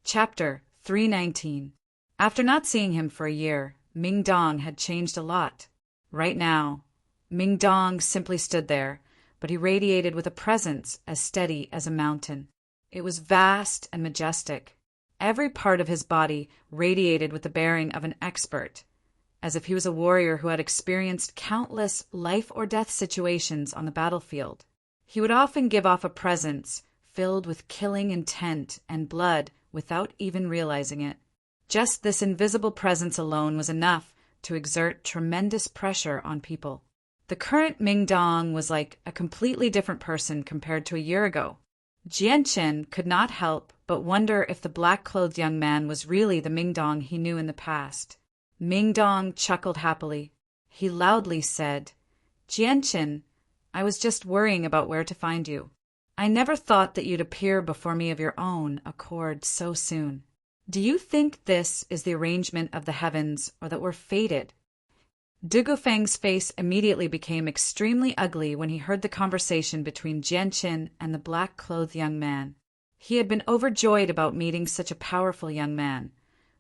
Chapter 319. After not seeing him for a year, Ming Dong had changed a lot. Right now, Ming Dong simply stood there, but he radiated with a presence as steady as a mountain. It was vast and majestic. Every part of his body radiated with the bearing of an expert, as if he was a warrior who had experienced countless life-or-death situations on the battlefield. He would often give off a presence filled with killing intent and blood without even realizing it. Just this invisible presence alone was enough to exert tremendous pressure on people. The current Ming Dong was like a completely different person compared to a year ago. Jianqin could not help but wonder if the black-clothed young man was really the Ming Dong he knew in the past. Ming Dong chuckled happily. He loudly said, "Jianqin, I was just worrying about where to find you. I never thought that you'd appear before me of your own accord so soon. Do you think this is the arrangement of the heavens, or that we're fated?" Dugufeng's face immediately became extremely ugly when he heard the conversation between Jianqin and the black-clothed young man. He had been overjoyed about meeting such a powerful young man,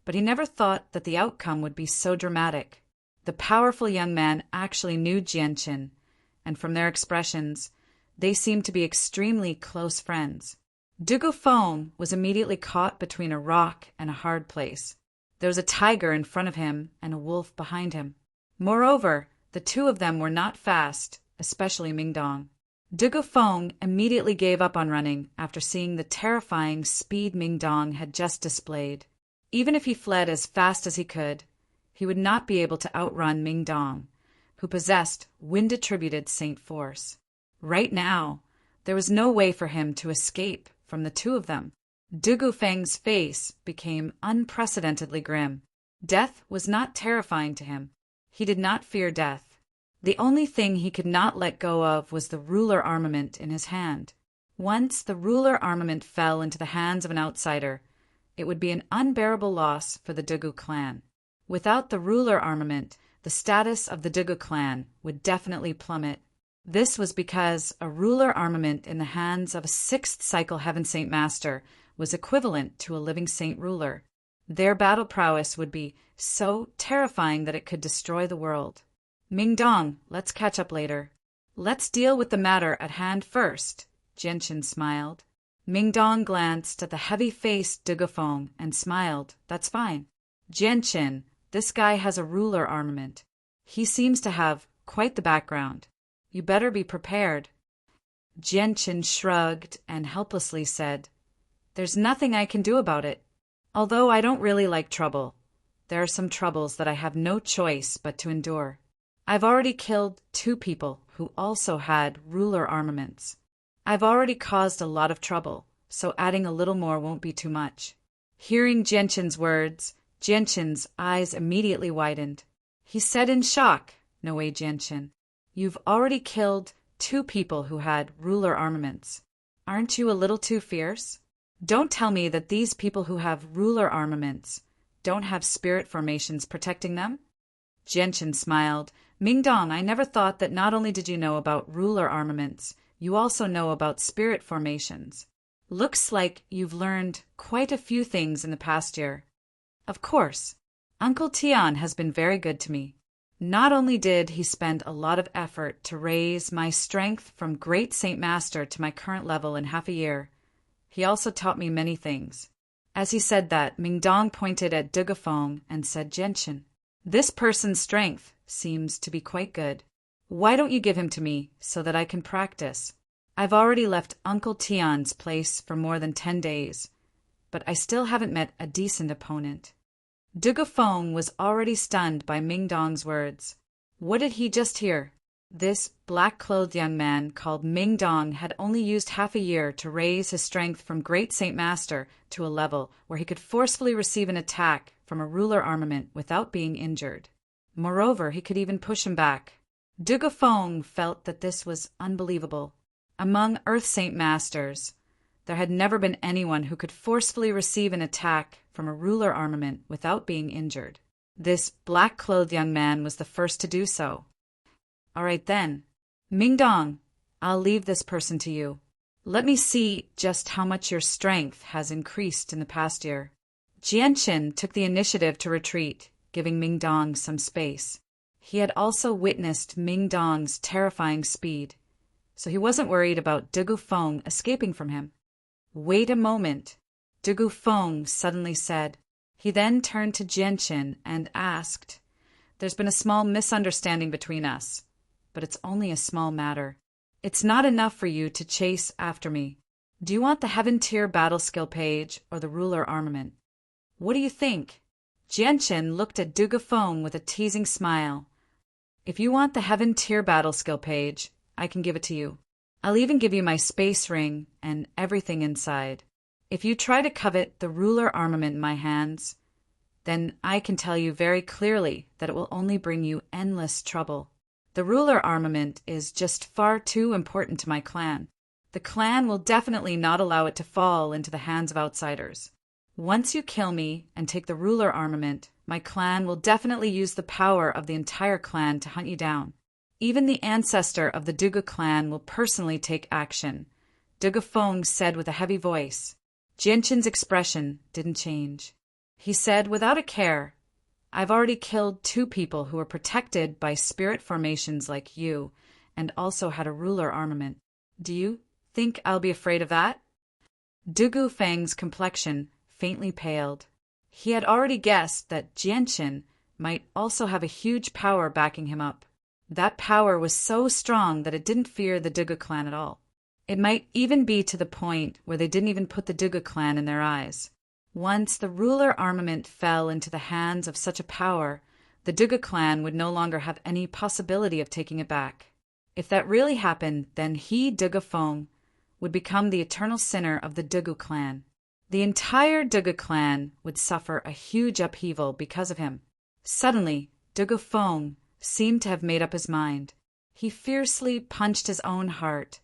but he never thought that the outcome would be so dramatic. The powerful young man actually knew Jianqin, and from their expressions, they seemed to be extremely close friends. Dugufeng was immediately caught between a rock and a hard place. There was a tiger in front of him and a wolf behind him. Moreover, the two of them were not fast, especially Ming Dong. Dugufeng immediately gave up on running after seeing the terrifying speed Ming Dong had just displayed. Even if he fled as fast as he could, he would not be able to outrun Ming Dong, who possessed wind-attributed Saint Force. Right now, there was no way for him to escape from the two of them. Dugufeng's face became unprecedentedly grim. Death was not terrifying to him. He did not fear death. The only thing he could not let go of was the ruler armament in his hand. Once the ruler armament fell into the hands of an outsider, it would be an unbearable loss for the Dugu clan. Without the ruler armament, the status of the Dugu clan would definitely plummet. This was because a ruler armament in the hands of a sixth cycle Heaven Saint Master was equivalent to a living saint ruler. Their battle prowess would be so terrifying that it could destroy the world. Ming Dong, let's catch up later. Let's deal with the matter at hand first, Jianqin smiled. Ming Dong glanced at the heavy-faced Dugufeng and smiled. That's fine. Jianqin, this guy has a ruler armament. He seems to have quite the background. You better be prepared. Jianqin shrugged and helplessly said, "There's nothing I can do about it. Although I don't really like trouble, there are some troubles that I have no choice but to endure. I've already killed 2 people who also had ruler armaments. I've already caused a lot of trouble, so adding a little more won't be too much." Hearing Jianqin's words, Jianqin's eyes immediately widened. He said in shock, "No way, Jianqin. You've already killed 2 people who had ruler armaments. Aren't you a little too fierce? Don't tell me that these people who have ruler armaments don't have spirit formations protecting them?" Jianqin smiled. "Ming Dong, I never thought that not only did you know about ruler armaments, you also know about spirit formations. Looks like you've learned quite a few things in the past year." "Of course. Uncle Tian has been very good to me. Not only did he spend a lot of effort to raise my strength from Great Saint Master to my current level in half a year, he also taught me many things." As he said that, Ming Dong pointed at Dugufeng and said, "Jianqin, this person's strength seems to be quite good. Why don't you give him to me so that I can practice? I've already left Uncle Tian's place for more than 10 days, but I still haven't met a decent opponent." Dugufeng was already stunned by Ming Dong's words. What did he just hear? This black-clothed young man called Ming Dong had only used half a year to raise his strength from Great Saint Master to a level where he could forcefully receive an attack from a ruler armament without being injured. Moreover, he could even push him back. Dugufeng felt that this was unbelievable. Among Earth Saint Masters, there had never been anyone who could forcefully receive an attack from a ruler armament without being injured. This black-clothed young man was the first to do so. "All right then. Ming Dong, I'll leave this person to you. Let me see just how much your strength has increased in the past year. Jianqin took the initiative to retreat, giving Ming Dong some space. He had also witnessed Ming Dong's terrifying speed, so he wasn't worried about De Gufeng escaping from him. Wait a moment, De Gufeng suddenly said. He then turned to Jianqin and asked, There's been a small misunderstanding between us, but it's only a small matter. It's not enough for you to chase after me. Do you want the Heaven Tier battle skill page or the ruler armament? What do you think? Jianqin looked at Du Gufeng with a teasing smile. If you want the Heaven Tier battle skill page, I can give it to you. I'll even give you my space ring and everything inside. If you try to covet the ruler armament in my hands, then I can tell you very clearly that it will only bring you endless trouble. The ruler armament is just far too important to my clan. The clan will definitely not allow it to fall into the hands of outsiders. Once you kill me and take the ruler armament, my clan will definitely use the power of the entire clan to hunt you down. Even the ancestor of the Dugu clan will personally take action, Du Gufeng said with a heavy voice. Jianqin's expression didn't change. He said without a care, I've already killed 2 people who were protected by spirit formations like you and also had a ruler armament. Do you think I'll be afraid of that? Du Gufeng's complexion faintly paled. He had already guessed that Jianqin might also have a huge power backing him up. That power was so strong that it didn't fear the Dugu clan at all. It might even be to the point where they didn't even put the Dugu clan in their eyes. Once the ruler armament fell into the hands of such a power, the Dugu clan would no longer have any possibility of taking it back. If that really happened, then he, Du Gufeng, would become the eternal sinner of the Dugu clan. The entire Dugu clan would suffer a huge upheaval because of him. Suddenly, Du Gufeng seemed to have made up his mind. He fiercely punched his own heart,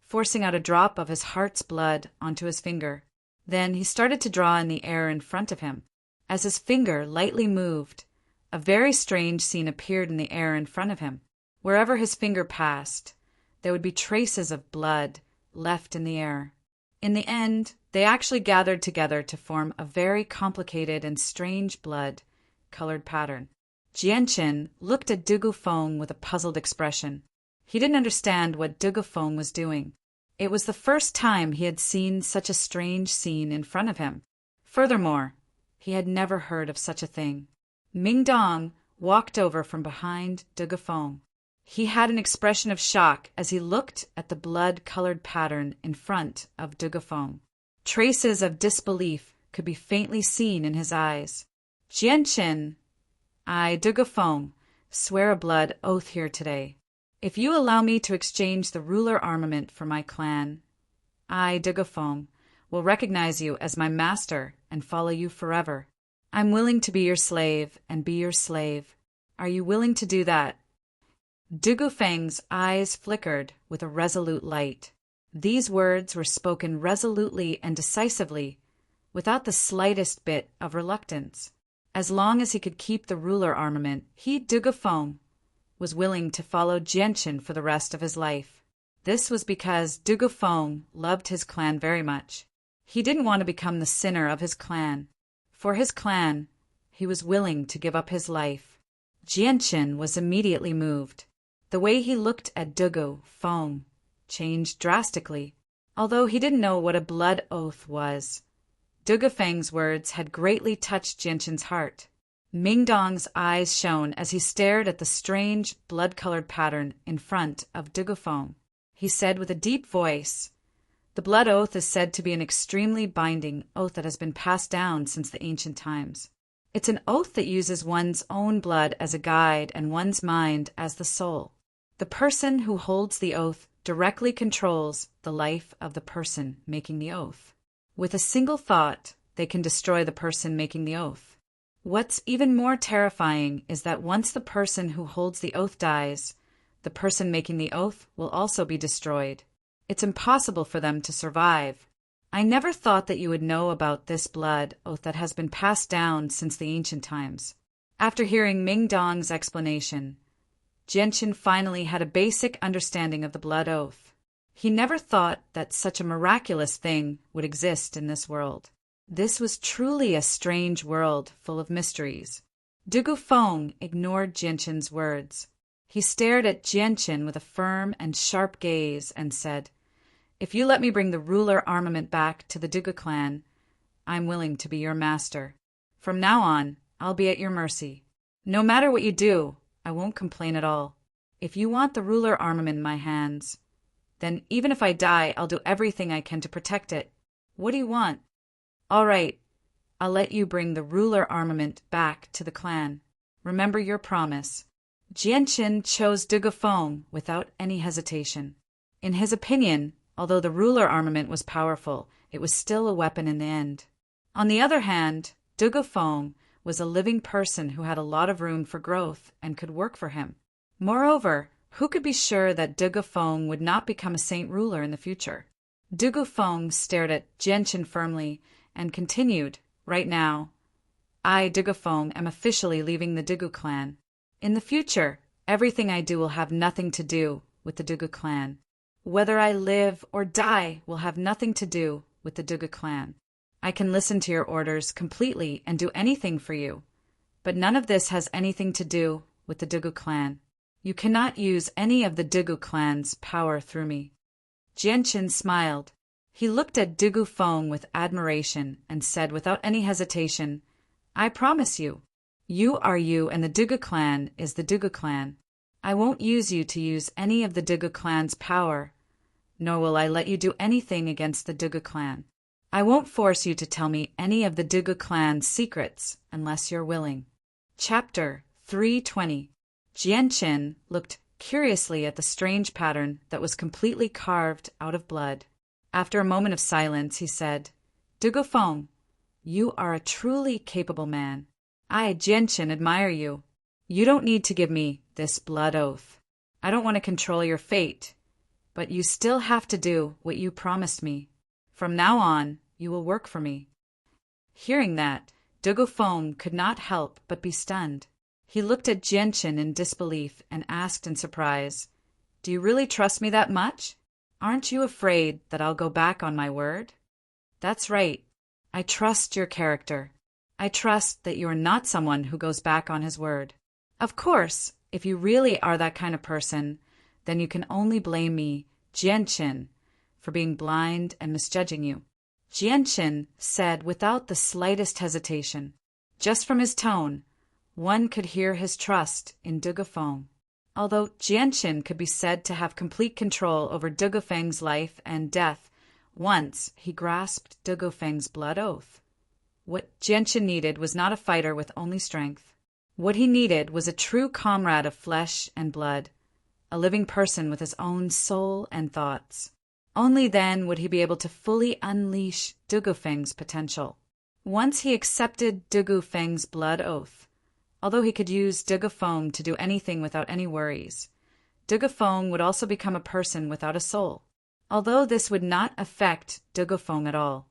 forcing out a drop of his heart's blood onto his finger. Then he started to draw in the air in front of him. As his finger lightly moved, a very strange scene appeared in the air in front of him. Wherever his finger passed, there would be traces of blood left in the air. In the end, they actually gathered together to form a very complicated and strange blood-colored pattern. Jianqin looked at Du Gufeng with a puzzled expression. He didn't understand what Du Gufeng was doing. It was the first time he had seen such a strange scene in front of him. Furthermore, he had never heard of such a thing. Ming Dong walked over from behind Du Gufeng. He had an expression of shock as he looked at the blood-colored pattern in front of Du Gufeng. Traces of disbelief could be faintly seen in his eyes. Jianqin, I, Du Gufeng, swear a blood oath here today. If you allow me to exchange the ruler armament for my clan, I, Du Gufeng, will recognize you as my master and follow you forever. I'm willing to be your slave and be your slave. Are you willing to do that? Du Gufeng's eyes flickered with a resolute light. These words were spoken resolutely and decisively, without the slightest bit of reluctance. As long as he could keep the ruler armament, he, Du Gufeng, was willing to follow Jianqin for the rest of his life. This was because Du Gufeng loved his clan very much. He didn't want to become the sinner of his clan. For his clan, he was willing to give up his life. Jianqin was immediately moved. The way he looked at Du Gufeng changed drastically. Although he didn't know what a blood oath was, Du Gufeng's words had greatly touched Jianqin's heart. Ming Dong's eyes shone as he stared at the strange blood-colored pattern in front of Du Gufeng. He said with a deep voice, The blood oath is said to be an extremely binding oath that has been passed down since the ancient times. It's an oath that uses one's own blood as a guide and one's mind as the soul. The person who holds the oath directly controls the life of the person making the oath. With a single thought, they can destroy the person making the oath. What's even more terrifying is that once the person who holds the oath dies, the person making the oath will also be destroyed. It's impossible for them to survive. I never thought that you would know about this blood oath that has been passed down since the ancient times. After hearing Ming Dong's explanation, Jianqin finally had a basic understanding of the blood oath. He never thought that such a miraculous thing would exist in this world. This was truly a strange world full of mysteries. Dugu Feng ignored Jianshin's words. He stared at Jianshin with a firm and sharp gaze and said, "If you let me bring the ruler armament back to the Dugu clan, I'm willing to be your master. From now on, I'll be at your mercy. No matter what you do, I won't complain at all. If you want the ruler armament in my hands, then even if I die, I'll do everything I can to protect it. What do you want? All right, I'll let you bring the ruler armament back to the clan. Remember your promise." Jianshin chose Dugu Feng without any hesitation. In his opinion, although the ruler armament was powerful, it was still a weapon in the end. On the other hand, Dugu Feng was a living person who had a lot of room for growth and could work for him. Moreover, who could be sure that Dugu Feng would not become a saint ruler in the future? Dugu Feng stared at Jianshin firmly and continued, "Right now, I, Dugu Feng, am officially leaving the Dugu clan. In the future, everything I do will have nothing to do with the Dugu clan. Whether I live or die will have nothing to do with the Dugu clan. I can listen to your orders completely and do anything for you, but none of this has anything to do with the Dugu clan. You cannot use any of the Dugu clan's power through me." Jianshin smiled. He looked at Dugu Feng with admiration and said without any hesitation, "I promise you. You are you and the Dugu clan is the Dugu clan. I won't use you to use any of the Dugu clan's power, nor will I let you do anything against the Dugu clan. I won't force you to tell me any of the Dugu clan's secrets unless you're willing." Chapter 320. Jianshin looked curiously at the strange pattern that was completely carved out of blood. After a moment of silence, he said, "Dugu Feng, you are a truly capable man. I, Jianshin, admire you. You don't need to give me this blood oath. I don't want to control your fate, but you still have to do what you promised me. From now on, you will work for me." Hearing that, Dugu Feng could not help but be stunned. He looked at Jianshin in disbelief and asked in surprise, "Do you really trust me that much? Aren't you afraid that I'll go back on my word?" "That's right. I trust your character. I trust that you are not someone who goes back on his word. Of course, if you really are that kind of person, then you can only blame me, Jianshin, for being blind and misjudging you." Jianshin said without the slightest hesitation. Just from his tone, one could hear his trust in Dugu Feng. Although Jianshin could be said to have complete control over Dugu Feng's life and death once he grasped Dugu Feng's blood oath. What Jianshin needed was not a fighter with only strength. What he needed was a true comrade of flesh and blood, a living person with his own soul and thoughts. Only then would he be able to fully unleash Dugu Feng's potential. Once he accepted Dugu Feng's blood oath, although he could use Dugu Feng to do anything without any worries, Dugu Feng would also become a person without a soul. Although this would not affect Dugu Feng at all,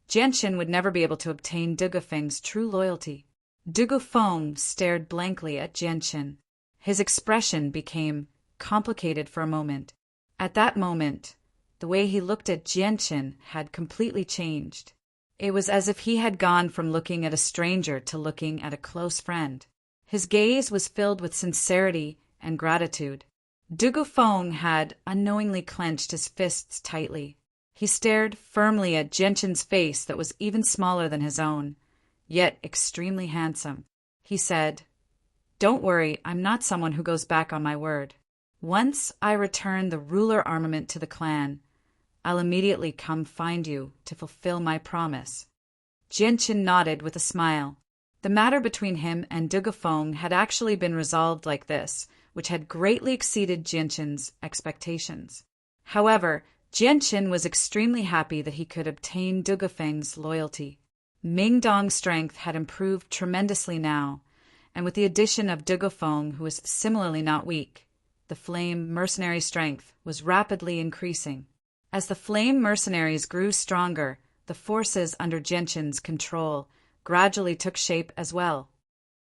Jianshin would never be able to obtain Dugu Feng's true loyalty. Dugu Feng stared blankly at Jianshin. His expression became complicated for a moment. At that moment, the way he looked at Jianshin had completely changed. It was as if he had gone from looking at a stranger to looking at a close friend. His gaze was filled with sincerity and gratitude. Dugu Feng had unknowingly clenched his fists tightly. He stared firmly at Jianshin's face that was even smaller than his own, yet extremely handsome. He said, "Don't worry, I'm not someone who goes back on my word. Once I return the ruler armament to the clan, I'll immediately come find you to fulfill my promise." Jianshin nodded with a smile. The matter between him and Dugu Feng had actually been resolved like this, which had greatly exceeded Jianshin's expectations. However, Jianshin was extremely happy that he could obtain Dugu Feng's loyalty. Ming Dong's strength had improved tremendously now, and with the addition of Dugu Feng, who was similarly not weak, the flame mercenary strength was rapidly increasing. As the flame mercenaries grew stronger, the forces under Jianshin's control gradually took shape as well.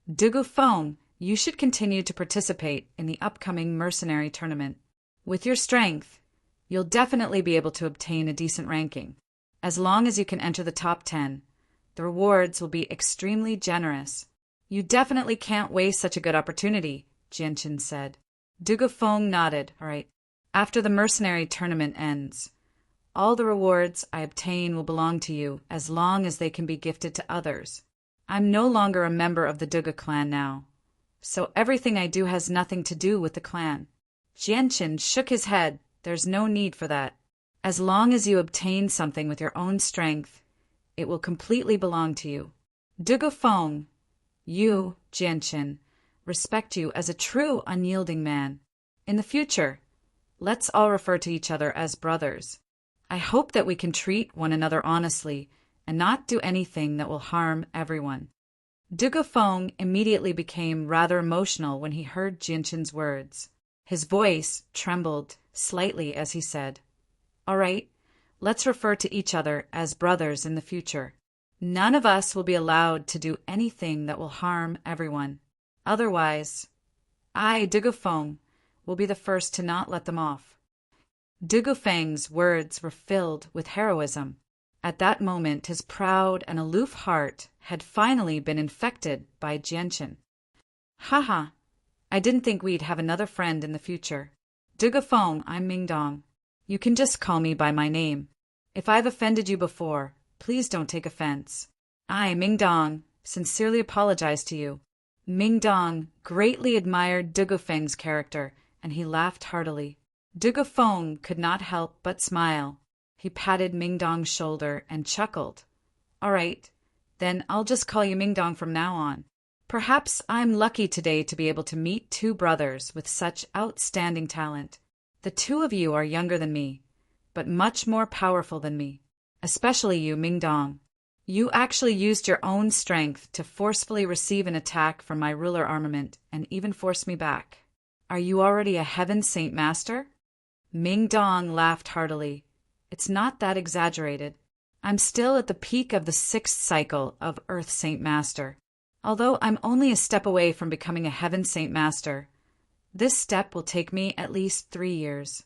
"Dugu Feng, you should continue to participate in the upcoming mercenary tournament. With your strength, You'll definitely be able to obtain a decent ranking. As long as you can enter the top 10, the rewards will be extremely generous. You definitely can't waste such a good opportunity, Jianqin said. Dugofeng nodded. All right. After the mercenary tournament ends, all the rewards I obtain will belong to you as long as they can be gifted to others. I'm no longer a member of the Duga clan now, so everything I do has nothing to do with the clan. Jianqin shook his head. There's no need for that. As long as you obtain something with your own strength, it will completely belong to you. Dugofeng, you, Jianqin, respect you as a true unyielding man. In the future, let's all refer to each other as brothers. I hope that we can treat one another honestly and not do anything that will harm everyone. Dugofeng immediately became rather emotional when he heard Jianqin's words. His voice trembled slightly as he said, "All right, let's refer to each other as brothers in the future. None of us will be allowed to do anything that will harm everyone. Otherwise, I, Dugofeng, will be the first to not let them off." Dugofeng's words were filled with heroism. At that moment, his proud and aloof heart had finally been infected by Jianqin. Haha, I didn't think we'd have another friend in the future. Dugofeng, I'm Mingdong. You can just call me by my name. If I've offended you before, please don't take offense. I, Mingdong, sincerely apologize to you. Mingdong greatly admired Dugofeng's character, and he laughed heartily. Dugofeng could not help but smile. He patted Mingdong's shoulder and chuckled. All right, then I'll just call you Mingdong from now on. Perhaps I'm lucky today to be able to meet two brothers with such outstanding talent. The two of you are younger than me, but much more powerful than me, especially you, Mingdong. You actually used your own strength to forcefully receive an attack from my ruler armament and even force me back. Are you already a Heaven Saint Master? Mingdong laughed heartily. It's not that exaggerated. I'm still at the peak of the 6th cycle of Earth Saint Master. Although I'm only a step away from becoming a Heaven Saint Master, this step will take me at least 3 years.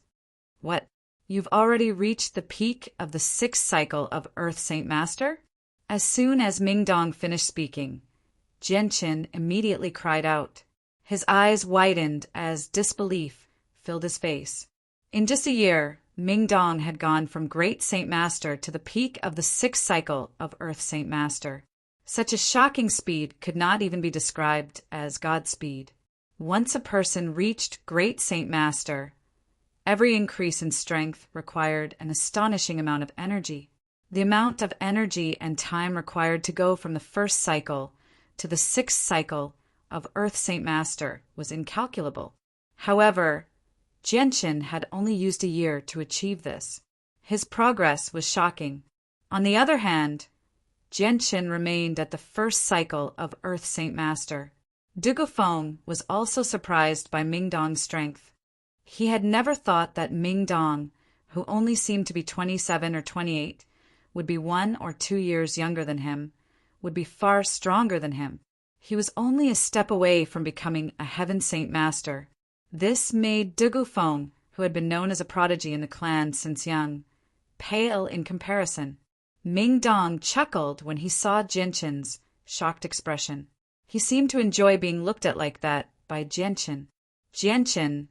What? You've already reached the peak of the 6th cycle of Earth Saint Master? As soon as Mingdong finished speaking, Jianqin immediately cried out. His eyes widened as disbelief filled his face. In just a year, Mingdong had gone from Great Saint Master to the peak of the 6th cycle of Earth Saint Master. Such a shocking speed could not even be described as Godspeed. Once a person reached Great Saint Master, every increase in strength required an astonishing amount of energy. The amount of energy and time required to go from the 1st cycle to the 6th cycle of Earth Saint Master was incalculable. However, Jianqin had only used a year to achieve this. His progress was shocking. On the other hand, Jianqin remained at the 1st cycle of Earth Saint Master. Dugofeng was also surprised by Mingdong's strength. He had never thought that Mingdong, who only seemed to be 27 or 28, would be 1 or 2 years younger than him, would be far stronger than him. He was only a step away from becoming a Heaven Saint Master. This made Dugofeng, who had been known as a prodigy in the clan since young, pale in comparison. Mingdong chuckled when he saw Jianqin's shocked expression. He seemed to enjoy being looked at like that by Jianqin. Jianqin,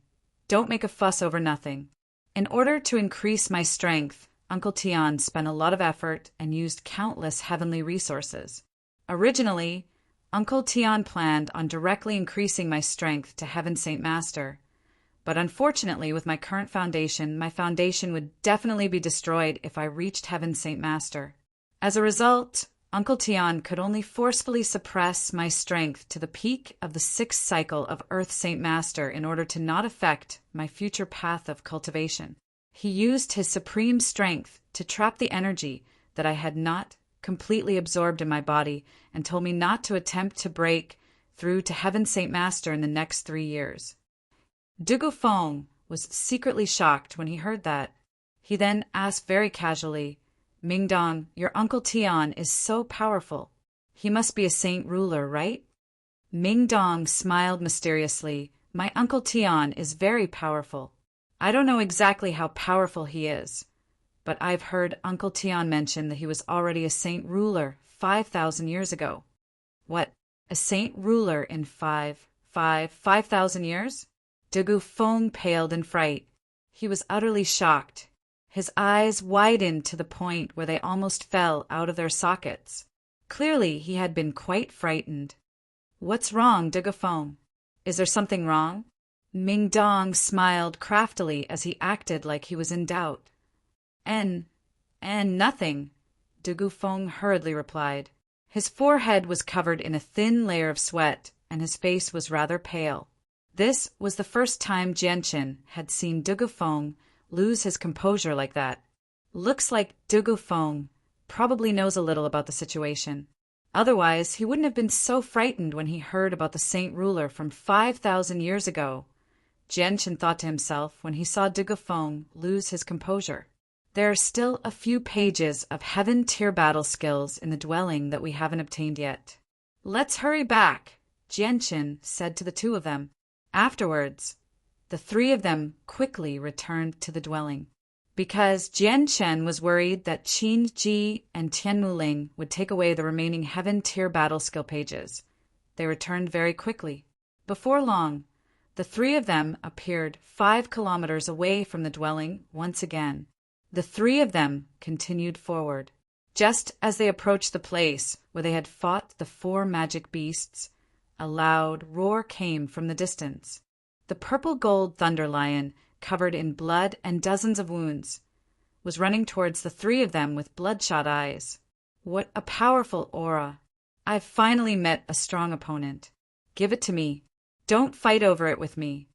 don't make a fuss over nothing. In order to increase my strength, Uncle Tian spent a lot of effort and used countless heavenly resources. Originally, Uncle Tian planned on directly increasing my strength to Heaven Saint Master, but unfortunately with my current foundation, my foundation would definitely be destroyed if I reached Heaven Saint Master. As a result, Uncle Tian could only forcefully suppress my strength to the peak of the 6th cycle of Earth Saint Master in order to not affect my future path of cultivation. He used his supreme strength to trap the energy that I had not completely absorbed in my body and told me not to attempt to break through to Heaven Saint Master in the next 3 years. Dugofeng was secretly shocked when he heard that. He then asked very casually, Mingdong, your Uncle Tian is so powerful. He must be a saint ruler, right? Mingdong smiled mysteriously. My Uncle Tian is very powerful. I don't know exactly how powerful he is, but I've heard Uncle Tian mention that he was already a saint ruler 5,000 years ago. What? A saint ruler in 5,000 years? De Gouffon paled in fright. He was utterly shocked. His eyes widened to the point where they almost fell out of their sockets. Clearly, he had been quite frightened. What's wrong, de Gouffon? Is there something wrong? Ming Dong smiled craftily as he acted like he was in doubt. Nothing, de Gouffon hurriedly replied. His forehead was covered in a thin layer of sweat, and his face was rather pale. This was the first time Jianchen had seen de Gouffon lose his composure like that. Looks like de Gouffon probably knows a little about the situation. Otherwise, he wouldn't have been so frightened when he heard about the saint ruler from 5,000 years ago. Jianchen thought to himself when he saw de Gouffon lose his composure. There are still a few pages of heaven-tier battle skills in the dwelling that we haven't obtained yet. Let's hurry back, Jianchen said to the two of them. Afterwards, the three of them quickly returned to the dwelling. Because Jianchen was worried that Qin Ji and Tian Muling would take away the remaining heaven-tier battle skill pages, they returned very quickly. Before long, the three of them appeared 5 kilometers away from the dwelling once again. The three of them continued forward. Just as they approached the place where they had fought the 4 magic beasts, a loud roar came from the distance. The purple-gold thunder lion, covered in blood and dozens of wounds, was running towards the three of them with bloodshot eyes. What a powerful aura! I've finally met a strong opponent. Give it to me. Don't fight over it with me.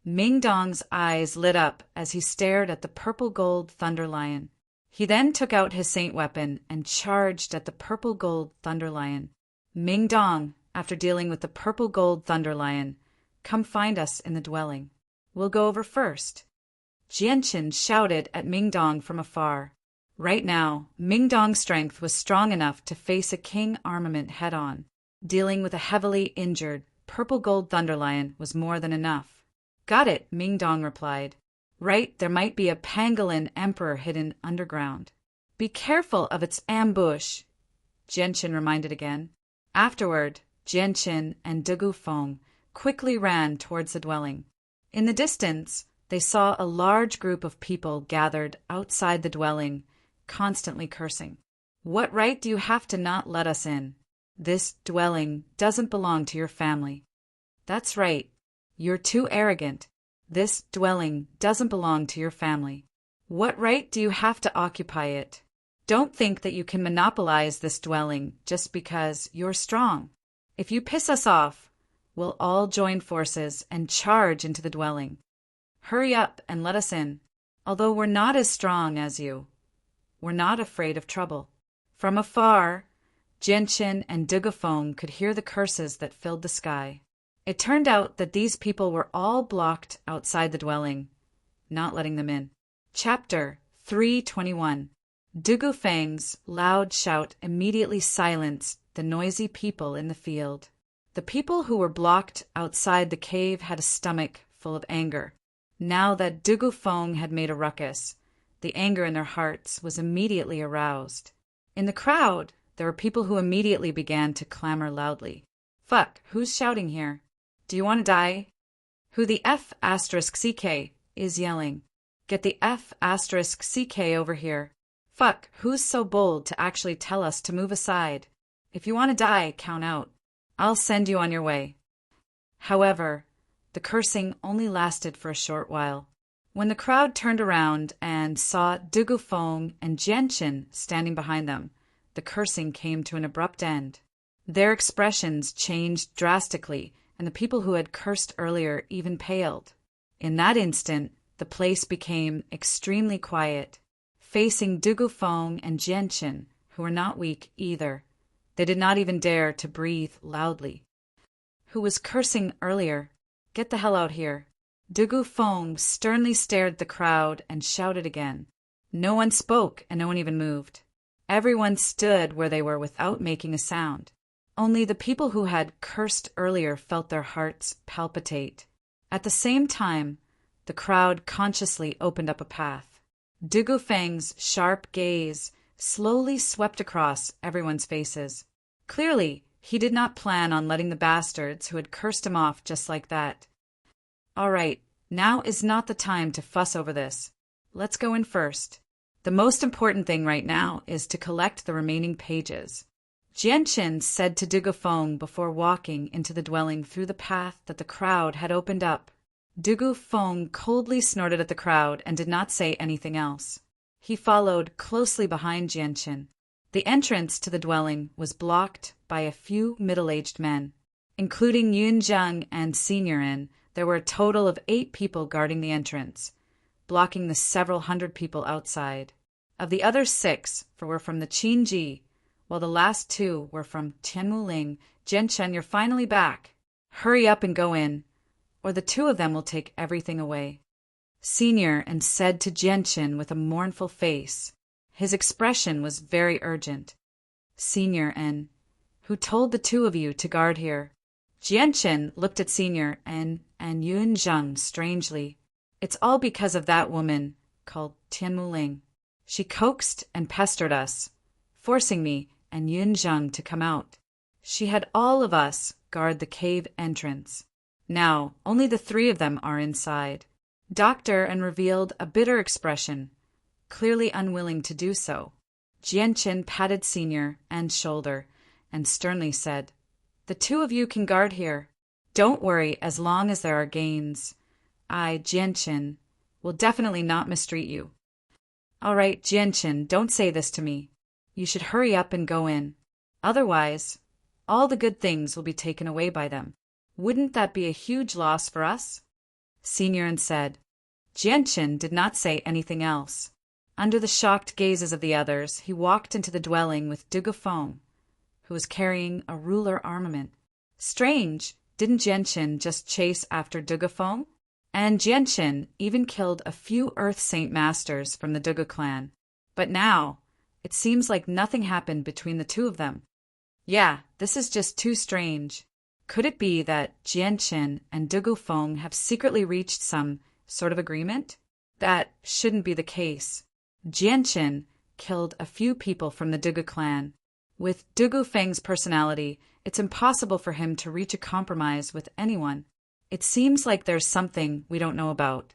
Ming Dong's eyes lit up as he stared at the purple-gold thunder lion. He then took out his saint weapon and charged at the purple-gold thunder lion. Ming Dong, after dealing with the purple-gold thunder lion, come find us in the dwelling. We'll go over first. Jianchen shouted at Ming Dong from afar. Right now, Ming Dong's strength was strong enough to face a king armament head-on. Dealing with a heavily injured purple-gold thunder lion was more than enough. Got it, Ming Dong replied. Right, there might be a pangolin emperor hidden underground. Be careful of its ambush, Jianchen reminded again. Afterward, Jianchen and de Gouffon quickly ran towards the dwelling. In the distance, they saw a large group of people gathered outside the dwelling, constantly cursing. What right do you have to not let us in? This dwelling doesn't belong to your family. That's right. You're too arrogant. This dwelling doesn't belong to your family. What right do you have to occupy it? Don't think that you can monopolize this dwelling just because you're strong. If you piss us off, we'll all join forces and charge into the dwelling. Hurry up and let us in. Although we're not as strong as you, we're not afraid of trouble. From afar, Jianchen and de Gouffon could hear the curses that filled the sky. It turned out that these people were all blocked outside the dwelling, not letting them in. Chapter 321. De Gouffen's loud shout immediately silenced the noisy people in the field. The people who were blocked outside the cave had a stomach full of anger. Now that de Gouffon had made a ruckus, the anger in their hearts was immediately aroused. In the crowd, there were people who immediately began to clamor loudly. Fuck, who's shouting here? Do you want to die? Who the F***CK is yelling. Get the F***CK over here. Fuck, who's so bold to actually tell us to move aside? If you want to die, count out. I'll send you on your way. However, the cursing only lasted for a short while. When the crowd turned around and saw de Gouffon and Jianchen standing behind them, the cursing came to an abrupt end. Their expressions changed drastically, and the people who had cursed earlier even paled. In that instant, the place became extremely quiet. Facing de Gouffon and Jianchen, who were not weak either, they did not even dare to breathe loudly. Who was cursing earlier? Get the hell out here. De Gouffon sternly stared at the crowd and shouted again. No one spoke and no one even moved. Everyone stood where they were without making a sound. Only the people who had cursed earlier felt their hearts palpitate. At the same time, the crowd consciously opened up a path. Dugu Feng's sharp gaze slowly swept across everyone's faces. Clearly, he did not plan on letting the bastards who had cursed him off just like that. All right, now is not the time to fuss over this. Let's go in first. The most important thing right now is to collect the remaining pages. Jianchen said to Dugu Feng before walking into the dwelling through the path that the crowd had opened up. Dugu Feng coldly snorted at the crowd and did not say anything else. He followed closely behind Jianchen. The entrance to the dwelling was blocked by a few middle-aged men. Including Yun Zhang and Senior In, there were a total of 8 people guarding the entrance, blocking the several hundred people outside. Of the other 6 were from the Qinji, while the last 2 were from Tianmuling. Jianchen, you're finally back. Hurry up and go in, or the 2 of them will take everything away. Senior And said to Jianchen with a mournful face. His expression was very urgent. Senior And, who told the 2 of you to guard here? Jianchen looked at Senior and Yun Zhang strangely. It's all because of that woman called Tianmuling. She coaxed and pestered us, forcing me and Yun Zhang to come out. She had all of us guard the cave entrance. Now, only the 3 of them are inside. Doctor And revealed a bitter expression, clearly unwilling to do so. Jianchen patted Senior An's shoulder and sternly said, "The 2 of you can guard here. Don't worry as long as there are gains. I, Jianchen, will definitely not mistreat you." "All right, Jianchen, don't say this to me. You should hurry up and go in. Otherwise, all the good things will be taken away by them. Wouldn't that be a huge loss for us?" Senior And said. Jianchen did not say anything else. Under the shocked gazes of the others, he walked into the dwelling with Dugu Feng, who was carrying a ruler armament. Strange, didn't Jianchen just chase after Dugu Feng? And Jianchen even killed a few Earth Saint Masters from the Dugu clan. But now, it seems like nothing happened between the 2 of them. Yeah, this is just too strange. Could it be that Jianchen and Dugu Feng have secretly reached some sort of agreement? That shouldn't be the case. Jianchen killed a few people from the Dugu clan. With Dugu Feng's personality, it's impossible for him to reach a compromise with anyone. It seems like there's something we don't know about.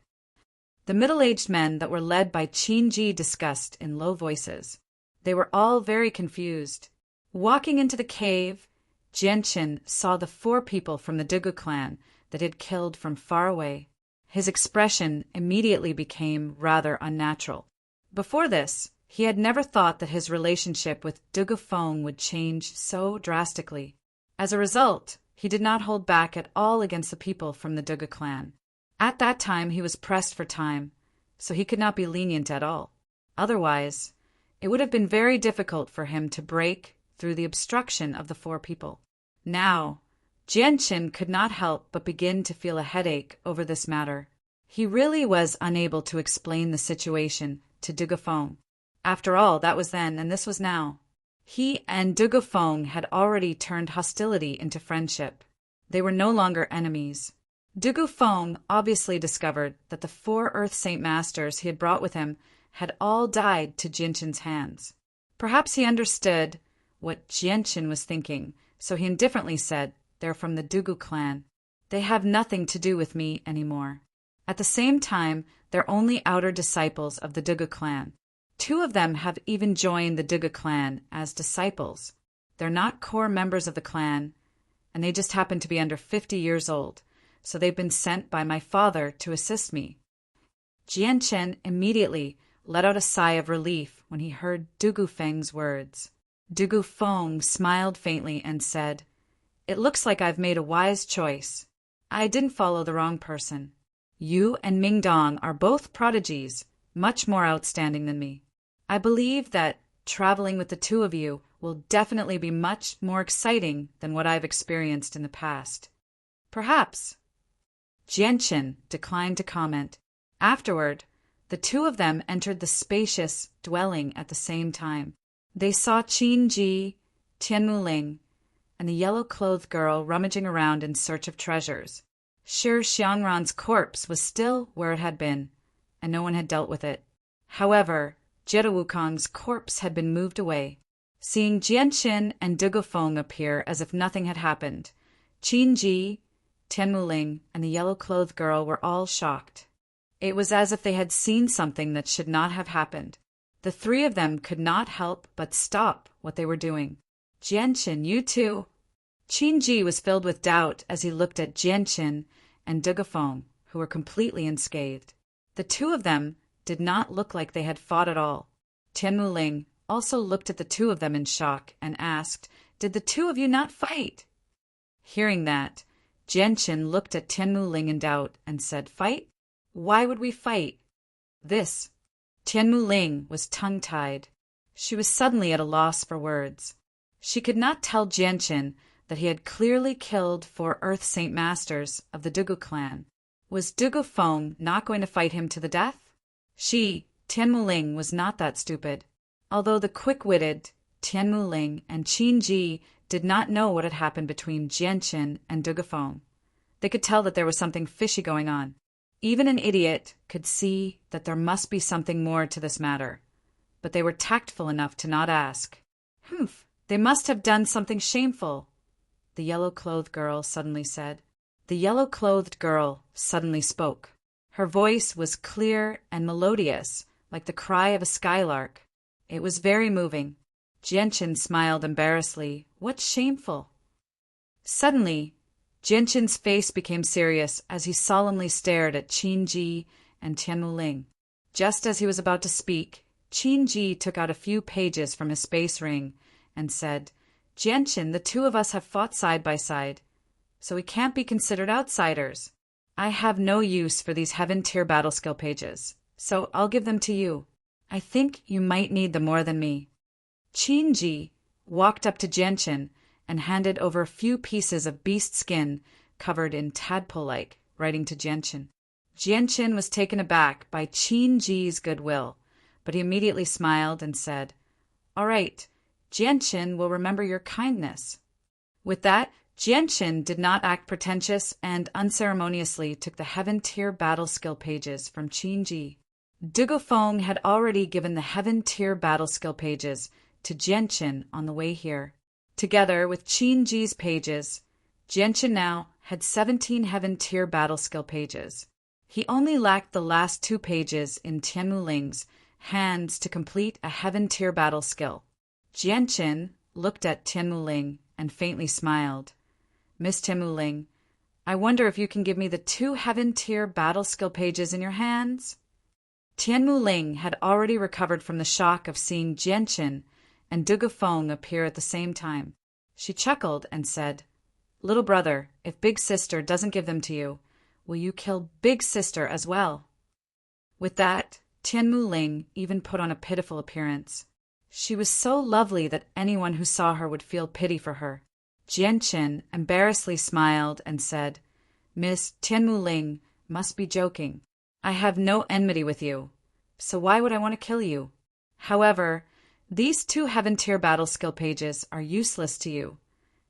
The middle-aged men that were led by Qinji discussed in low voices. They were all very confused. Walking into the cave, Jianchen saw the 4 people from the Dugu clan that he had killed from far away. His expression immediately became rather unnatural. Before this, he had never thought that his relationship with Dugu Feng would change so drastically. As a result, he did not hold back at all against the people from the Dugu clan. At that time, he was pressed for time, so he could not be lenient at all. Otherwise, it would have been very difficult for him to break through the obstruction of the 4 people. Now, Jianchen could not help but begin to feel a headache over this matter. He really was unable to explain the situation to Dugu Feng. After all, that was then, and this was now. He and Dugu Feng had already turned hostility into friendship. They were no longer enemies. Dugu Feng obviously discovered that the 4 Earth Saint Masters he had brought with him had all died to Jianchen's hands. Perhaps he understood what Jianchen was thinking, so he indifferently said, "They're from the Dugu clan. They have nothing to do with me anymore." At the same time, they're only outer disciples of the Dugu clan. 2 of them have even joined the Dugu clan as disciples. They're not core members of the clan, and they just happen to be under 50 years old, so they've been sent by my father to assist me. Jianchen immediately let out a sigh of relief when he heard Dugu Feng's words. Dugu Feng smiled faintly and said, "It looks like I've made a wise choice. I didn't follow the wrong person. You and Ming Dong are both prodigies, much more outstanding than me. I believe that traveling with the 2 of you will definitely be much more exciting than what I've experienced in the past." Perhaps. Jianchen declined to comment. Afterward, the 2 of them entered the spacious dwelling at the same time. They saw Qinji, Tianmuling, and the yellow-clothed girl rummaging around in search of treasures. Sure, Xiangran's corpse was still where it had been, and no one had dealt with it. However, Jiedu Wukong's corpse had been moved away. Seeing Jianqin and Dugofeng appear as if nothing had happened, Qin Ji, Tian Muling, and the yellow-clothed girl were all shocked. It was as if they had seen something that should not have happened. The three of them could not help but stop what they were doing. Jianqin, you too? Qin Ji was filled with doubt as he looked at Jianqin and Dugofeng, who were completely unscathed. The two of them did not look like they had fought at all. Tian Muling also looked at the two of them in shock and asked, "Did the two of you not fight?" Hearing that, Jianqin looked at Tian Muling in doubt and said, "Fight? Why would we fight?" This. Tian Muling was tongue-tied. She was suddenly at a loss for words. She could not tell Jianqin that he had clearly killed 4 Earth Saint Masters of the Dugu clan. Was Dugofeng not going to fight him to the death? She, Tian Muling, was not that stupid. Although the quick-witted Tian Muling and Qin Ji did not know what had happened between Jianqin and Dugofeng, they could tell that there was something fishy going on. Even an idiot could see that there must be something more to this matter, but they were tactful enough to not ask. "Humph, they must have done something shameful," the yellow-clothed girl suddenly said. The yellow-clothed girl suddenly spoke. Her voice was clear and melodious, like the cry of a skylark. It was very moving. Jianqin smiled embarrassedly. "What's shameful?" Suddenly, Jianqin's face became serious as he solemnly stared at Qin Ji and Tian Muling. Just as he was about to speak, Qin Ji took out a few pages from his space ring and said, "Jianqin, the two of us have fought side by side, so we can't be considered outsiders. I have no use for these heaven-tier battle skill pages, so I'll give them to you. I think you might need them more than me." Qin Ji walked up to Jianqin and handed over a few pieces of beast skin covered in tadpole-like writing to Jianqin. Jianqin was taken aback by Qin Ji's goodwill, but he immediately smiled and said, "All right, Jianqin will remember your kindness." With that, Jianqin did not act pretentious and unceremoniously took the heaven-tier battle skill pages from Qin Ji. Dugofeng had already given the heaven-tier battle skill pages to Jianqin on the way here. Together with Qin Ji's pages, Jianqin now had 17 heaven-tier battle skill pages. He only lacked the last 2 pages in Tian Muling's hands to complete a heaven-tier battle skill. Jianqin looked at Tian Muling and faintly smiled. "Miss Tian Muling, I wonder if you can give me the 2 heaven-tier battle skill pages in your hands?" Tian Muling had already recovered from the shock of seeing Jianqin and Dugofeng appear at the same time. She chuckled and said, "Little brother, if Big Sister doesn't give them to you, will you kill Big Sister as well?" With that, Tian Muling even put on a pitiful appearance. She was so lovely that anyone who saw her would feel pity for her. Jianqin embarrassedly smiled and said, "Miss Tian Muling must be joking. I have no enmity with you, so why would I want to kill you? However, these 2 heaven-tier battle skill pages are useless to you,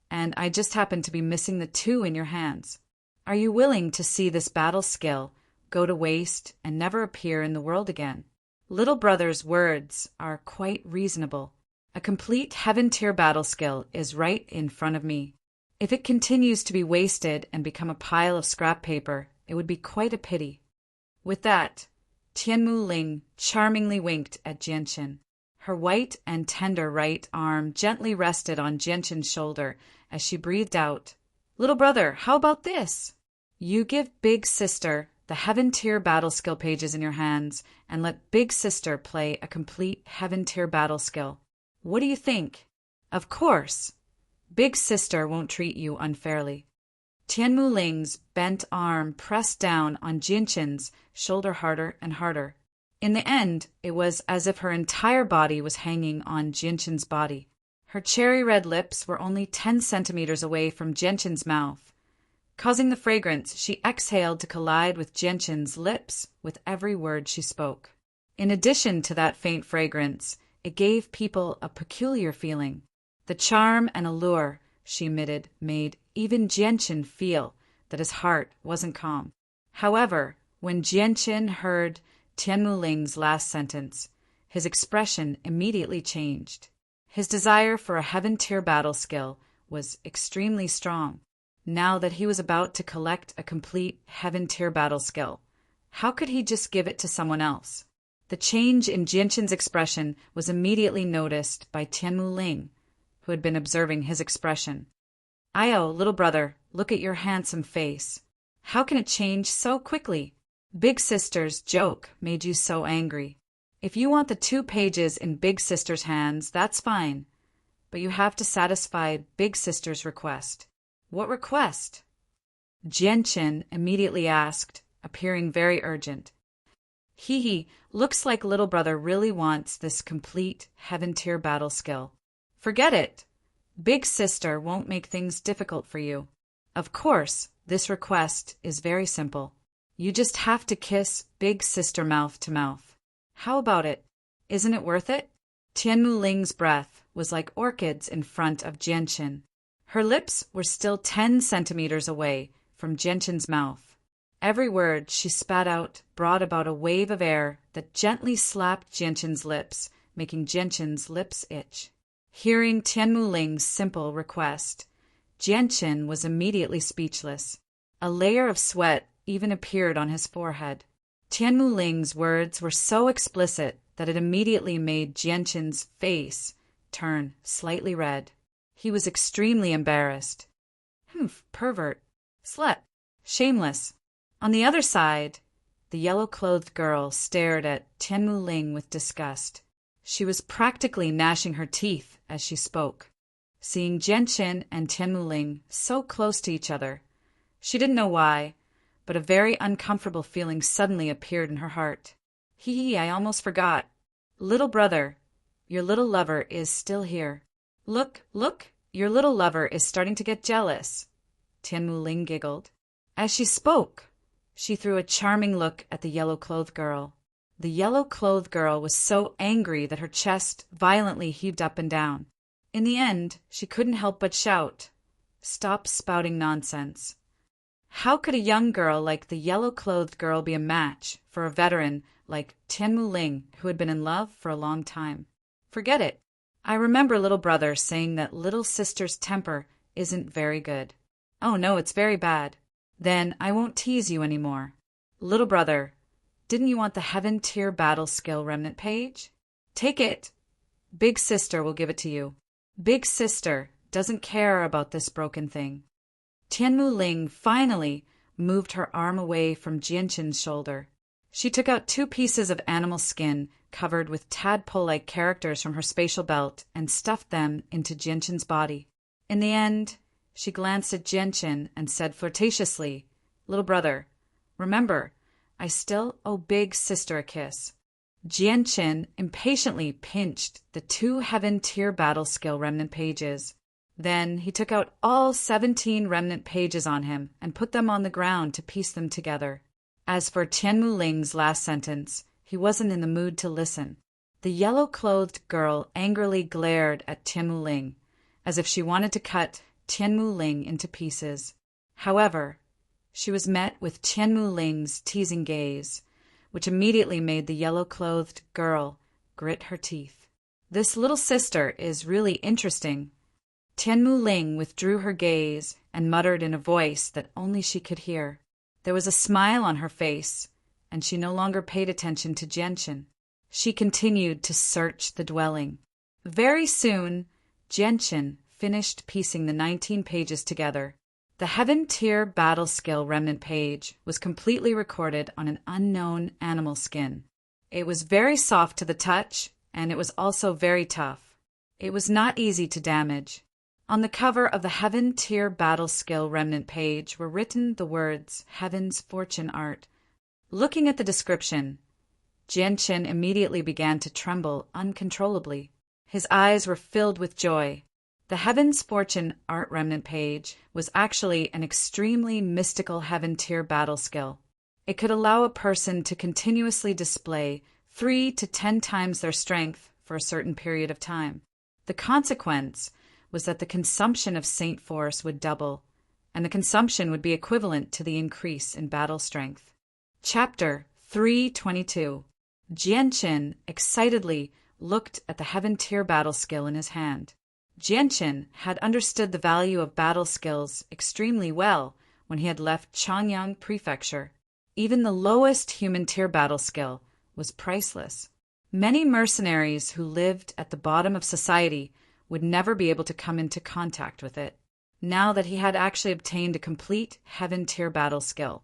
and I just happen to be missing the 2 in your hands. Are you willing to see this battle skill go to waste and never appear in the world again? Little brother's words are quite reasonable. A complete heaven-tier battle skill is right in front of me. If it continues to be wasted and become a pile of scrap paper, it would be quite a pity." With that, Tian Muling charmingly winked at Jianqin. Her white and tender right arm gently rested on Jianqin's shoulder as she breathed out, "Little brother, how about this? You give Big Sister the heaven-tier battle skill pages in your hands and let Big Sister play a complete heaven-tier battle skill. What do you think? Of course, Big Sister won't treat you unfairly." Tian Muling's bent arm pressed down on Jianqin's shoulder harder and harder. In the end, it was as if her entire body was hanging on Jianqin's body. Her cherry-red lips were only 10 centimeters away from Jianqin's mouth. Causing the fragrance she exhaled to collide with Jianqin's lips with every word she spoke. In addition to that faint fragrance, it gave people a peculiar feeling. The charm and allure she emitted made even Jianqin feel that his heart wasn't calm. However, when Jianqin heard Tianmu Ling's last sentence, his expression immediately changed. His desire for a heaven-tier battle skill was extremely strong. Now that he was about to collect a complete heaven-tier battle skill, how could he just give it to someone else? The change in Jianqin's expression was immediately noticed by Tianmu Ling, who had been observing his expression. "Io, little brother, look at your handsome face. How can it change so quickly? Big sister's joke made you so angry. If you want the 2 pages in Big Sister's hands, that's fine. But you have to satisfy Big Sister's request." "What request?" Jianqin immediately asked, appearing very urgent. He looks like little brother really wants this complete heaven-tier battle skill. "Forget it. Big Sister won't make things difficult for you. Of course, this request is very simple. You just have to kiss Big Sister mouth to mouth. How about it? Isn't it worth it?" Tianmu Ling's breath was like orchids in front of Jianqin. Her lips were still 10 centimeters away from Jianqin's mouth. Every word she spat out brought about a wave of air that gently slapped Jianqin's lips, making Jianqin's lips itch. Hearing Tianmu Ling's simple request, Jianqin was immediately speechless. A layer of sweat even appeared on his forehead. Tianmu Ling's words were so explicit that it immediately made Jianqin's face turn slightly red. He was extremely embarrassed. Pervert. Slut. Shameless. On the other side, the yellow-clothed girl stared at Tianmu Ling with disgust. She was practically gnashing her teeth as she spoke. Seeing Jianqin and Tianmu Ling so close to each other, she didn't know why, but a very uncomfortable feeling suddenly appeared in her heart. I almost forgot. Little brother, your little lover is still here. Look, your little lover is starting to get jealous. Tianmu Ling giggled. As she spoke, she threw a charming look at the yellow-clothed girl. The yellow-clothed girl was so angry that her chest violently heaved up and down. In the end, she couldn't help but shout, "Stop spouting nonsense." How could a young girl like the yellow-clothed girl be a match for a veteran like Tianmu Ling, who had been in love for a long time? Forget it. I remember little brother saying that little sister's temper isn't very good. Oh no, it's very bad. Then I won't tease you anymore. Little brother, didn't you want the heaven-tier battle skill remnant page? Take it. Big Sister will give it to you. Big Sister doesn't care about this broken thing. Tianmu Ling finally moved her arm away from Jianqin's shoulder. She took out 2 pieces of animal skin covered with tadpole-like characters from her spatial belt and stuffed them into Jianqin's body. In the end, she glanced at Jianqin and said flirtatiously, "Little brother, remember, I still owe Big Sister a kiss." Jianqin impatiently pinched the 2 heaven-tier battle skill remnant pages. Then he took out all 17 remnant pages on him and put them on the ground to piece them together. As for Tianmu Ling's last sentence, he wasn't in the mood to listen. The yellow-clothed girl angrily glared at Tianmu Ling, as if she wanted to cut Tianmu Ling into pieces. However, she was met with Tianmu Ling's teasing gaze, which immediately made the yellow-clothed girl grit her teeth. "This little sister is really interesting." Tianmu Ling withdrew her gaze and muttered in a voice that only she could hear. There was a smile on her face, and she no longer paid attention to Jianqin. She continued to search the dwelling. Very soon, Jianqin finished piecing the 19 pages together. The heaven-tier battle skill remnant page was completely recorded on an unknown animal skin. It was very soft to the touch, and it was also very tough. It was not easy to damage. On the cover of the heaven-tier battle skill remnant page were written the words Heaven's Fortune Art. Looking at the description, Jianqin immediately began to tremble uncontrollably. His eyes were filled with joy. The Heaven's Fortune Art remnant page was actually an extremely mystical heaven-tier battle skill. It could allow a person to continuously display 3 to 10 times their strength for a certain period of time. The consequence was that the consumption of Saint Force would double, and the consumption would be equivalent to the increase in battle strength. Chapter 322. Jianqin excitedly looked at the heaven tier battle skill in his hand. Jianqin had understood the value of battle skills extremely well when he had left Changyang Prefecture. Even the lowest human tier battle skill was priceless. Many mercenaries who lived at the bottom of society would never be able to come into contact with it. Now that he had actually obtained a complete heaven tier battle skill,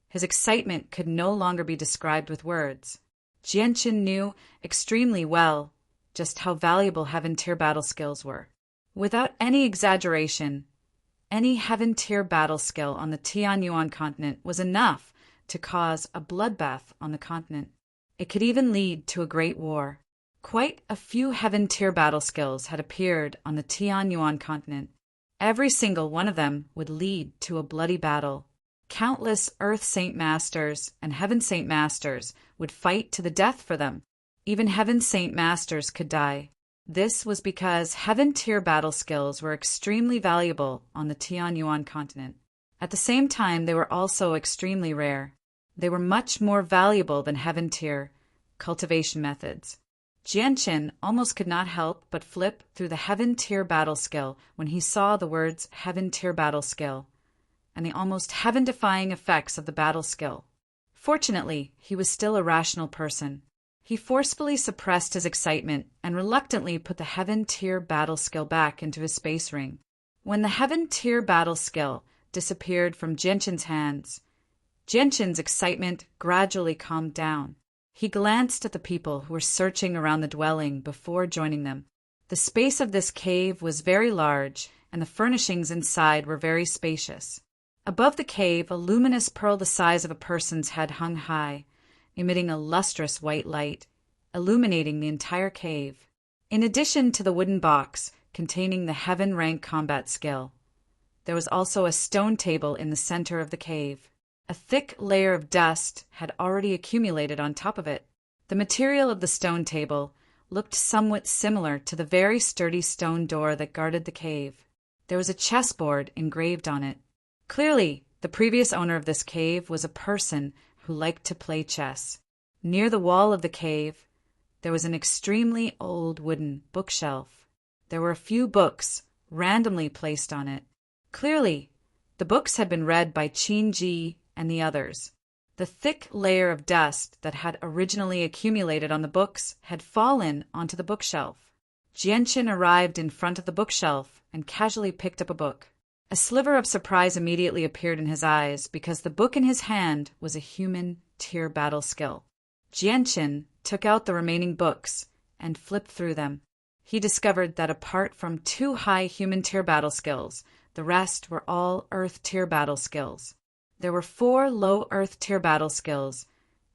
his excitement could no longer be described with words. Jianqin knew extremely well just how valuable heaven tier battle skills were. Without any exaggeration, any heaven tier battle skill on the Tianyuan continent was enough to cause a bloodbath on the continent. It could even lead to a great war. Quite a few heaven tier battle skills had appeared on the Tianyuan continent. Every single one of them would lead to a bloody battle. Countless Earth Saint Masters and Heaven Saint Masters would fight to the death for them. Even Heaven Saint Masters could die. This was because Heaven tier battle skills were extremely valuable on the Tianyuan continent. At the same time, they were also extremely rare. They were much more valuable than Heaven tier cultivation methods. Jianqin almost could not help but flip through the Heaven tier battle skill when he saw the words Heaven tier battle skill and the almost heaven-defying effects of the battle skill. Fortunately, he was still a rational person. He forcefully suppressed his excitement and reluctantly put the Heaven tier battle skill back into his space ring. When the Heaven tier battle skill disappeared from Jianqin's hands, Jianqin's excitement gradually calmed down. He glanced at the people who were searching around the dwelling before joining them. The space of this cave was very large, and the furnishings inside were very spacious. Above the cave, a luminous pearl the size of a person's head hung high, emitting a lustrous white light, illuminating the entire cave. In addition to the wooden box containing the heaven rank combat skill, there was also a stone table in the center of the cave. A thick layer of dust had already accumulated on top of it. The material of the stone table looked somewhat similar to the very sturdy stone door that guarded the cave. There was a chessboard engraved on it. Clearly, the previous owner of this cave was a person who liked to play chess. Near the wall of the cave, there was an extremely old wooden bookshelf. There were a few books randomly placed on it. Clearly, the books had been read by Qin Ji and the others. The thick layer of dust that had originally accumulated on the books had fallen onto the bookshelf. Jianqin arrived in front of the bookshelf and casually picked up a book. A sliver of surprise immediately appeared in his eyes because the book in his hand was a human tier battle skill. Jianqin took out the remaining books and flipped through them. He discovered that apart from 2 high human tier battle skills, the rest were all Earth tier battle skills. There were 4 low Earth tier battle skills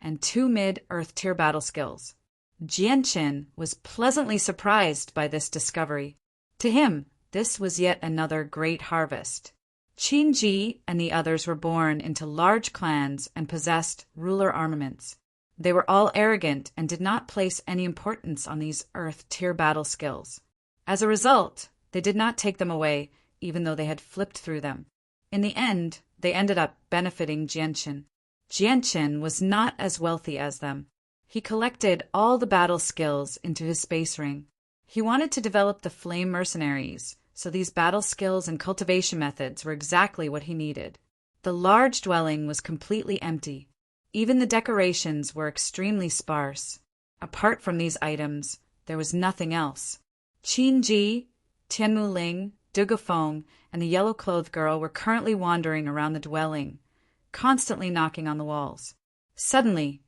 and 2 mid-Earth tier battle skills. Jianqin was pleasantly surprised by this discovery. To him, this was yet another great harvest. Qin Ji and the others were born into large clans and possessed ruler armaments. They were all arrogant and did not place any importance on these Earth tier battle skills. As a result, they did not take them away, even though they had flipped through them. In the end, they ended up benefiting Jianqin. Jianqin was not as wealthy as them. He collected all the battle skills into his space ring. He wanted to develop the flame mercenaries, so these battle skills and cultivation methods were exactly what he needed. The large dwelling was completely empty. Even the decorations were extremely sparse. Apart from these items, there was nothing else. Qin Ji, Tianmu Ling, Dugafeng, and the yellow-clothed girl were currently wandering around the dwelling, constantly knocking on the walls. Suddenly,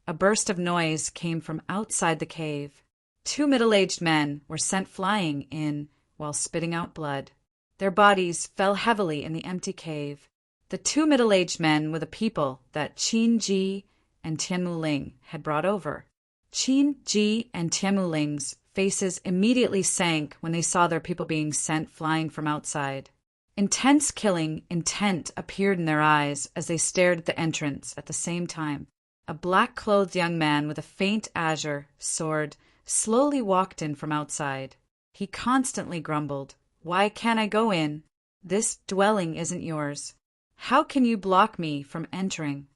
a burst of noise came from outside the cave. 2 middle-aged men were sent flying in while spitting out blood. Their bodies fell heavily in the empty cave. The 2 middle-aged men were the people that Qin Ji and Tianmu Ling had brought over. Qin Ji and Tianmu Ling's faces immediately sank when they saw their people being sent flying from outside. Intense killing intent appeared in their eyes as they stared at the entrance at the same time. A black-clothed young man with a faint azure sword slowly walked in from outside. He constantly grumbled, "Why can't I go in?" This dwelling isn't yours. How can you block me from entering?"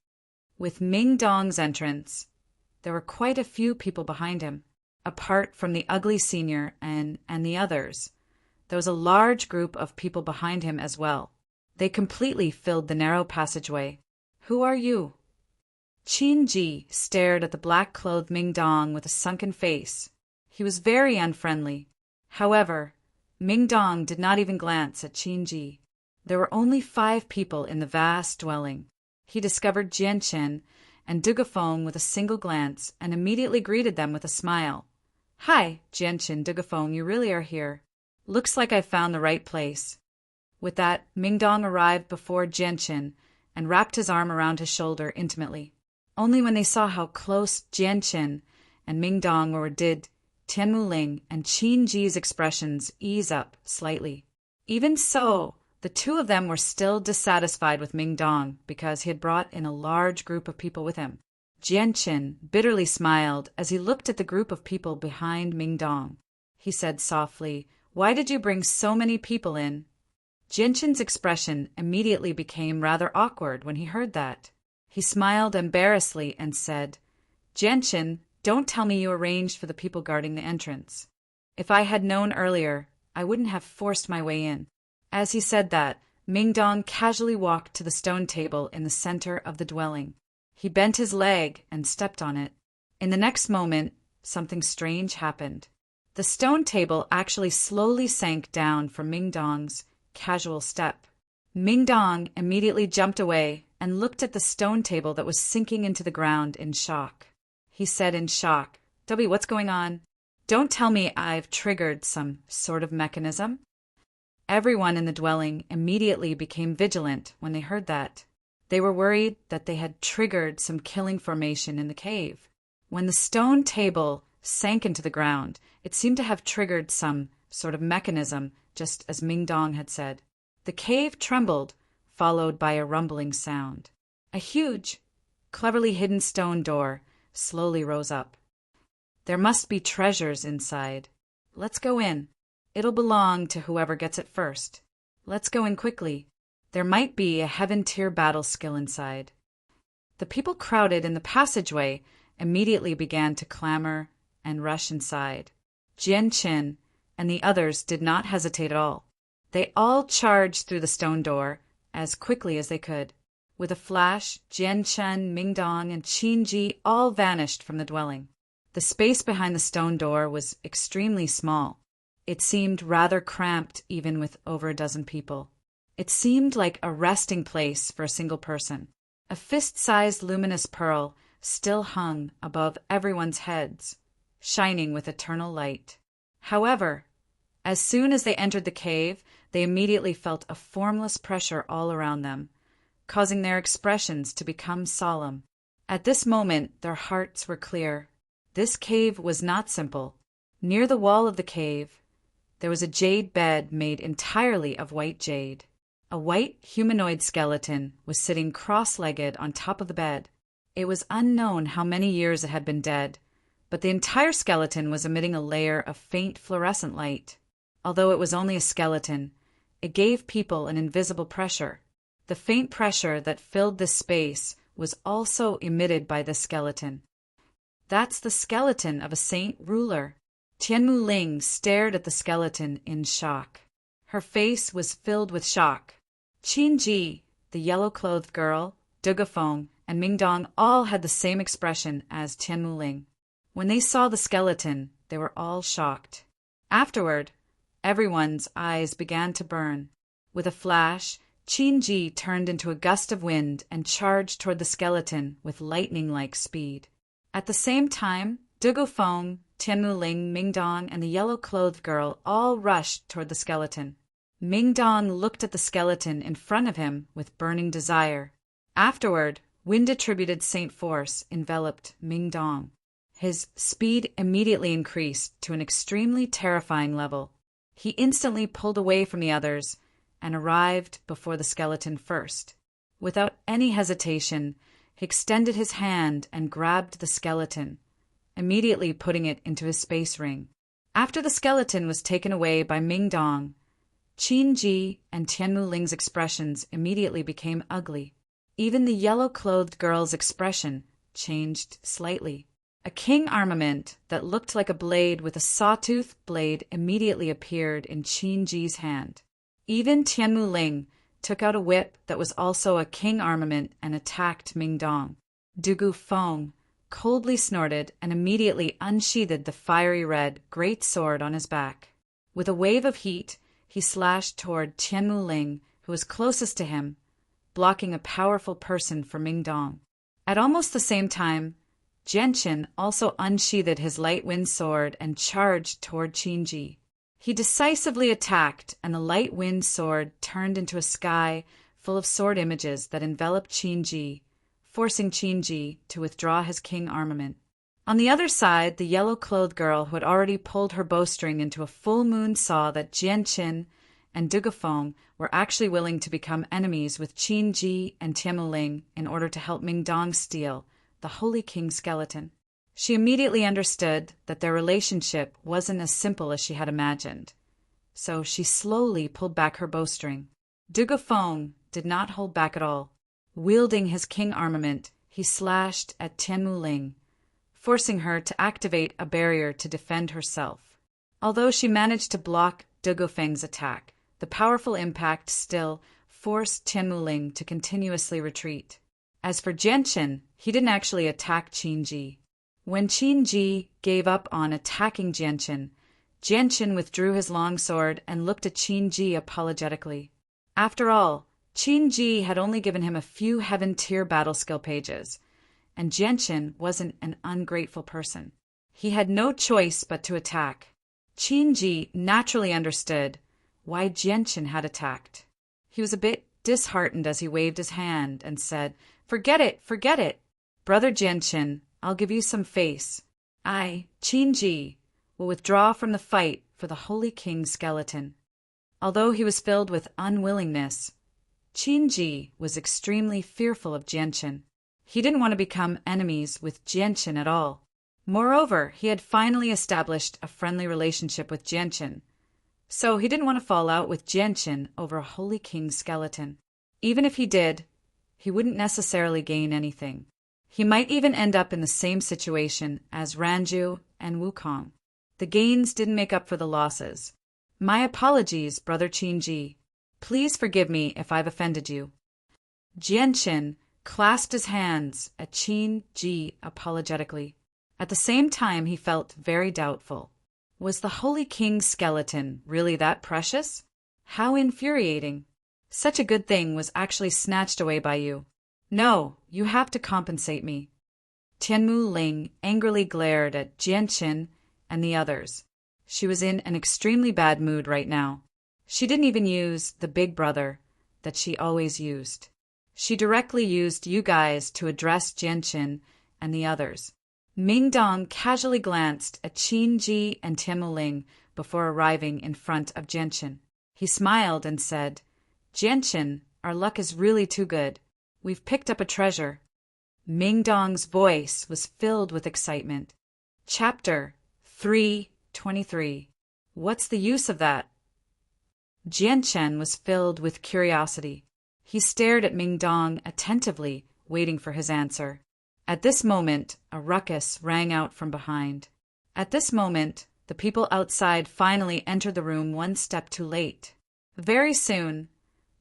With Ming Dong's entrance, there were quite a few people behind him. Apart from the ugly senior and the others, there was a large group of people behind him as well. They completely filled the narrow passageway. "Who are you?" Qin Ji stared at the black-clothed Ming Dong with a sunken face. He was very unfriendly. However, Ming Dong did not even glance at Qin Ji. There were only 5 people in the vast dwelling. He discovered Jian Chen and Dugafeng with a single glance and immediately greeted them with a smile. "Hi, Jian Chen, Dugafeng, you really are here. Looks like I've found the right place." With that, Ming Dong arrived before Jian Chen and wrapped his arm around his shoulder intimately. Only when they saw how close Jian Chen and Ming Dong were did Tianmu Ling and Qin Ji's expressions ease up slightly. Even so, the two of them were still dissatisfied with Ming Dong because he had brought in a large group of people with him. Jian Chen bitterly smiled as he looked at the group of people behind Ming Dong. He said softly, "Why did you bring so many people in?" Jian Chen's expression immediately became rather awkward when he heard that. He smiled embarrassedly and said, "Jian Chen, don't tell me you arranged for the people guarding the entrance. If I had known earlier, I wouldn't have forced my way in." As he said that, Ming Dong casually walked to the stone table in the center of the dwelling. He bent his leg and stepped on it. In the next moment, something strange happened. The stone table actually slowly sank down from Ming Dong's casual step. Ming Dong immediately jumped away and looked at the stone table that was sinking into the ground in shock. He said in shock, "W, what's going on? Don't tell me I've triggered some sort of mechanism?" Everyone in the dwelling immediately became vigilant when they heard that. They were worried that they had triggered some killing formation in the cave. When the stone table sank into the ground, it seemed to have triggered some sort of mechanism, just as Ming Dong had said. The cave trembled, followed by a rumbling sound. A huge, cleverly hidden stone door slowly rose up. "There must be treasures inside. Let's go in. It'll belong to whoever gets it first. Let's go in quickly. There might be a heaven-tier battle skill inside." The people crowded in the passageway immediately began to clamor and rush inside. Jian Chen and the others did not hesitate at all. They all charged through the stone door as quickly as they could. With a flash, Jian Chen, Ming Dong, and Qin Ji all vanished from the dwelling. The space behind the stone door was extremely small. It seemed rather cramped even with over a dozen people. It seemed like a resting place for a single person. A fist-sized luminous pearl still hung above everyone's heads, shining with eternal light. However, as soon as they entered the cave, they immediately felt a formless pressure all around them, causing their expressions to become solemn. At this moment, their hearts were clear. This cave was not simple. Near the wall of the cave, there was a jade bed made entirely of white jade. A white humanoid skeleton was sitting cross-legged on top of the bed. It was unknown how many years it had been dead, but the entire skeleton was emitting a layer of faint fluorescent light. Although it was only a skeleton, it gave people an invisible pressure. The faint pressure that filled this space was also emitted by the skeleton. "That's the skeleton of a saint ruler." Tianmu Ling stared at the skeleton in shock. Her face was filled with shock. Qin Ji, the yellow-clothed girl, Dugafeng, and Ming Dong all had the same expression as Tianmu Ling. When they saw the skeleton, they were all shocked. Afterward, everyone's eyes began to burn. With a flash, Qin Ji turned into a gust of wind and charged toward the skeleton with lightning-like speed. At the same time, Dugafeng, Tianmu Ling, Ming Dong, and the yellow-clothed girl all rushed toward the skeleton. Ming Dong looked at the skeleton in front of him with burning desire. Afterward, wind-attributed saint force enveloped Ming Dong. His speed immediately increased to an extremely terrifying level. He instantly pulled away from the others and arrived before the skeleton first. Without any hesitation, he extended his hand and grabbed the skeleton, immediately putting it into his space ring. After the skeleton was taken away by Ming Dong, Qin Ji and Tianmu Ling's expressions immediately became ugly. Even the yellow-clothed girl's expression changed slightly. A king armament that looked like a blade with a sawtooth blade immediately appeared in Qin Ji's hand. Even Tianmu Ling took out a whip that was also a king armament and attacked Ming Dong. Dugu Feng coldly snorted and immediately unsheathed the fiery red great sword on his back. With a wave of heat, he slashed toward Tianmu Ling, who was closest to him, blocking a powerful person for Ming Dong. At almost the same time, Genshin also unsheathed his light wind sword and charged toward Qin Ji. He decisively attacked, and the light wind sword turned into a sky full of sword images that enveloped Qin Ji, forcing Qin Ji to withdraw his king armament. On the other side, the yellow-clothed girl who had already pulled her bowstring into a full moon saw that Genshin and Dugafeng were actually willing to become enemies with Qin Ji and Tianmu Ling in order to help Ming Dong steal the Holy King skeleton. She immediately understood that their relationship wasn't as simple as she had imagined, so she slowly pulled back her bowstring. Dugafeng did not hold back at all. Wielding his king armament, he slashed at Tianmu Ling, forcing her to activate a barrier to defend herself. Although she managed to block Dugafeng's attack, the powerful impact still forced Tianmu Ling to continuously retreat. As for Genshin, he didn't actually attack Qin Ji. When Qin Ji gave up on attacking Genshin, Genshin withdrew his longsword and looked at Qin Ji apologetically. After all, Qin Ji had only given him a few heaven-tier battle skill pages, and Genshin wasn't an ungrateful person. He had no choice but to attack. Qin Ji naturally understood why Genshin had attacked. He was a bit disheartened as he waved his hand and said, "Forget it, forget it. Brother Genshin, I'll give you some face. I, Qin Ji, will withdraw from the fight for the Holy King's skeleton." Although he was filled with unwillingness, Qin Ji was extremely fearful of Genshin. He didn't want to become enemies with Genshin at all. Moreover, he had finally established a friendly relationship with Genshin, so he didn't want to fall out with Genshin over a Holy King's skeleton. Even if he did, he wouldn't necessarily gain anything. He might even end up in the same situation as Ranju and Wukong. The gains didn't make up for the losses. My apologies, Brother Qin Ji. Please forgive me if I've offended you. Genshin clasped his hands at Qin Ji apologetically. At the same time, he felt very doubtful. Was the Holy King's skeleton really that precious? How infuriating. Such a good thing was actually snatched away by you. No, you have to compensate me. Tianmu Ling angrily glared at Genshin and the others. She was in an extremely bad mood right now. She didn't even use the big brother that she always used. She directly used you guys to address Genshin and the others. Ming Dong casually glanced at Qin Ji and Tianmu Ling before arriving in front of Genshin. He smiled and said, "Genshin, our luck is really too good. We've picked up a treasure." Ming Dong's voice was filled with excitement. Chapter 3:23. What's the use of that? Genshin was filled with curiosity. He stared at Ming Dong attentively, waiting for his answer. At this moment, a ruckus rang out from behind. At this moment, the people outside finally entered the room one step too late. Very soon,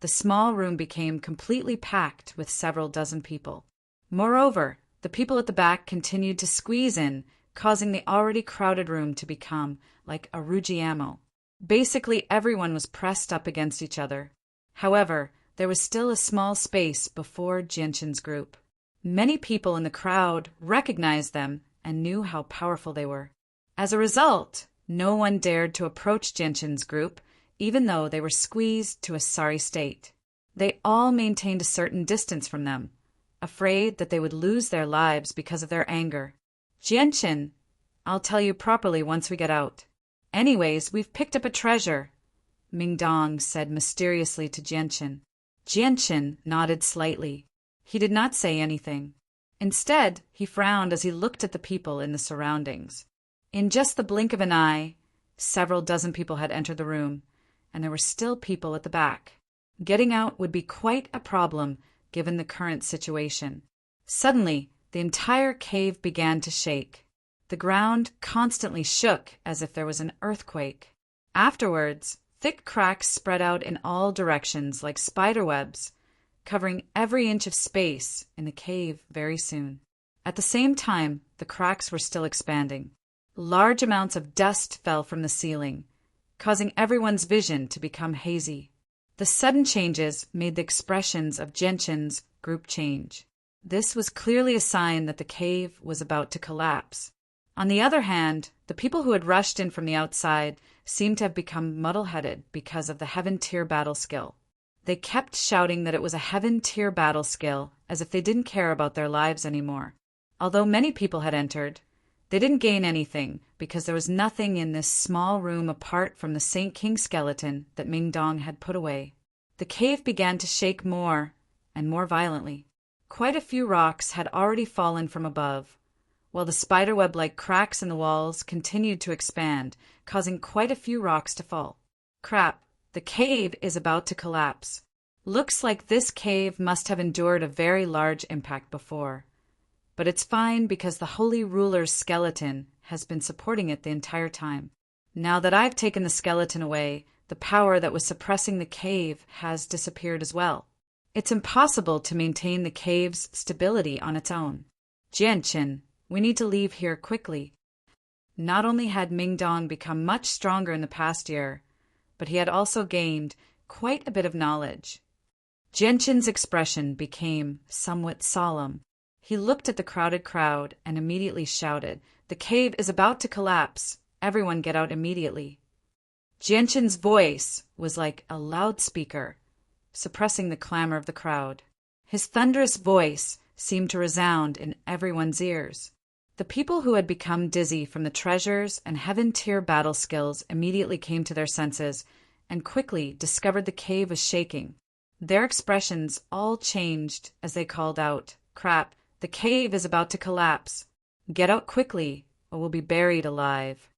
the small room became completely packed with several dozen people. Moreover, the people at the back continued to squeeze in, causing the already crowded room to become like a Rujiamo. Basically, everyone was pressed up against each other. However, there was still a small space before Genshin's group. Many people in the crowd recognized them and knew how powerful they were. As a result, no one dared to approach Genshin's group, even though they were squeezed to a sorry state. They all maintained a certain distance from them, afraid that they would lose their lives because of their anger. "Genshin, I'll tell you properly once we get out. Anyways, we've picked up a treasure," Ming Dong said mysteriously to Genshin. Genshin nodded slightly. He did not say anything. Instead, he frowned as he looked at the people in the surroundings. In just the blink of an eye, several dozen people had entered the room, and there were still people at the back. Getting out would be quite a problem given the current situation. Suddenly, the entire cave began to shake. The ground constantly shook as if there was an earthquake. Afterwards, thick cracks spread out in all directions like spiderwebs, covering every inch of space in the cave very soon. At the same time, the cracks were still expanding. Large amounts of dust fell from the ceiling, causing everyone's vision to become hazy. The sudden changes made the expressions of Genshin's group change. This was clearly a sign that the cave was about to collapse. On the other hand, the people who had rushed in from the outside seemed to have become muddle-headed because of the Heaven-tier battle skill. They kept shouting that it was a Heaven-tier battle skill as if they didn't care about their lives anymore. Although many people had entered, they didn't gain anything because there was nothing in this small room apart from the Saint King skeleton that Mingdong had put away. The cave began to shake more and more violently. Quite a few rocks had already fallen from above, while the spiderweb-like cracks in the walls continued to expand, causing quite a few rocks to fall. Crap, the cave is about to collapse. Looks like this cave must have endured a very large impact before. But it's fine because the Holy Ruler's skeleton has been supporting it the entire time. Now that I've taken the skeleton away, the power that was suppressing the cave has disappeared as well. It's impossible to maintain the cave's stability on its own. Genshin, we need to leave here quickly. Not only had Mingdong become much stronger in the past year, but he had also gained quite a bit of knowledge. Genshin's expression became somewhat solemn. He looked at the crowded crowd and immediately shouted, "The cave is about to collapse. Everyone get out immediately." Genshin's voice was like a loudspeaker, suppressing the clamor of the crowd. His thunderous voice seemed to resound in everyone's ears. The people who had become dizzy from the treasures and Heaven-tier battle skills immediately came to their senses and quickly discovered the cave was shaking. Their expressions all changed as they called out, "Crap, the cave is about to collapse. Get out quickly or we'll be buried alive.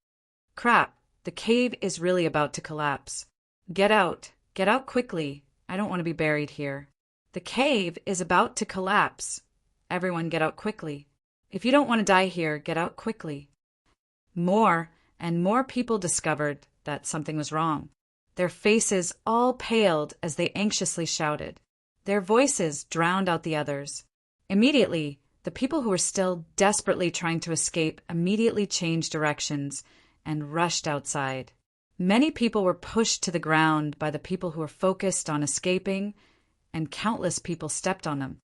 Crap, the cave is really about to collapse. Get out quickly. I don't want to be buried here. The cave is about to collapse. Everyone get out quickly. If you don't want to die here, get out quickly." More and more people discovered that something was wrong. Their faces all paled as they anxiously shouted. Their voices drowned out the others. Immediately, the people who were still desperately trying to escape immediately changed directions and rushed outside. Many people were pushed to the ground by the people who were focused on escaping, and countless people stepped on them.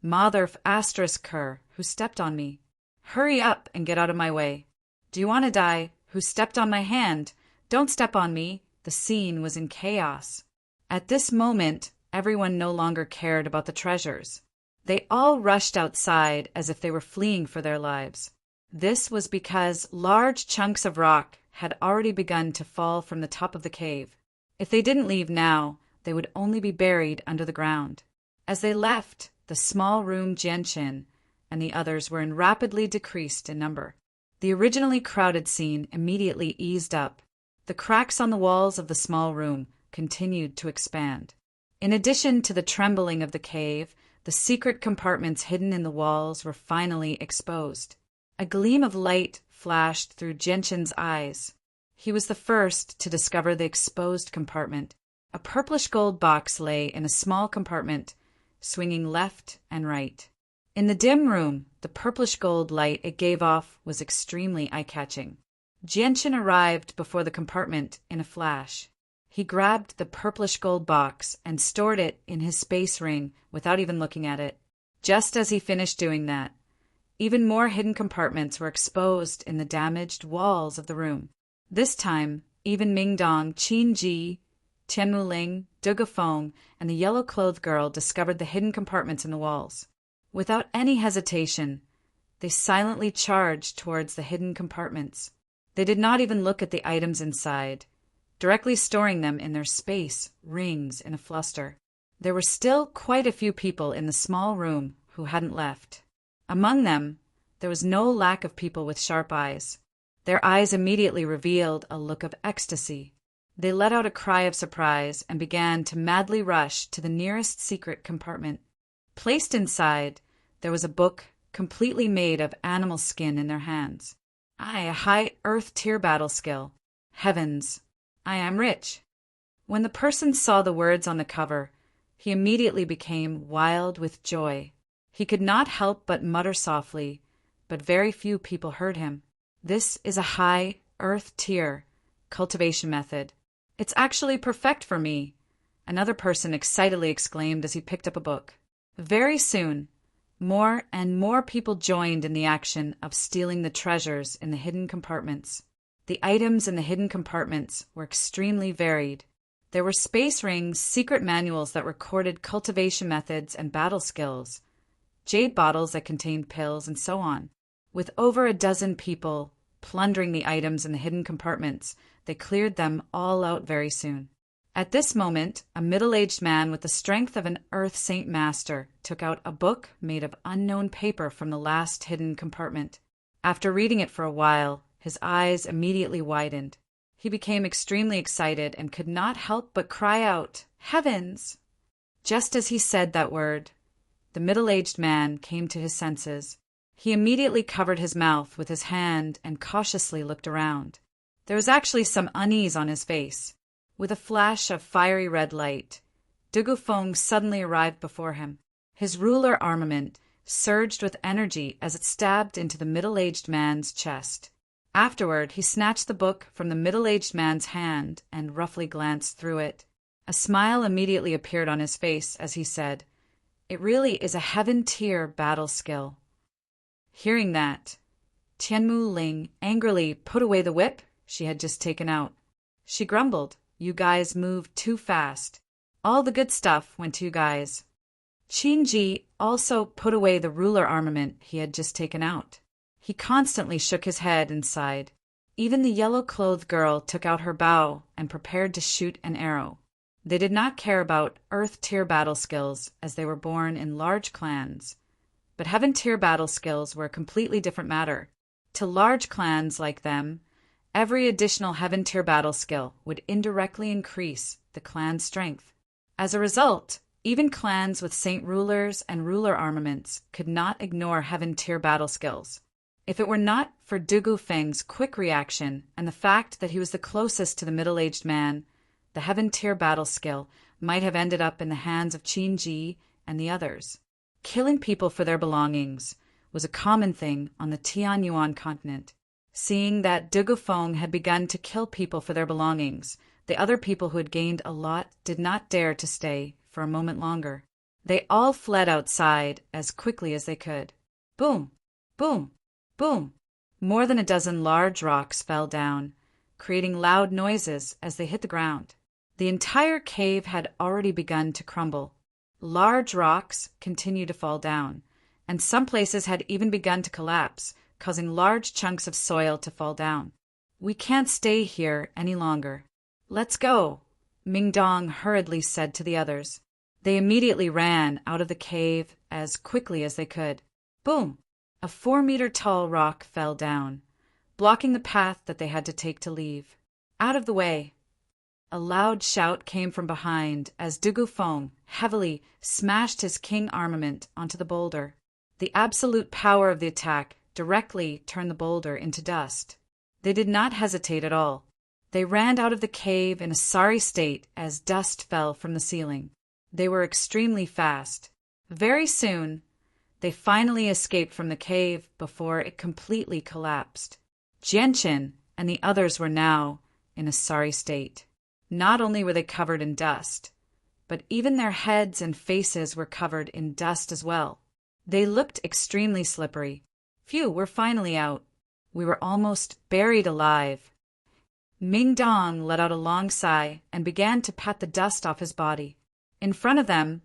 Mother ***, who stepped on me? Hurry up and get out of my way. Do you want to die? Who stepped on my hand? Don't step on me. The scene was in chaos. At this moment, everyone no longer cared about the treasures. They all rushed outside as if they were fleeing for their lives. This was because large chunks of rock had already begun to fall from the top of the cave. If they didn't leave now, they would only be buried under the ground. As they left, the small room Genshin and the others were rapidly decreased in number. The originally crowded scene immediately eased up. The cracks on the walls of the small room continued to expand. In addition to the trembling of the cave, the secret compartments hidden in the walls were finally exposed. A gleam of light flashed through Genshin's eyes. He was the first to discover the exposed compartment. A purplish gold box lay in a small compartment, swinging left and right. In the dim room, the purplish gold light it gave off was extremely eye-catching. Genshin arrived before the compartment in a flash. He grabbed the purplish gold box and stored it in his space ring without even looking at it. Just as he finished doing that, even more hidden compartments were exposed in the damaged walls of the room. This time, even Mingdong, Qinji, Tianmuling, Dugafeng, and the yellow-clothed girl discovered the hidden compartments in the walls. Without any hesitation, they silently charged towards the hidden compartments. They did not even look at the items inside, directly storing them in their space rings in a fluster. There were still quite a few people in the small room who hadn't left. Among them, there was no lack of people with sharp eyes. Their eyes immediately revealed a look of ecstasy. They let out a cry of surprise and began to madly rush to the nearest secret compartment. Placed inside, there was a book completely made of animal skin in their hands. A high earth tier battle skill. Heavens, I am rich. When the person saw the words on the cover, he immediately became wild with joy. He could not help but mutter softly, but very few people heard him. This is a high earth tier cultivation method. It's actually perfect for me, another person excitedly exclaimed as he picked up a book. Very soon, more and more people joined in the action of stealing the treasures in the hidden compartments. The items in the hidden compartments were extremely varied. There were space rings, secret manuals that recorded cultivation methods and battle skills, jade bottles that contained pills, and so on. With over a dozen people plundering the items in the hidden compartments, they cleared them all out very soon. At this moment, a middle-aged man with the strength of an Earth Saint Master took out a book made of unknown paper from the last hidden compartment. After reading it for a while, his eyes immediately widened. He became extremely excited and could not help but cry out, "Heavens!" Just as he said that word, the middle-aged man came to his senses. He immediately covered his mouth with his hand and cautiously looked around. There was actually some unease on his face. With a flash of fiery red light, Dugufeng suddenly arrived before him. His ruler armament surged with energy as it stabbed into the middle-aged man's chest. Afterward, he snatched the book from the middle-aged man's hand and roughly glanced through it. A smile immediately appeared on his face as he said, "It really is a heaven-tier battle skill." Hearing that, Tianmu Ling angrily put away the whip she had just taken out. She grumbled, "You guys moved too fast. All the good stuff went to you guys." Qin Ji also put away the ruler armament he had just taken out. He constantly shook his head and sighed. Even the yellow-clothed girl took out her bow and prepared to shoot an arrow. They did not care about Earth-tier battle skills as they were born in large clans. But Heaven-tier battle skills were a completely different matter. To large clans like them, every additional Heaven-tier battle skill would indirectly increase the clan's strength. As a result, even clans with saint rulers and ruler armaments could not ignore Heaven-tier battle skills. If it were not for Dugufeng's quick reaction and the fact that he was the closest to the middle-aged man, the Heaven-tier battle skill might have ended up in the hands of Qin Ji and the others. Killing people for their belongings was a common thing on the Tianyuan continent. Seeing that Dugufeng had begun to kill people for their belongings, the other people who had gained a lot did not dare to stay for a moment longer. They all fled outside as quickly as they could. Boom! Boom! Boom! More than a dozen large rocks fell down, creating loud noises as they hit the ground. The entire cave had already begun to crumble. Large rocks continued to fall down, and some places had even begun to collapse, causing large chunks of soil to fall down. "We can't stay here any longer. Let's go," Mingdong hurriedly said to the others. They immediately ran out of the cave as quickly as they could. Boom! A 4-meter-tall rock fell down, blocking the path that they had to take to leave. "Out of the way!" A loud shout came from behind as Dugufeng heavily smashed his king armament onto the boulder. The absolute power of the attack directly turned the boulder into dust. They did not hesitate at all. They ran out of the cave in a sorry state as dust fell from the ceiling. They were extremely fast. Very soon, they finally escaped from the cave before it completely collapsed. Jianqin and the others were now in a sorry state. Not only were they covered in dust, but even their heads and faces were covered in dust as well. They looked extremely slippery. Phew, we're finally out. We were almost buried alive. Mingdong let out a long sigh and began to pat the dust off his body. In front of them,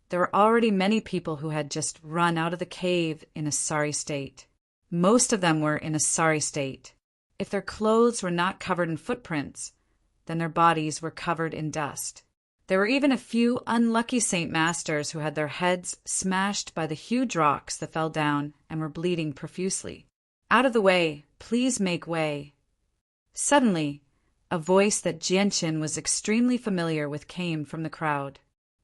there were already many people who had just run out of the cave in a sorry state. Most of them were in a sorry state. If their clothes were not covered in footprints, then their bodies were covered in dust. There were even a few unlucky Saint Masters who had their heads smashed by the huge rocks that fell down and were bleeding profusely. "Out of the way! Please make way!" Suddenly, A voice that Jianqin was extremely familiar with came from the crowd.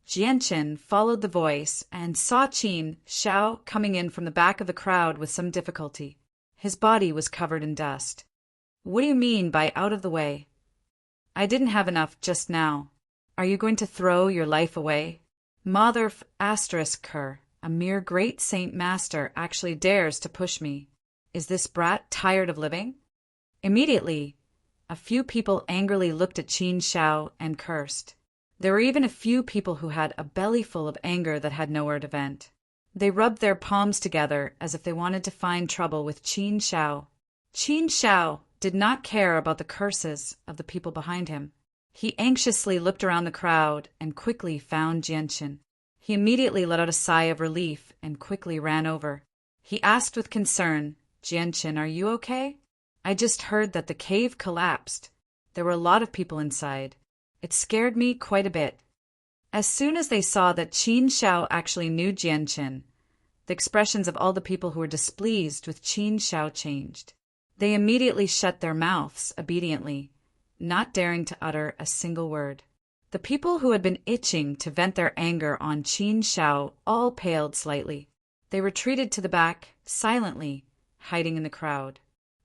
Jianqin followed the voice and saw Qin Shao coming in from the back of the crowd with some difficulty. His body was covered in dust. "What do you mean by out of the way?" "I didn't have enough just now. Are you going to throw your life away?" Mother f*** her, a mere great saint master actually dares to push me. Is this brat tired of living? Immediately, a few people angrily looked at Qin Shao and cursed. There were even a few people who had a belly full of anger that had nowhere to vent. They rubbed their palms together as if they wanted to find trouble with Qin Shao. Qin Shao did not care about the curses of the people behind him. He anxiously looked around the crowd and quickly found Jianqin. He immediately let out a sigh of relief and quickly ran over. He asked with concern, "Jianqin, are you okay? I just heard that the cave collapsed. There were a lot of people inside. It scared me quite a bit." As soon as they saw that Qin Shao actually knew Jianqin, the expressions of all the people who were displeased with Qin Shao changed. They immediately shut their mouths obediently, not daring to utter a single word. The people who had been itching to vent their anger on Qin Shao all paled slightly. They retreated to the back, silently, hiding in the crowd.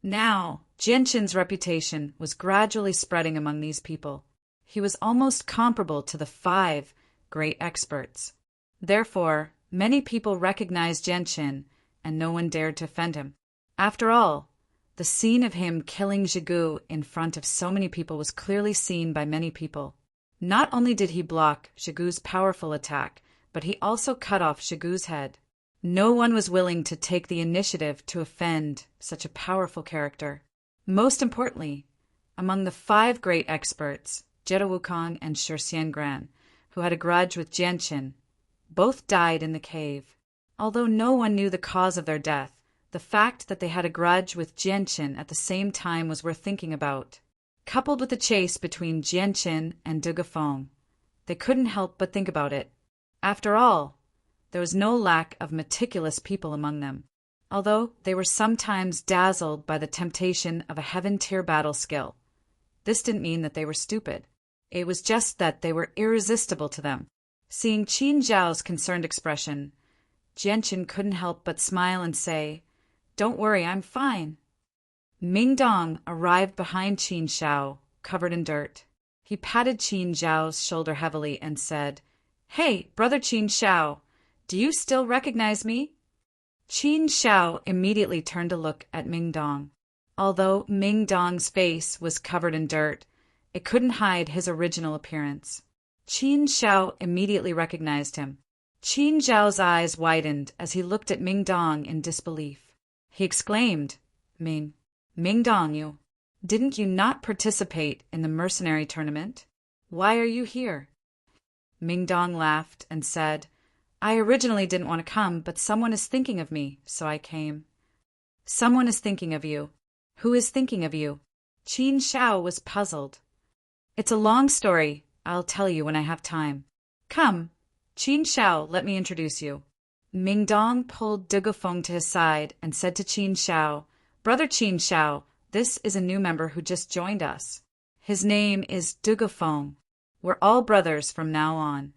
Now, Jianqin's reputation was gradually spreading among these people. He was almost comparable to the 5 great experts. Therefore, many people recognized Jianqin, and no one dared to offend him. After all, the scene of him killing Zhigu in front of so many people was clearly seen by many people. Not only did he block Zhigu's powerful attack, but he also cut off Zhigu's head. No one was willing to take the initiative to offend such a powerful character. Most importantly, among the 5 great experts, Jieru Wukong and Shi Xiangran, who had a grudge with Jianqin, both died in the cave. Although no one knew the cause of their death, the fact that they had a grudge with Jianqin at the same time was worth thinking about. Coupled with the chase between Jianqin and Dugafeng, they couldn't help but think about it. After all, there was no lack of meticulous people among them, although they were sometimes dazzled by the temptation of a heaven-tier battle skill. This didn't mean that they were stupid. It was just that they were irresistible to them. Seeing Qin Zhao's concerned expression, Jianqin couldn't help but smile and say, "Don't worry, I'm fine." Ming Dong arrived behind Qin Shao, covered in dirt. He patted Qin Zhao's shoulder heavily and said, "Hey, brother Qin Shao, do you still recognize me?" Qin Shao immediately turned to look at Ming Dong. Although Ming Dong's face was covered in dirt, it couldn't hide his original appearance. Qin Shao immediately recognized him. Qin Zhao's eyes widened as he looked at Ming Dong in disbelief. He exclaimed, Ming Dong, didn't you not participate in the mercenary tournament? Why are you here?" Ming Dong laughed and said, "I originally didn't want to come, but someone is thinking of me, so I came." "Someone is thinking of you. Who is thinking of you?" Qin Shao was puzzled. "It's a long story. I'll tell you when I have time. Come, Qin Shao, let me introduce you." Ming Dong pulled Dugafeng to his side and said to Qin Shao, "Brother Qin Shao, this is a new member who just joined us. His name is Dugafeng. We're all brothers from now on."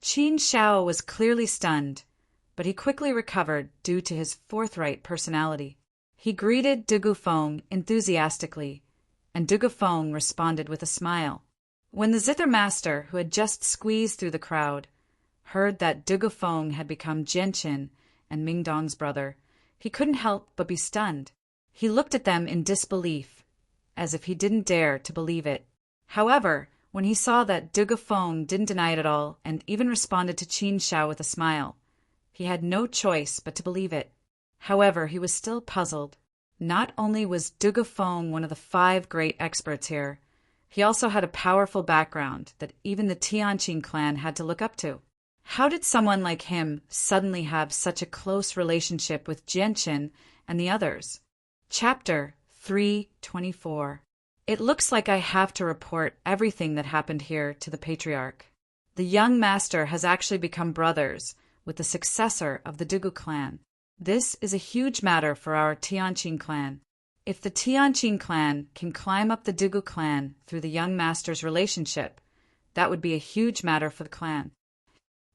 Qin Shao was clearly stunned, but he quickly recovered due to his forthright personality. He greeted Dugafeng enthusiastically, and Dugafeng responded with a smile. When the Zither Master, who had just squeezed through the crowd, heard that Dugafeng had become Jianqin and Ming Dong's brother, he couldn't help but be stunned. He looked at them in disbelief, as if he didn't dare to believe it. However, when he saw that Dugafeng didn't deny it at all and even responded to Qin Shao with a smile, he had no choice but to believe it. However, he was still puzzled. Not only was Dugafeng one of the 5 great experts here, he also had a powerful background that even the Tianqin clan had to look up to. How did someone like him suddenly have such a close relationship with Jianqin and the others? Chapter 324. It looks like I have to report everything that happened here to the Patriarch. The young master has actually become brothers with the successor of the Dugu clan. This is a huge matter for our Tianqin clan. If the Tianqing clan can climb up the Dugu clan through the young master's relationship, that would be a huge matter for the clan.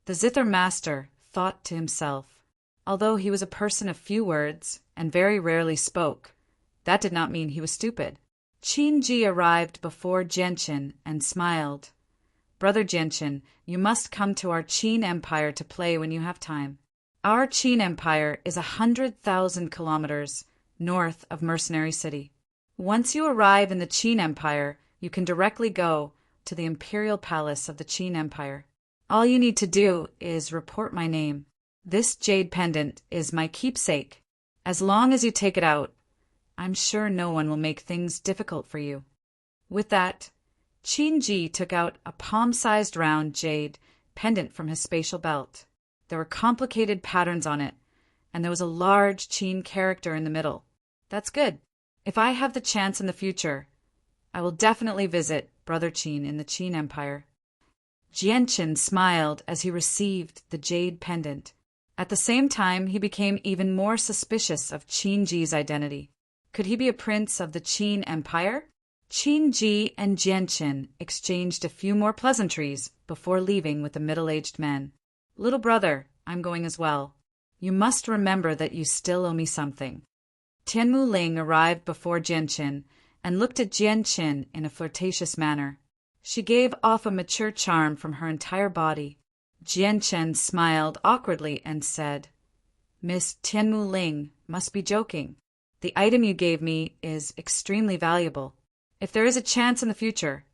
The Zither master thought to himself. Although he was a person of few words and very rarely spoke, that did not mean he was stupid. Qin Ji arrived before Jianchen and smiled. Brother Jianchen, you must come to our Qin Empire to play when you have time. Our Qin Empire is 100,000 kilometers north of Mercenary City. Once you arrive in the Qin Empire, you can directly go to the Imperial Palace of the Qin Empire. All you need to do is report my name. This jade pendant is my keepsake. As long as you take it out, I'm sure no one will make things difficult for you. With that, Qin Ji took out a palm-sized round jade pendant from his spatial belt. There were complicated patterns on it, and there was a large Qin character in the middle. That's good. If I have the chance in the future, I will definitely visit Brother Qin in the Qin Empire. Jianchen smiled as he received the jade pendant. At the same time, he became even more suspicious of Qin Ji's identity. Could he be a prince of the Qin Empire? Qin Ji and Jianchen exchanged a few more pleasantries before leaving with the middle-aged men. Little brother, I'm going as well. You must remember that you still owe me something. Tianmu Ling arrived before Jianchen and looked at Jianchen in a flirtatious manner. She gave off a mature charm from her entire body. Jianchen smiled awkwardly and said, Miss Tianmu Ling must be joking. The item you gave me is extremely valuable. If there is a chance in the future,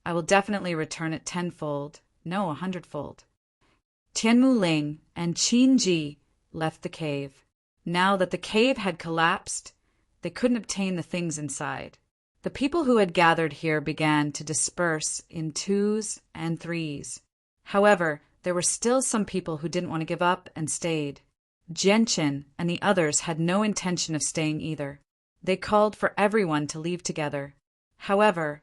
I will definitely return it tenfold, no, 100-fold. Tianmu Ling and Qin Ji left the cave. Now that the cave had collapsed, they couldn't obtain the things inside. The people who had gathered here began to disperse in twos and threes. However, there were still some people who didn't want to give up and stayed. Jianchen and the others had no intention of staying either. They called for everyone to leave together. However,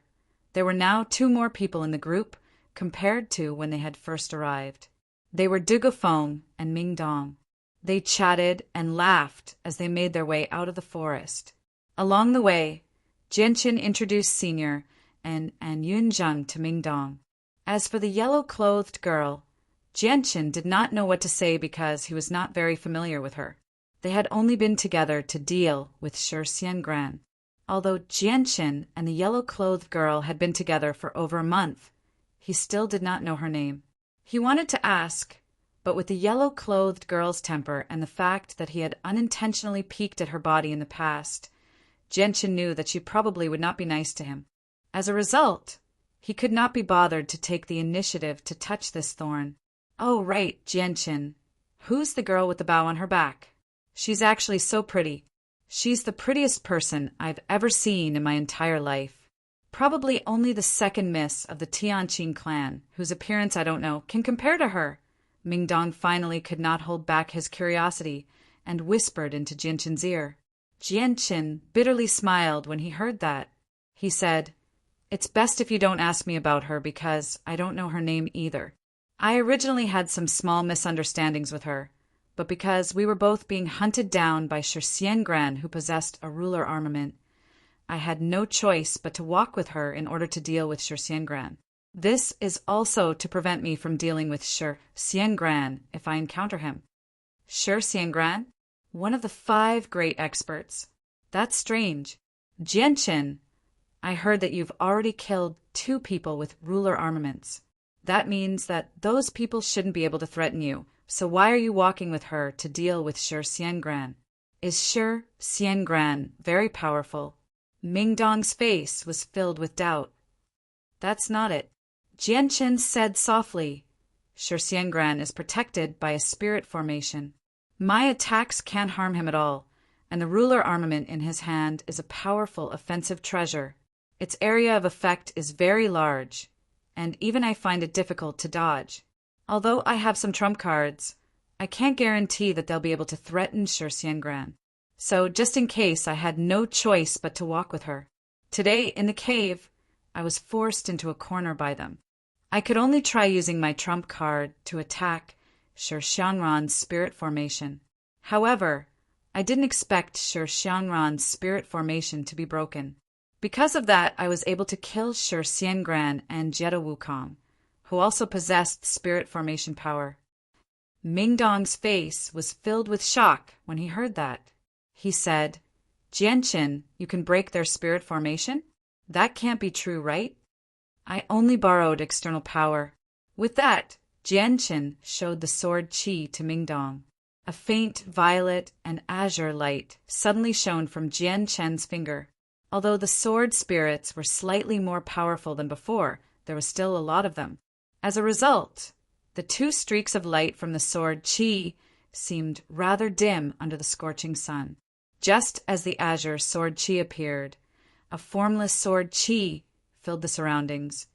there were now 2 more people in the group compared to when they had first arrived. They were Dugofeng and Mingdong. They chatted and laughed as they made their way out of the forest. Along the way, Jianchen introduced Senior and Yunzheng to Mingdong. As for the yellow-clothed girl, Jianchen did not know what to say because he was not very familiar with her. They had only been together to deal with Shi Xiangran. Although Jianchen and the yellow-clothed girl had been together for over a month, he still did not know her name. He wanted to ask, but with the yellow-clothed girl's temper and the fact that he had unintentionally peeked at her body in the past, Jianchen knew that she probably would not be nice to him. As a result, he could not be bothered to take the initiative to touch this thorn. Oh, right, Jianchen. Who's the girl with the bow on her back? She's actually so pretty. She's the prettiest person I've ever seen in my entire life. Probably only the second miss of the Tianqing clan, whose appearance I don't know, can compare to her. Mingdong finally could not hold back his curiosity and whispered into Jianchen's ear. Jianchen bitterly smiled when he heard that. He said, It's best if you don't ask me about her because I don't know her name either. I originally had some small misunderstandings with her, but because we were both being hunted down by Shi Xiangran, who possessed a ruler armament, I had no choice but to walk with her in order to deal with Shi Xiangran. This is also to prevent me from dealing with Shi Xiangran if I encounter him. Shi Xiangran? One of the 5 great experts. That's strange. Jianchen, I heard that you've already killed 2 people with ruler armaments. That means that those people shouldn't be able to threaten you, so why are you walking with her to deal with Shi Xiangran? Is Shi Xiangran very powerful? Mingdong's face was filled with doubt. That's not it. Jianchen said softly, Shi Xiangran is protected by a spirit formation. My attacks can't harm him at all, and the ruler armament in his hand is a powerful offensive treasure. Its area of effect is very large, and even I find it difficult to dodge. Although I have some trump cards, I can't guarantee that they'll be able to threaten Shi Xiangran. So just in case, I had no choice but to walk with her. Today, in the cave, I was forced into a corner by them. I could only try using my trump card to attack Shi Xiangran's spirit formation. However, I didn't expect Shi Xiangran's spirit formation to be broken. Because of that, I was able to kill Shi Xiangran and Jetta Wukong, who also possessed spirit formation power. Ming Dong's face was filled with shock when he heard that. He said, "Jianqin, you can break their spirit formation? That can't be true, right?" "I only borrowed external power." With that, Jianqin showed the sword qi to Ming Dong. A faint violet and azure light suddenly shone from Jianqin's finger. Although the sword spirits were slightly more powerful than before, there was still a lot of them. As a result, the two streaks of light from the sword qi seemed rather dim under the scorching sun. Just as the azure sword qi appeared, a formless sword qi filled the surroundings,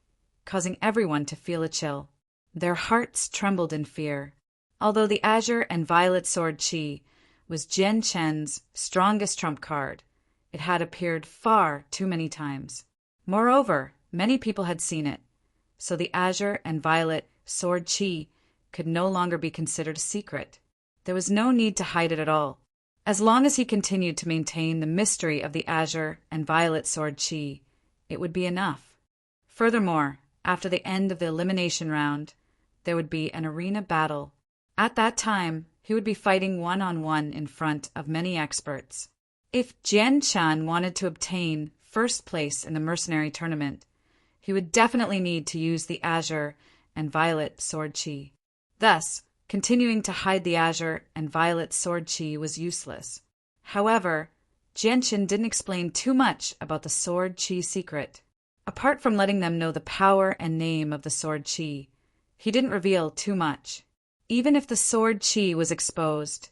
causing everyone to feel a chill. Their hearts trembled in fear. Although the azure and violet sword qi was Jianqin's strongest trump card, it had appeared far too many times. Moreover, many people had seen it, so the azure and violet sword qi could no longer be considered a secret. There was no need to hide it at all. As long as he continued to maintain the mystery of the azure and violet sword qi, it would be enough. Furthermore, after the end of the elimination round, there would be an arena battle. At that time, he would be fighting one-on-one in front of many experts. If Jianqin wanted to obtain first place in the mercenary tournament, he would definitely need to use the azure and violet sword qi. Thus, continuing to hide the azure and violet sword qi was useless. However, Jianqin didn't explain too much about the sword qi secret. Apart from letting them know the power and name of the sword qi, he didn't reveal too much. Even if the sword qi was exposed,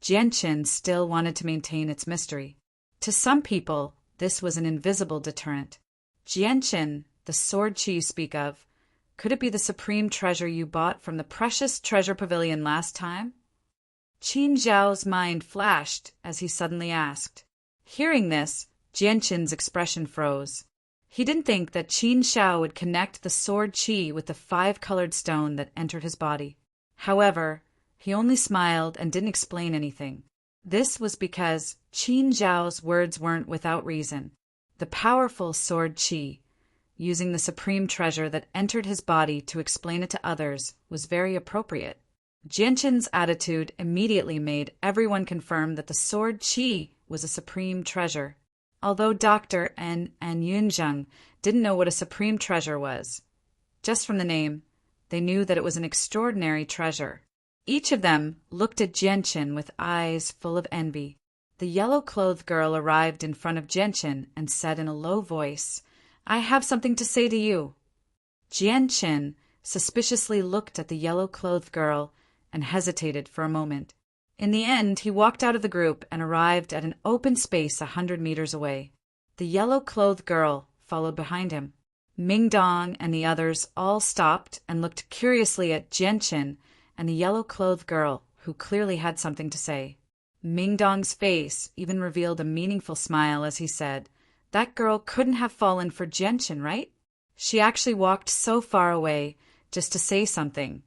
Jianqin still wanted to maintain its mystery. To some people, this was an invisible deterrent. "Jianqin, the sword qi you speak of, could it be the supreme treasure you bought from the precious treasure pavilion last time?" Qin Zhao's mind flashed as he suddenly asked. Hearing this, Jianqin's expression froze. He didn't think that Qin Zhao would connect the sword qi with the five-colored stone that entered his body. However, he only smiled and didn't explain anything. This was because Qin Zhao's words weren't without reason. The powerful sword qi, using the supreme treasure that entered his body to explain it to others, was very appropriate. Jianqin's attitude immediately made everyone confirm that the sword qi was a supreme treasure. Although Dr. and Yunzheng didn't know what a supreme treasure was, just from the name, they knew that it was an extraordinary treasure. Each of them looked at Jianqin with eyes full of envy. The yellow-clothed girl arrived in front of Jianqin and said in a low voice, "I have something to say to you." Jianqin suspiciously looked at the yellow-clothed girl and hesitated for a moment. In the end, he walked out of the group and arrived at an open space 100 meters away. The yellow-clothed girl followed behind him. Ming Dong and the others all stopped and looked curiously at Jianqin and the yellow-clothed girl, who clearly had something to say. Ming Dong's face even revealed a meaningful smile as he said, "That girl couldn't have fallen for Jianqin, right? She actually walked so far away just to say something,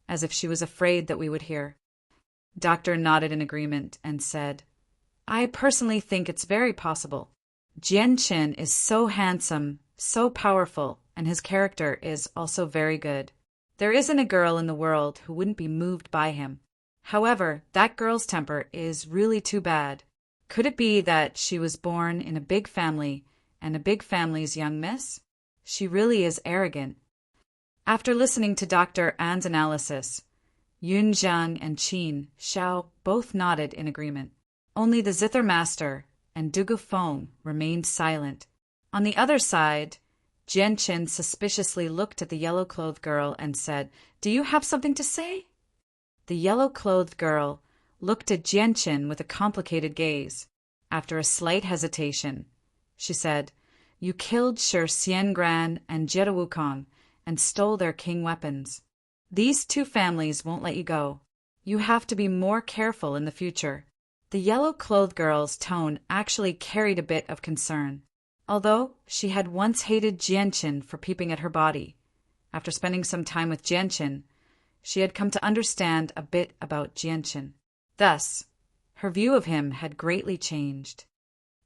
as if she was afraid that we would hear." Doctor nodded in agreement and said, "I personally think it's very possible. Jianqin is so handsome, so powerful, and his character is also very good. There isn't a girl in the world who wouldn't be moved by him. However, that girl's temper is really too bad. Could it be that she was born in a big family and a big family's young miss? She really is arrogant." After listening to Dr. An's analysis, Yunzhang and Qin Zhao both nodded in agreement. Only the Zither Master and Dugu Feng remained silent. On the other side, Jianqin suspiciously looked at the yellow-clothed girl and said, "Do you have something to say?" The yellow-clothed girl looked at Jianqin with a complicated gaze. After a slight hesitation, she said, "You killed Shi Xiangran and Jetta Wukong and stole their king weapons. These two families won't let you go. You have to be more careful in the future." The yellow-clothed girl's tone actually carried a bit of concern. Although she had once hated Jianqin for peeping at her body, after spending some time with Jianqin, she had come to understand a bit about Jianqin. Thus, Her view of him had greatly changed.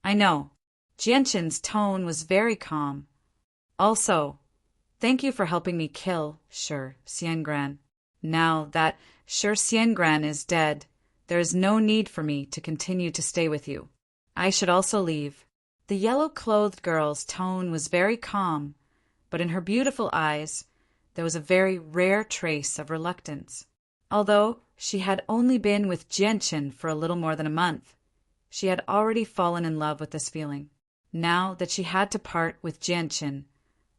I know. Jianqin's tone was very calm. Also, thank you for helping me kill Shi Xiangran. Now that Shi Xiangran is dead, there is no need for me to continue to stay with you. I should also leave. The yellow-clothed girl's tone was very calm, but in her beautiful eyes there was a very rare trace of reluctance. Although she had only been with Jianqin for a little more than a month, she had already fallen in love with this feeling. Now that she had to part with Jianqin,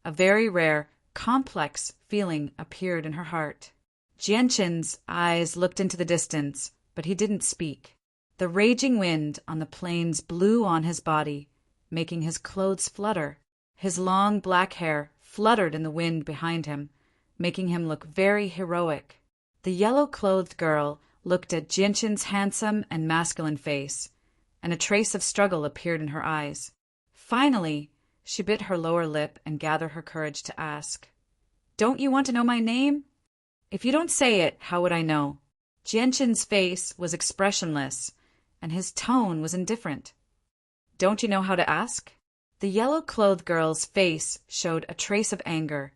a very rare, complex feeling appeared in her heart. Jianqin's eyes looked into the distance, but he didn't speak. The raging wind on the plains blew on his body, making his clothes flutter. His long black hair fluttered in the wind behind him, making him look very heroic. The yellow-clothed girl looked at Jianqin's handsome and masculine face, and a trace of struggle appeared in her eyes. Finally, she bit her lower lip and gathered her courage to ask, "Don't you want to know my name?" "If you don't say it, how would I know?" Jianqin's face was expressionless, and his tone was indifferent. "Don't you know how to ask?" The yellow-clothed girl's face showed a trace of anger,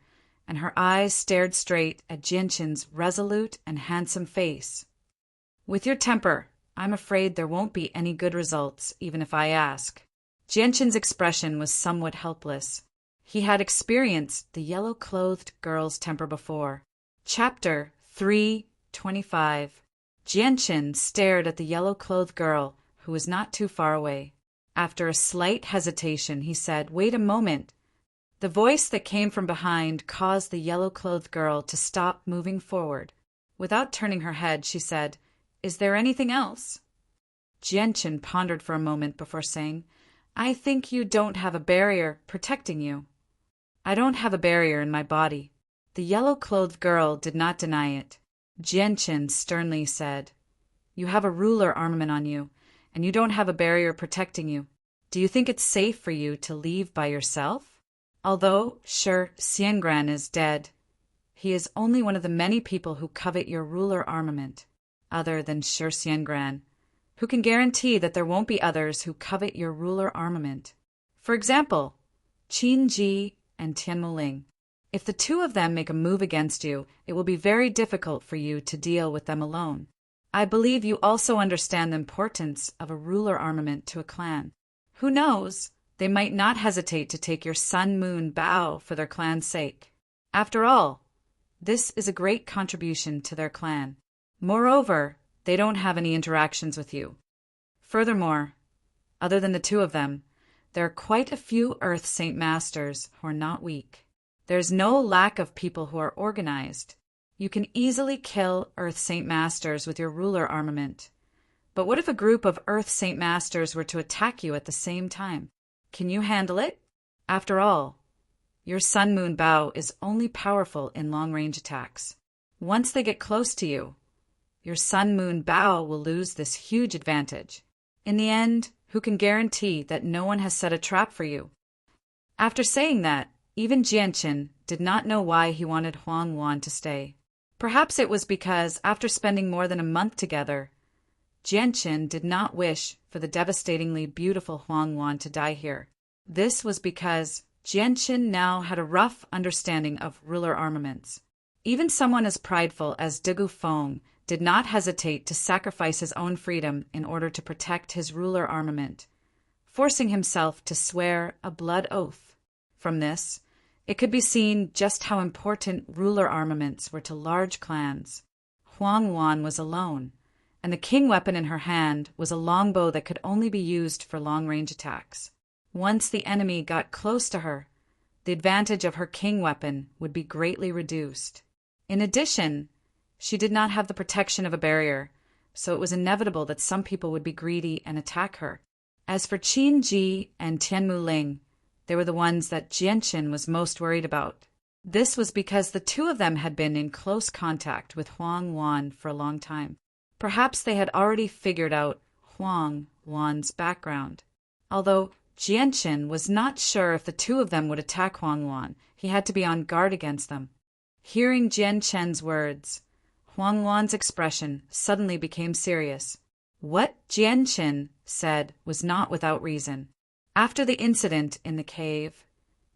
and her eyes stared straight at Jianqin's resolute and handsome face. "With your temper, I'm afraid there won't be any good results, even if I ask." Jianqin's expression was somewhat helpless. He had experienced the yellow-clothed girl's temper before. Chapter 3:25. Jianqin stared at the yellow-clothed girl, who was not too far away. After a slight hesitation, he said, "Wait a moment." The voice that came from behind caused the yellow-clothed girl to stop moving forward. Without turning her head, she said, "Is there anything else?" Jianqin pondered for a moment before saying, "I think you don't have a barrier protecting you." "I don't have a barrier in my body." The yellow-clothed girl did not deny it. Jianqin sternly said, "You have a ruler armament on you, and you don't have a barrier protecting you. Do you think it's safe for you to leave by yourself? Although Shi Xiangran is dead, he is only one of the many people who covet your ruler armament. Other than Shi Xiangran, who can guarantee that there won't be others who covet your ruler armament? For example, Qin Ji and Tianmu Ling. If the two of them make a move against you, it will be very difficult for you to deal with them alone. I believe you also understand the importance of a ruler armament to a clan. Who knows, they might not hesitate to take your sun-moon bow for their clan's sake. After all, this is a great contribution to their clan. Moreover, they don't have any interactions with you. Furthermore, other than the two of them, there are quite a few Earth Saint Masters who are not weak. There's no lack of people who are organized. You can easily kill Earth Saint Masters with your ruler armament. But what if a group of Earth Saint Masters were to attack you at the same time? Can you handle it? After all, your sun-moon bow is only powerful in long-range attacks. Once they get close to you, your sun-moon bow will lose this huge advantage. In the end, who can guarantee that no one has set a trap for you? After saying that, even Jianqin did not know why he wanted Huang Wan to stay. Perhaps it was because, after spending more than a month together, Jianqin did not wish for the devastatingly beautiful Huang Wan to die here. This was because Jianqin now had a rough understanding of ruler armaments. Even someone as prideful as Degu Feng did not hesitate to sacrifice his own freedom in order to protect his ruler armament, forcing himself to swear a blood oath. From this, it could be seen just how important ruler armaments were to large clans. Huang Wan was alone, and the king weapon in her hand was a longbow that could only be used for long-range attacks. Once the enemy got close to her, the advantage of her king weapon would be greatly reduced. In addition, she did not have the protection of a barrier, so it was inevitable that some people would be greedy and attack her. As for Qin Ji and Tianmu Ling, they were the ones that Jianqin was most worried about. This was because the two of them had been in close contact with Huang Wan for a long time. Perhaps they had already figured out Huang Wan's background. Although Jianqin was not sure if the two of them would attack Huang Wan, he had to be on guard against them. Hearing Jianqin's words, Huang Wan's expression suddenly became serious. What Jianqin said was not without reason. After the incident in the cave,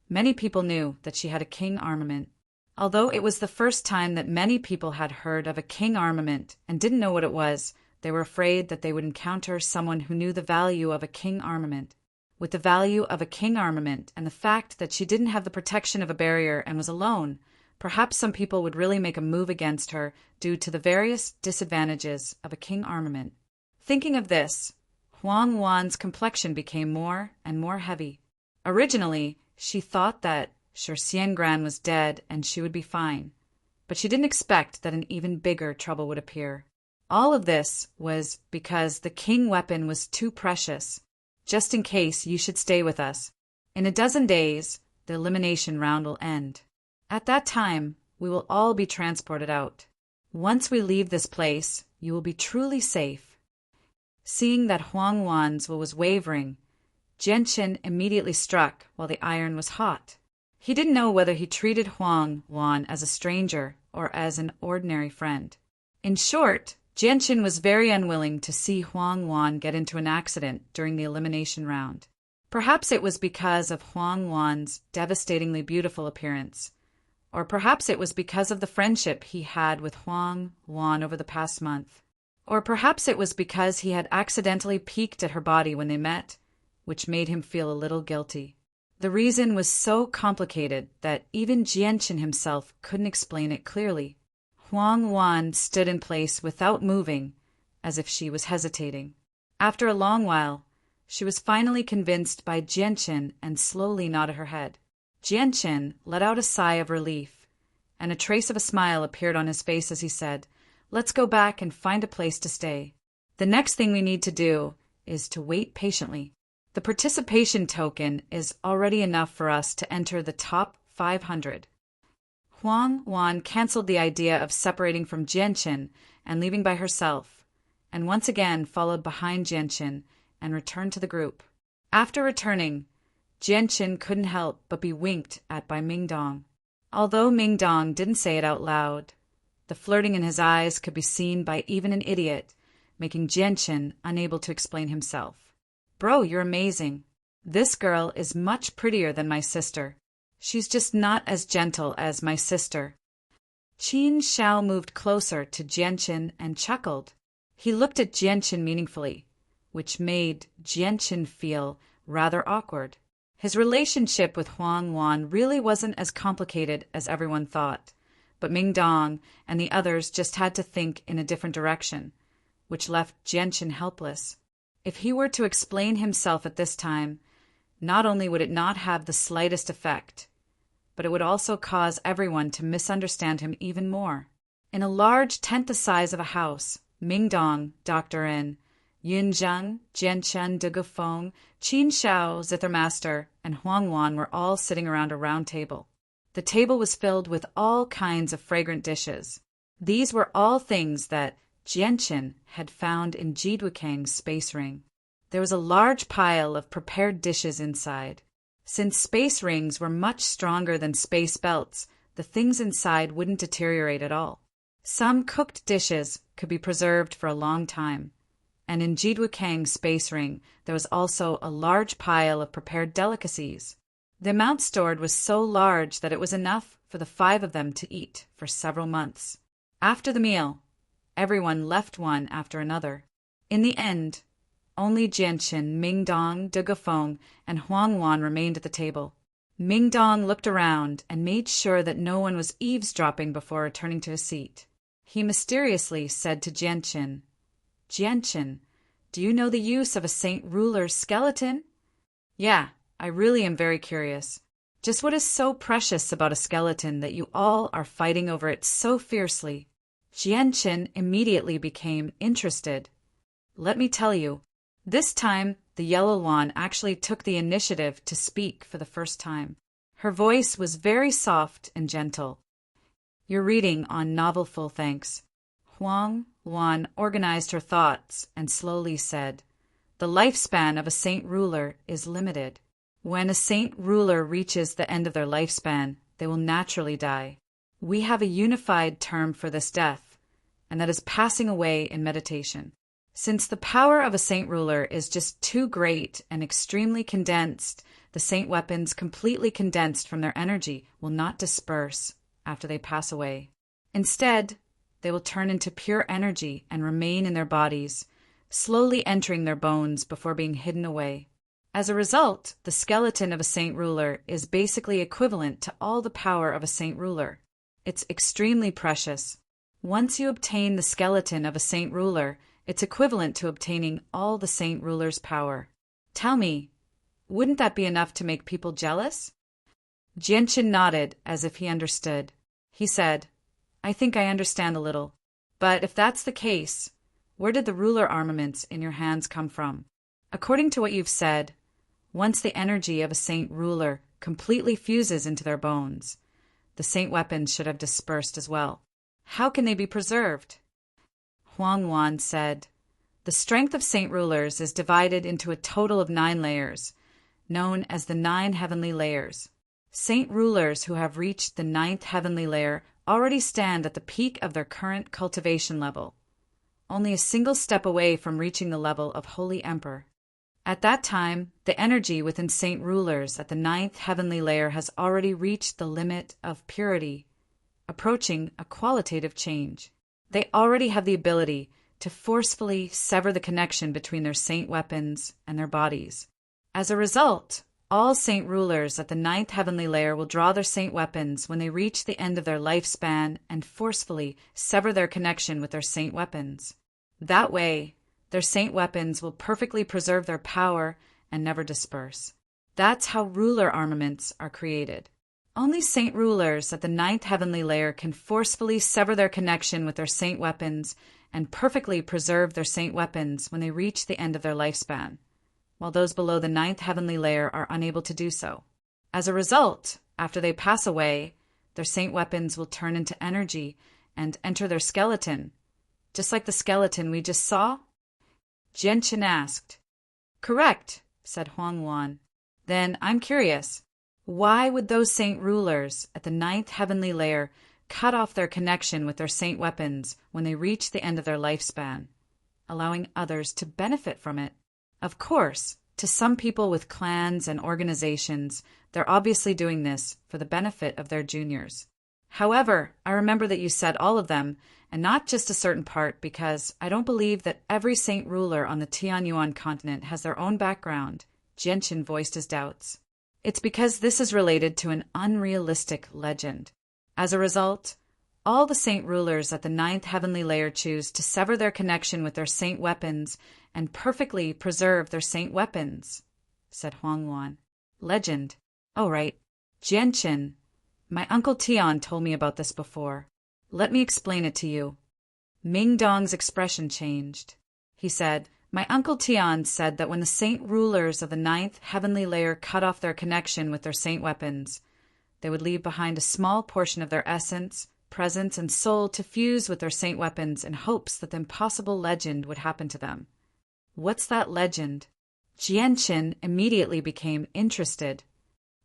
many people knew that she had a king armament. Although it was the first time that many people had heard of a king armament and didn't know what it was, they were afraid that they would encounter someone who knew the value of a king armament. With the value of a king armament and the fact that she didn't have the protection of a barrier and was alone, perhaps some people would really make a move against her due to the various disadvantages of a king armament. Thinking of this, Huang Wan's complexion became more and more heavy. Originally, she thought that Shi Xiangran was dead and she would be fine, but she didn't expect that an even bigger trouble would appear. All of this was because the king weapon was too precious. Just in case you should stay with us. In a dozen days, the elimination round will end. At that time, we will all be transported out. Once we leave this place, you will be truly safe. Seeing that Huang Wan's will was wavering, Jianqin immediately struck while the iron was hot. He didn't know whether he treated Huang Wan as a stranger or as an ordinary friend. In short, Jianqin was very unwilling to see Huang Wan get into an accident during the elimination round. Perhaps it was because of Huang Wan's devastatingly beautiful appearance, or perhaps it was because of the friendship he had with Huang Wan over the past month, or perhaps it was because he had accidentally peeked at her body when they met, which made him feel a little guilty. The reason was so complicated that even Jianqin himself couldn't explain it clearly. Huang Wan stood in place without moving, as if she was hesitating. After a long while, she was finally convinced by Jianqin and slowly nodded her head. Jianqin let out a sigh of relief, and a trace of a smile appeared on his face as he said, "Let's go back and find a place to stay. The next thing we need to do is to wait patiently. The participation token is already enough for us to enter the top 500. Huang Wan cancelled the idea of separating from Jianqin and leaving by herself, and once again followed behind Jianqin and returned to the group. After returning, Jianqin couldn't help but be winked at by Mingdong. Although Mingdong didn't say it out loud, the flirting in his eyes could be seen by even an idiot, making Jianqin unable to explain himself. "Bro, you're amazing. This girl is much prettier than my sister. She's just not as gentle as my sister." Qin Shao moved closer to Jianqin and chuckled. He looked at Jianqin meaningfully, which made Jianqin feel rather awkward. His relationship with Huang Wan really wasn't as complicated as everyone thought, but Mingdong and the others just had to think in a different direction, which left Jianqin helpless. If he were to explain himself at this time, not only would it not have the slightest effect, but it would also cause everyone to misunderstand him even more. In a large tent the size of a house, Mingdong, Dr. In, Yunzheng, Jianchen de Gufeng, Qin Shao, Zithermaster, and Huang Wan were all sitting around a round table. The table was filled with all kinds of fragrant dishes. These were all things that Jianqin had found in Jidwukang's space ring. There was a large pile of prepared dishes inside. Since space rings were much stronger than space belts, the things inside wouldn't deteriorate at all. Some cooked dishes could be preserved for a long time. And in Jidwukang's space ring, there was also a large pile of prepared delicacies. The amount stored was so large that it was enough for the 5 of them to eat for several months. After the meal, everyone left one after another. In the end, only Jianqin, Mingdong, De Gufeng, and Huang Wan remained at the table. Mingdong looked around and made sure that no one was eavesdropping before returning to his seat. He mysteriously said to Jianqin, "Jianqin, do you know the use of a saint ruler's skeleton?" "Yeah, I really am very curious. Just what is so precious about a skeleton that you all are fighting over it so fiercely?" Jianqin immediately became interested. Let me tell you, this time the Yellow One actually took the initiative to speak for the first time. Her voice was very soft and gentle. "You're reading on Novel Full Thanks." Huang Wan organized her thoughts and slowly said, "The lifespan of a saint ruler is limited. When a saint ruler reaches the end of their lifespan, they will naturally die. We have a unified term for this death, and that is passing away in meditation. Since the power of a saint ruler is just too great and extremely condensed, the saint weapons completely condensed from their energy will not disperse after they pass away. Instead, they will turn into pure energy and remain in their bodies, slowly entering their bones before being hidden away. As a result, the skeleton of a saint ruler is basically equivalent to all the power of a saint ruler. It's extremely precious. Once you obtain the skeleton of a saint ruler, it's equivalent to obtaining all the saint ruler's power. Tell me, wouldn't that be enough to make people jealous? Jianqin nodded as if he understood. He said, I think I understand a little. But if that's the case, where did the ruler armaments in your hands come from? According to what you've said, once the energy of a saint ruler completely fuses into their bones, the saint weapons should have dispersed as well. How can they be preserved? Huang Wan said, the strength of saint rulers is divided into a total of 9 layers, known as the 9 heavenly layers. Saint rulers who have reached the 9th heavenly layer already stand at the peak of their current cultivation level, only a single step away from reaching the level of Holy Emperor. At that time, the energy within saint rulers at the 9th heavenly layer has already reached the limit of purity, approaching a qualitative change. They already have the ability to forcefully sever the connection between their saint weapons and their bodies. As a result, all saint rulers at the 9th heavenly layer will draw their saint weapons when they reach the end of their lifespan and forcefully sever their connection with their saint weapons. That way, their saint weapons will perfectly preserve their power and never disperse. That's how ruler armaments are created. Only saint rulers at the 9th heavenly layer can forcefully sever their connection with their saint weapons and perfectly preserve their saint weapons when they reach the end of their lifespan, while those below the 9th heavenly layer are unable to do so. As a result, after they pass away, their saint weapons will turn into energy and enter their skeleton, just like the skeleton we just saw? Jianqin asked. Correct, said Huang Wan. Then I'm curious. Why would those saint rulers at the 9th heavenly layer cut off their connection with their saint weapons when they reach the end of their lifespan, allowing others to benefit from it? Of course, to some people with clans and organizations, they're obviously doing this for the benefit of their juniors. However, I remember that you said all of them, and not just a certain part, because I don't believe that every saint ruler on the Tianyuan continent has their own background. Jianqin voiced his doubts. It's because this is related to an unrealistic legend. As a result, all the saint rulers at the 9th heavenly layer choose to sever their connection with their saint weapons and perfectly preserve their saint weapons, said Huang Wan. Legend. Oh, right. Jianqin, my uncle Tian told me about this before. Let me explain it to you. Ming Dong's expression changed. He said, my uncle Tian said that when the saint rulers of the 9th heavenly layer cut off their connection with their saint weapons, they would leave behind a small portion of their essence, presence, and soul to fuse with their saint weapons in hopes that the impossible legend would happen to them. What's that legend? Jianqin immediately became interested.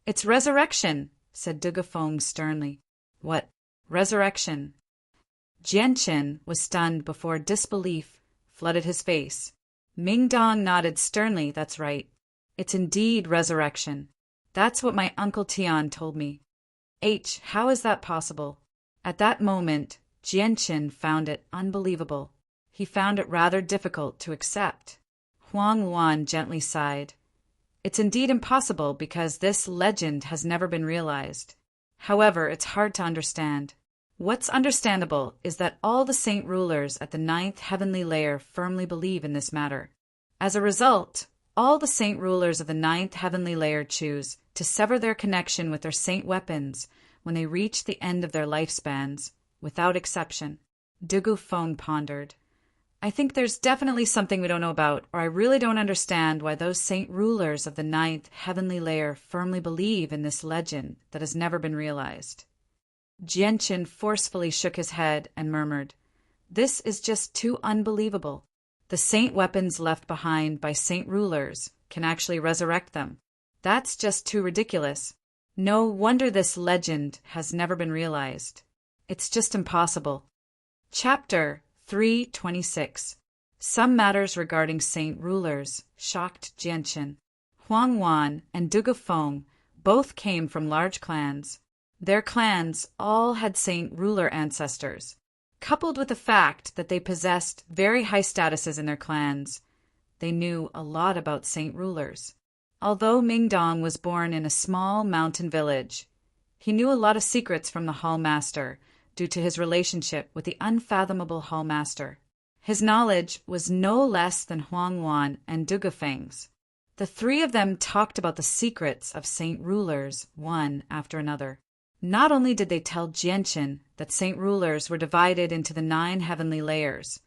It's resurrection, said Dugafeng sternly. What? Resurrection? Jianqin was stunned before disbelief flooded his face. Ming Dong nodded sternly. That's right. It's indeed resurrection. That's what my uncle Tian told me. How is that possible? At that moment, Jianqin found it unbelievable. He found it rather difficult to accept. Huang Wan gently sighed. It's indeed impossible because this legend has never been realized. However, it's hard to understand. What's understandable is that all the saint rulers at the 9th heavenly layer firmly believe in this matter. As a result, all the saint rulers of the 9th heavenly layer choose to sever their connection with their saint weapons when they reach the end of their lifespans, without exception. Dugafeng pondered. I think there's definitely something we don't know about, or I really don't understand why those saint rulers of the 9th heavenly layer firmly believe in this legend that has never been realized. Jianqin forcefully shook his head and murmured, This is just too unbelievable. The saint weapons left behind by saint rulers can actually resurrect them. That's just too ridiculous. No wonder this legend has never been realized. It's just impossible. Chapter 326. Some matters regarding saint rulers shocked Jianchen. Huang Wan and Dugu Feng both came from large clans. Their clans all had saint ruler ancestors. Coupled with the fact that they possessed very high statuses in their clans, they knew a lot about saint rulers. Although Ming Dong was born in a small mountain village, he knew a lot of secrets from the Hall Master due to his relationship with the unfathomable Hall Master. His knowledge was no less than Huang Wan and Dugu Feng's. The three of them talked about the secrets of saint rulers one after another. Not only did they tell Jianchen that saint rulers were divided into the 9 heavenly layers,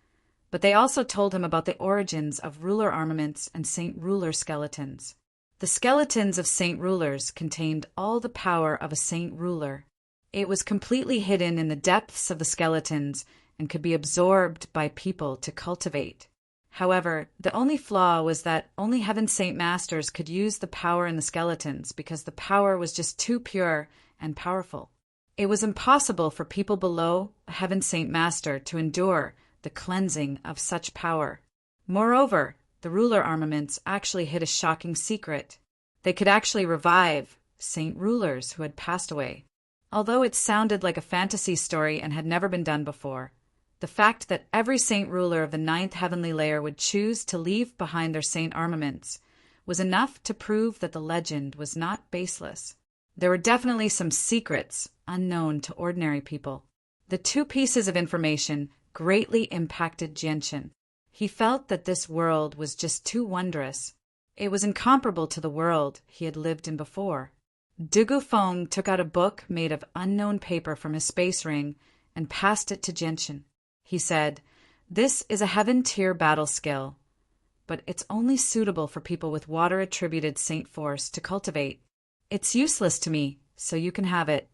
but they also told him about the origins of ruler armaments and saint ruler skeletons. The skeletons of saint rulers contained all the power of a saint ruler. It was completely hidden in the depths of the skeletons and could be absorbed by people to cultivate. However, the only flaw was that only Heaven Saint Masters could use the power in the skeletons because the power was just too pure and powerful. It was impossible for people below a Heaven Saint Master to endure the cleansing of such power. Moreover, the ruler armaments actually hid a shocking secret. They could actually revive saint rulers who had passed away. Although it sounded like a fantasy story and had never been done before, the fact that every saint ruler of the 9th heavenly layer would choose to leave behind their saint armaments was enough to prove that the legend was not baseless. There were definitely some secrets unknown to ordinary people. The 2 pieces of information greatly impacted Jianchen. He felt that this world was just too wondrous. It was incomparable to the world he had lived in before. Dugu Feng took out a book made of unknown paper from his space ring and passed it to Jianchen. He said, "This is a heaven tier battle skill, but it's only suitable for people with water-attributed saint force to cultivate. It's useless to me, so you can have it."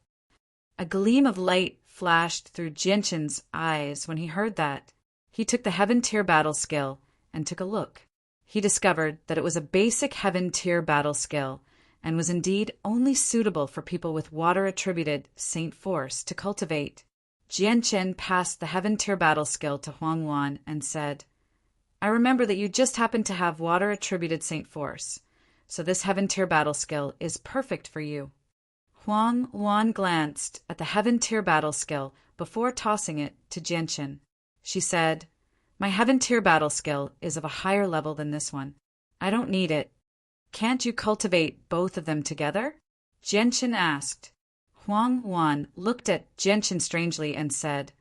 A gleam of light flashed through Jianchen's eyes when he heard that. He took the heaven tier battle skill and took a look. He discovered that it was a basic heaven tier battle skill and was indeed only suitable for people with water-attributed saint force to cultivate. Jianchen passed the heaven tier battle skill to Huang Wan and said, "I remember that you just happen to have water-attributed saint force, so this heaven tier battle skill is perfect for you." Huang Wan glanced at the heaven tier battle skill before tossing it to Jianchen. She said, "My heaven tier battle skill is of a higher level than this one. I don't need it. Can't you cultivate both of them together?" Jianchen asked. Huang Wan looked at Jianchen strangely and said,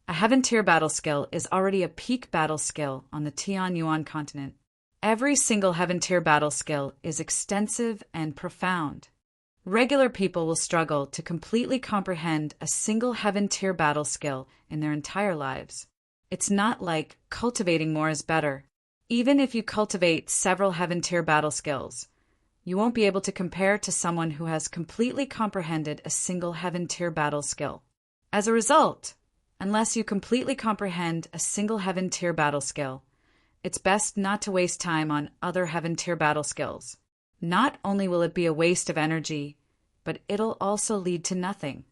"A heaven tier battle skill is already a peak battle skill on the Tianyuan continent. Every single heaven tier battle skill is extensive and profound. Regular people will struggle to completely comprehend a single heaven tier battle skill in their entire lives. It's not like cultivating more is better. Even if you cultivate several heaven tier battle skills, you won't be able to compare to someone who has completely comprehended a single heaven tier battle skill. As a result, unless you completely comprehend a single heaven tier battle skill, it's best not to waste time on other heaven tier battle skills. Not only will it be a waste of energy, but it'll also lead to nothing."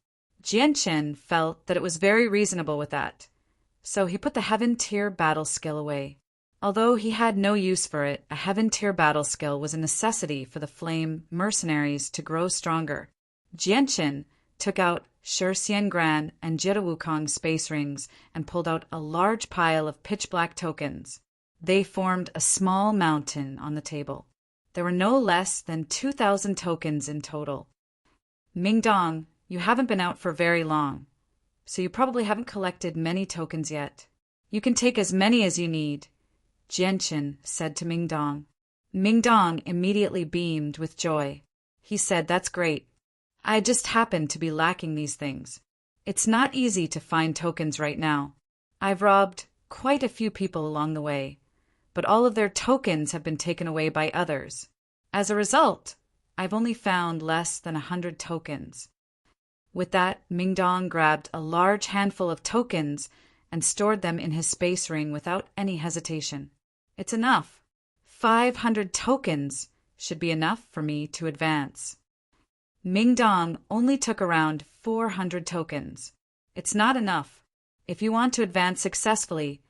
Jianchen felt that it was very reasonable with that, so he put the heaven tier battle skill away. Although he had no use for it, a heaven tier battle skill was a necessity for the flame mercenaries to grow stronger. Jianchen took out Shi Gran and Jita Wukong's space rings and pulled out a large pile of pitch-black tokens. They formed a small mountain on the table. There were no less than 2,000 tokens in total. "Ming Dong, you haven't been out for very long, so you probably haven't collected many tokens yet. You can take as many as you need," Jianchen said to Ming Dong. Ming Dong immediately beamed with joy. He said, "That's great. I just happen to be lacking these things. It's not easy to find tokens right now. I've robbed quite a few people along the way, but all of their tokens have been taken away by others. As a result, I've only found less than 100 tokens." With that, Ming Dong grabbed a large handful of tokens and stored them in his space ring without any hesitation. "It's enough. 500 tokens should be enough for me to advance." Ming Dong only took around 400 tokens. It's not enough. If you want to advance successfully,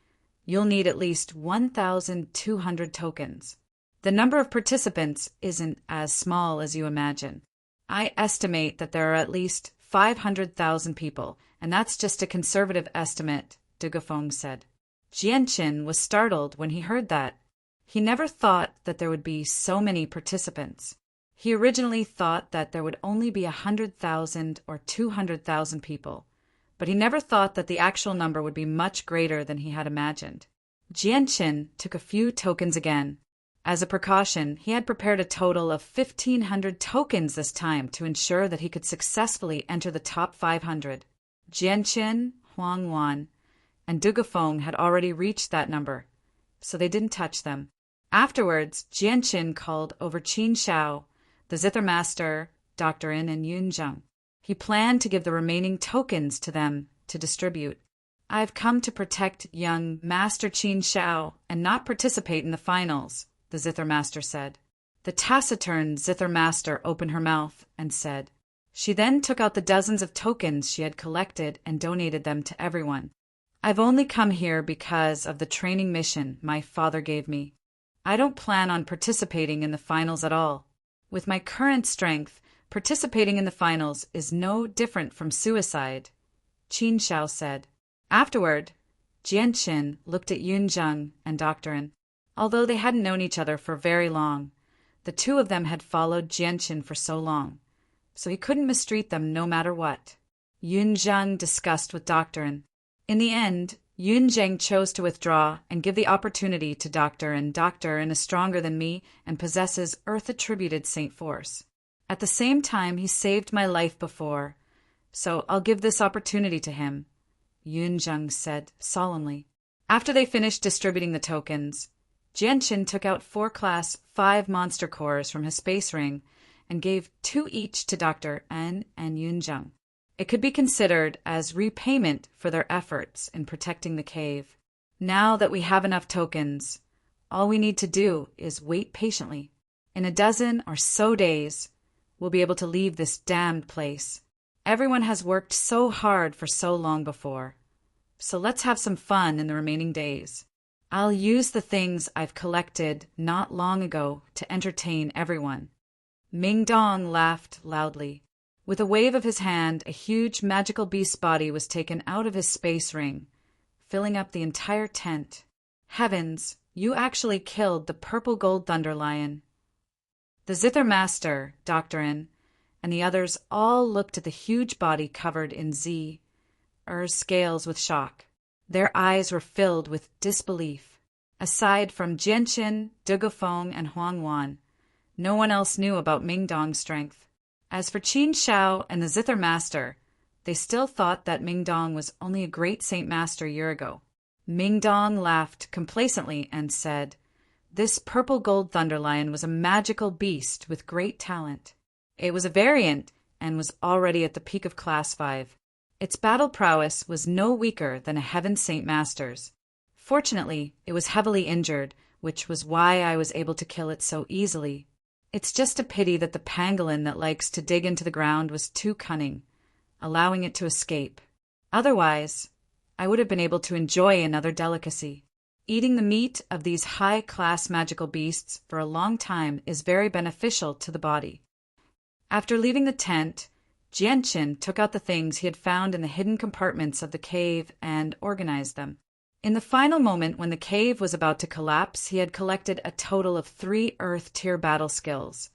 You'll need at least 1,200 tokens. The number of participants isn't as small as you imagine. I estimate that there are at least 500,000 people, and that's just a conservative estimate, Dugafeng said. Jianqin was startled when he heard that. He never thought that there would be so many participants. He originally thought that there would only be 100,000 or 200,000 people, but he never thought that the actual number would be much greater than he had imagined. Jianqin took a few tokens again. As a precaution, he had prepared a total of 1,500 tokens this time to ensure that he could successfully enter the top 500. Jianqin, Huangwan, and Dugafeng had already reached that number, so they didn't touch them. Afterwards, Jianqin called over Qin Shao, the Zither Master, Dr. In, and Yunzheng. He planned to give the remaining tokens to them to distribute. I've come to protect young Master Qin Shao and not participate in the finals, the Zither Master said. The taciturn Zither Master opened her mouth and said. She then took out the dozens of tokens she had collected and donated them to everyone. I've only come here because of the training mission my father gave me. I don't plan on participating in the finals at all. With my current strength, participating in the finals is no different from suicide, Qin Shao said. Afterward, Jianqin looked at Yunzheng and Dr. In. Although they hadn't known each other for very long, the two of them had followed Jianqin for so long, so he couldn't mistreat them no matter what. Yunzheng discussed with Dr. In. In the end, Yunzheng chose to withdraw and give the opportunity to Dr. In. Dr. In is stronger than me and possesses Earth-attributed Saint Force. At the same time, he saved my life before, so I'll give this opportunity to him, Yunzheng said solemnly. After they finished distributing the tokens, Jianqin took out 4 Class 5 monster cores from his space ring and gave 2 each to Dr. N and Yunzheng. It could be considered as repayment for their efforts in protecting the cave. Now that we have enough tokens, all we need to do is wait patiently. In a dozen or so days, we'll be able to leave this damned place. Everyone has worked so hard for so long before, so let's have some fun in the remaining days. I'll use the things I've collected not long ago to entertain everyone. Ming Dong laughed loudly. With a wave of his hand, a huge magical beast body was taken out of his space ring, filling up the entire tent. Heavens, you actually killed the purple gold thunder lion. The Zither Master, Dr. In, and the others all looked at the huge body covered in scales with shock. Their eyes were filled with disbelief. Aside from Jianqin, Dugafeng, and Huangwan, no one else knew about Ming Dong's strength. As for Qin Shao and the Zither Master, they still thought that Ming Dong was only a great Saint Master a year ago. Ming Dong laughed complacently and said, "This purple gold thunder lion was a magical beast with great talent. It was a variant and was already at the peak of Class 5. Its battle prowess was no weaker than a Heaven Saint Master's. Fortunately, it was heavily injured, which was why I was able to kill it so easily. It's just a pity that the pangolin that likes to dig into the ground was too cunning, allowing it to escape. Otherwise, I would have been able to enjoy another delicacy. Eating the meat of these high-class magical beasts for a long time is very beneficial to the body." After leaving the tent, Jianqin took out the things he had found in the hidden compartments of the cave and organized them. In the final moment when the cave was about to collapse, he had collected a total of 3 Earth Tier battle skills,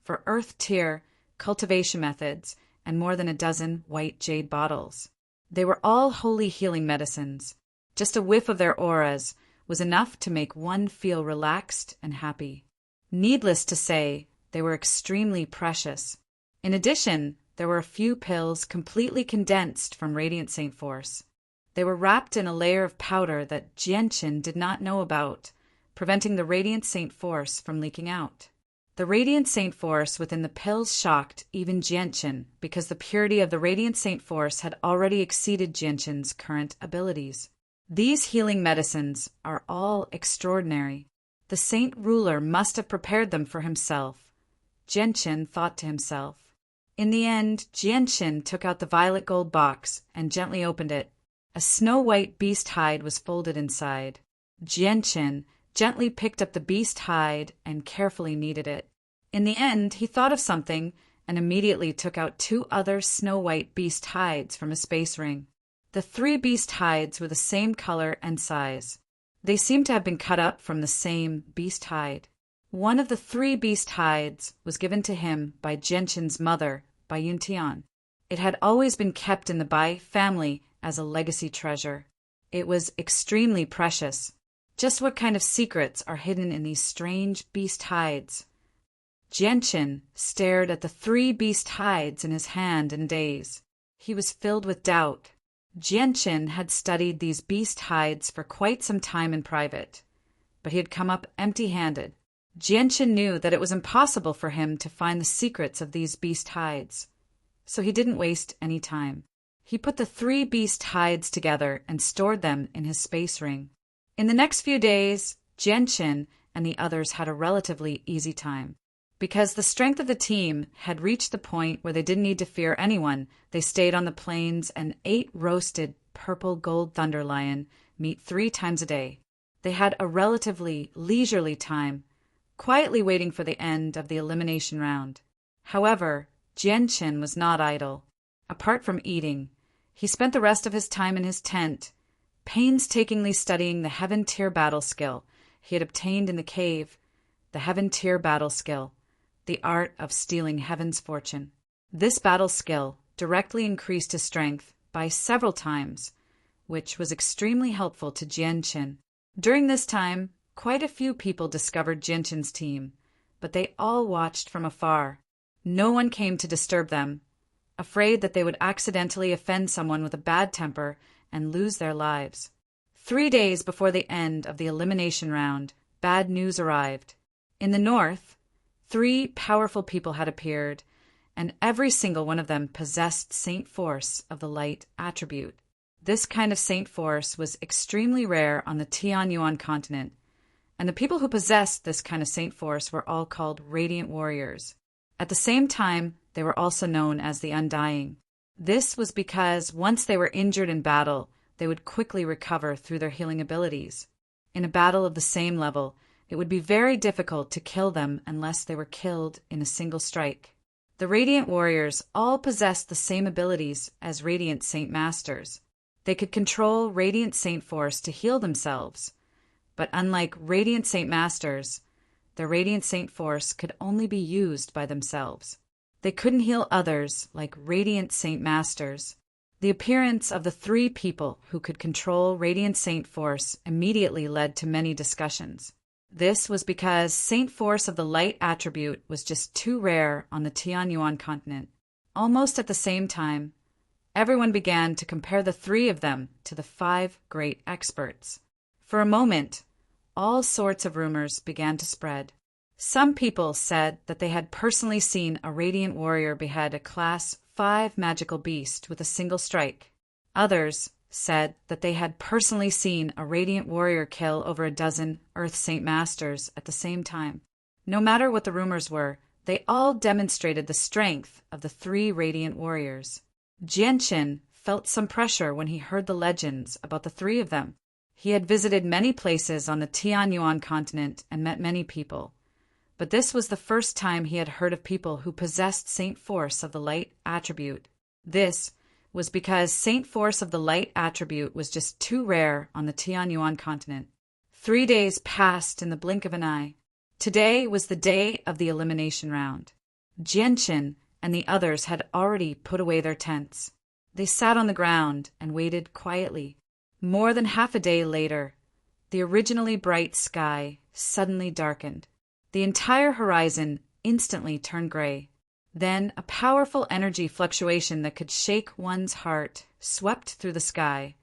for Earth Tier cultivation methods, and more than a dozen white jade bottles. They were all holy healing medicines. Just a whiff of their auras was enough to make one feel relaxed and happy. Needless to say, they were extremely precious. In addition, there were a few pills completely condensed from Radiant Saint Force. They were wrapped in a layer of powder that Jianqin did not know about, preventing the Radiant Saint Force from leaking out. The Radiant Saint Force within the pills shocked even Jianqin because the purity of the Radiant Saint Force had already exceeded Jianqin's current abilities. These healing medicines are all extraordinary. The Saint Ruler must have prepared them for himself, Jianqin thought to himself. In the end, Jianqin took out the violet gold box and gently opened it. A snow-white beast hide was folded inside. Jianqin gently picked up the beast hide and carefully kneaded it. In the end, he thought of something and immediately took out 2 other snow-white beast hides from a space ring. The 3 beast hides were the same color and size. They seemed to have been cut up from the same beast hide. One of the 3 beast hides was given to him by Jianqin's mother, Bai Yuntian. It had always been kept in the Bai family as a legacy treasure. It was extremely precious. Just what kind of secrets are hidden in these strange beast hides? Jianqin stared at the 3 beast hides in his hand in daze. He was filled with doubt. Jianqin had studied these beast hides for quite some time in private, but he had come up empty-handed. Jianqin knew that it was impossible for him to find the secrets of these beast hides, so he didn't waste any time. He put the 3 beast hides together and stored them in his space ring. In the next few days, Jianqin and the others had a relatively easy time. Because the strength of the team had reached the point where they didn't need to fear anyone, they stayed on the plains and ate roasted purple gold thunderlion meat 3 times a day. They had a relatively leisurely time, quietly waiting for the end of the elimination round. However, Jianqin was not idle. Apart from eating, he spent the rest of his time in his tent, painstakingly studying the Heaven Tier battle skill he had obtained in the cave, the Heaven Tier battle skill. The art of stealing heaven's fortune. This battle skill directly increased his strength by several times, which was extremely helpful to Jianqin. During this time, quite a few people discovered Jianqin's team, but they all watched from afar. No one came to disturb them, afraid that they would accidentally offend someone with a bad temper and lose their lives. 3 days before the end of the elimination round, bad news arrived. In the north, 3 powerful people had appeared, and every single one of them possessed Saint Force of the Light attribute. This kind of Saint Force was extremely rare on the Tianyuan continent, and the people who possessed this kind of Saint Force were all called Radiant Warriors. At the same time, they were also known as the Undying. This was because once they were injured in battle, they would quickly recover through their healing abilities. In a battle of the same level, it would be very difficult to kill them unless they were killed in a single strike. The Radiant Warriors all possessed the same abilities as Radiant Saint Masters. They could control Radiant Saint Force to heal themselves, but unlike Radiant Saint Masters, their Radiant Saint Force could only be used by themselves. They couldn't heal others like Radiant Saint Masters. The appearance of the 3 people who could control Radiant Saint Force immediately led to many discussions. This was because Saint Force of the Light attribute was just too rare on the Tianyuan continent. Almost at the same time, everyone began to compare the 3 of them to the 5 great experts. For a moment, all sorts of rumors began to spread. Some people said that they had personally seen a Radiant Warrior behead a Class 5 magical beast with a single strike. Others said that they had personally seen a Radiant Warrior kill over a dozen Earth Saint Masters at the same time. No matter what the rumors were, they all demonstrated the strength of the 3 Radiant Warriors. Jianqin felt some pressure when he heard the legends about the 3 of them. He had visited many places on the Tianyuan continent and met many people, but this was the first time he had heard of people who possessed Saint Force of the Light attribute. This was because Saint Force of the Light attribute was just too rare on the Tianyuan continent. 3 days passed in the blink of an eye. Today was the day of the elimination round. Jianqin and the others had already put away their tents. They sat on the ground and waited quietly. More than half a day later, the originally bright sky suddenly darkened. The entire horizon instantly turned gray. Then a powerful energy fluctuation that could shake one's heart swept through the sky,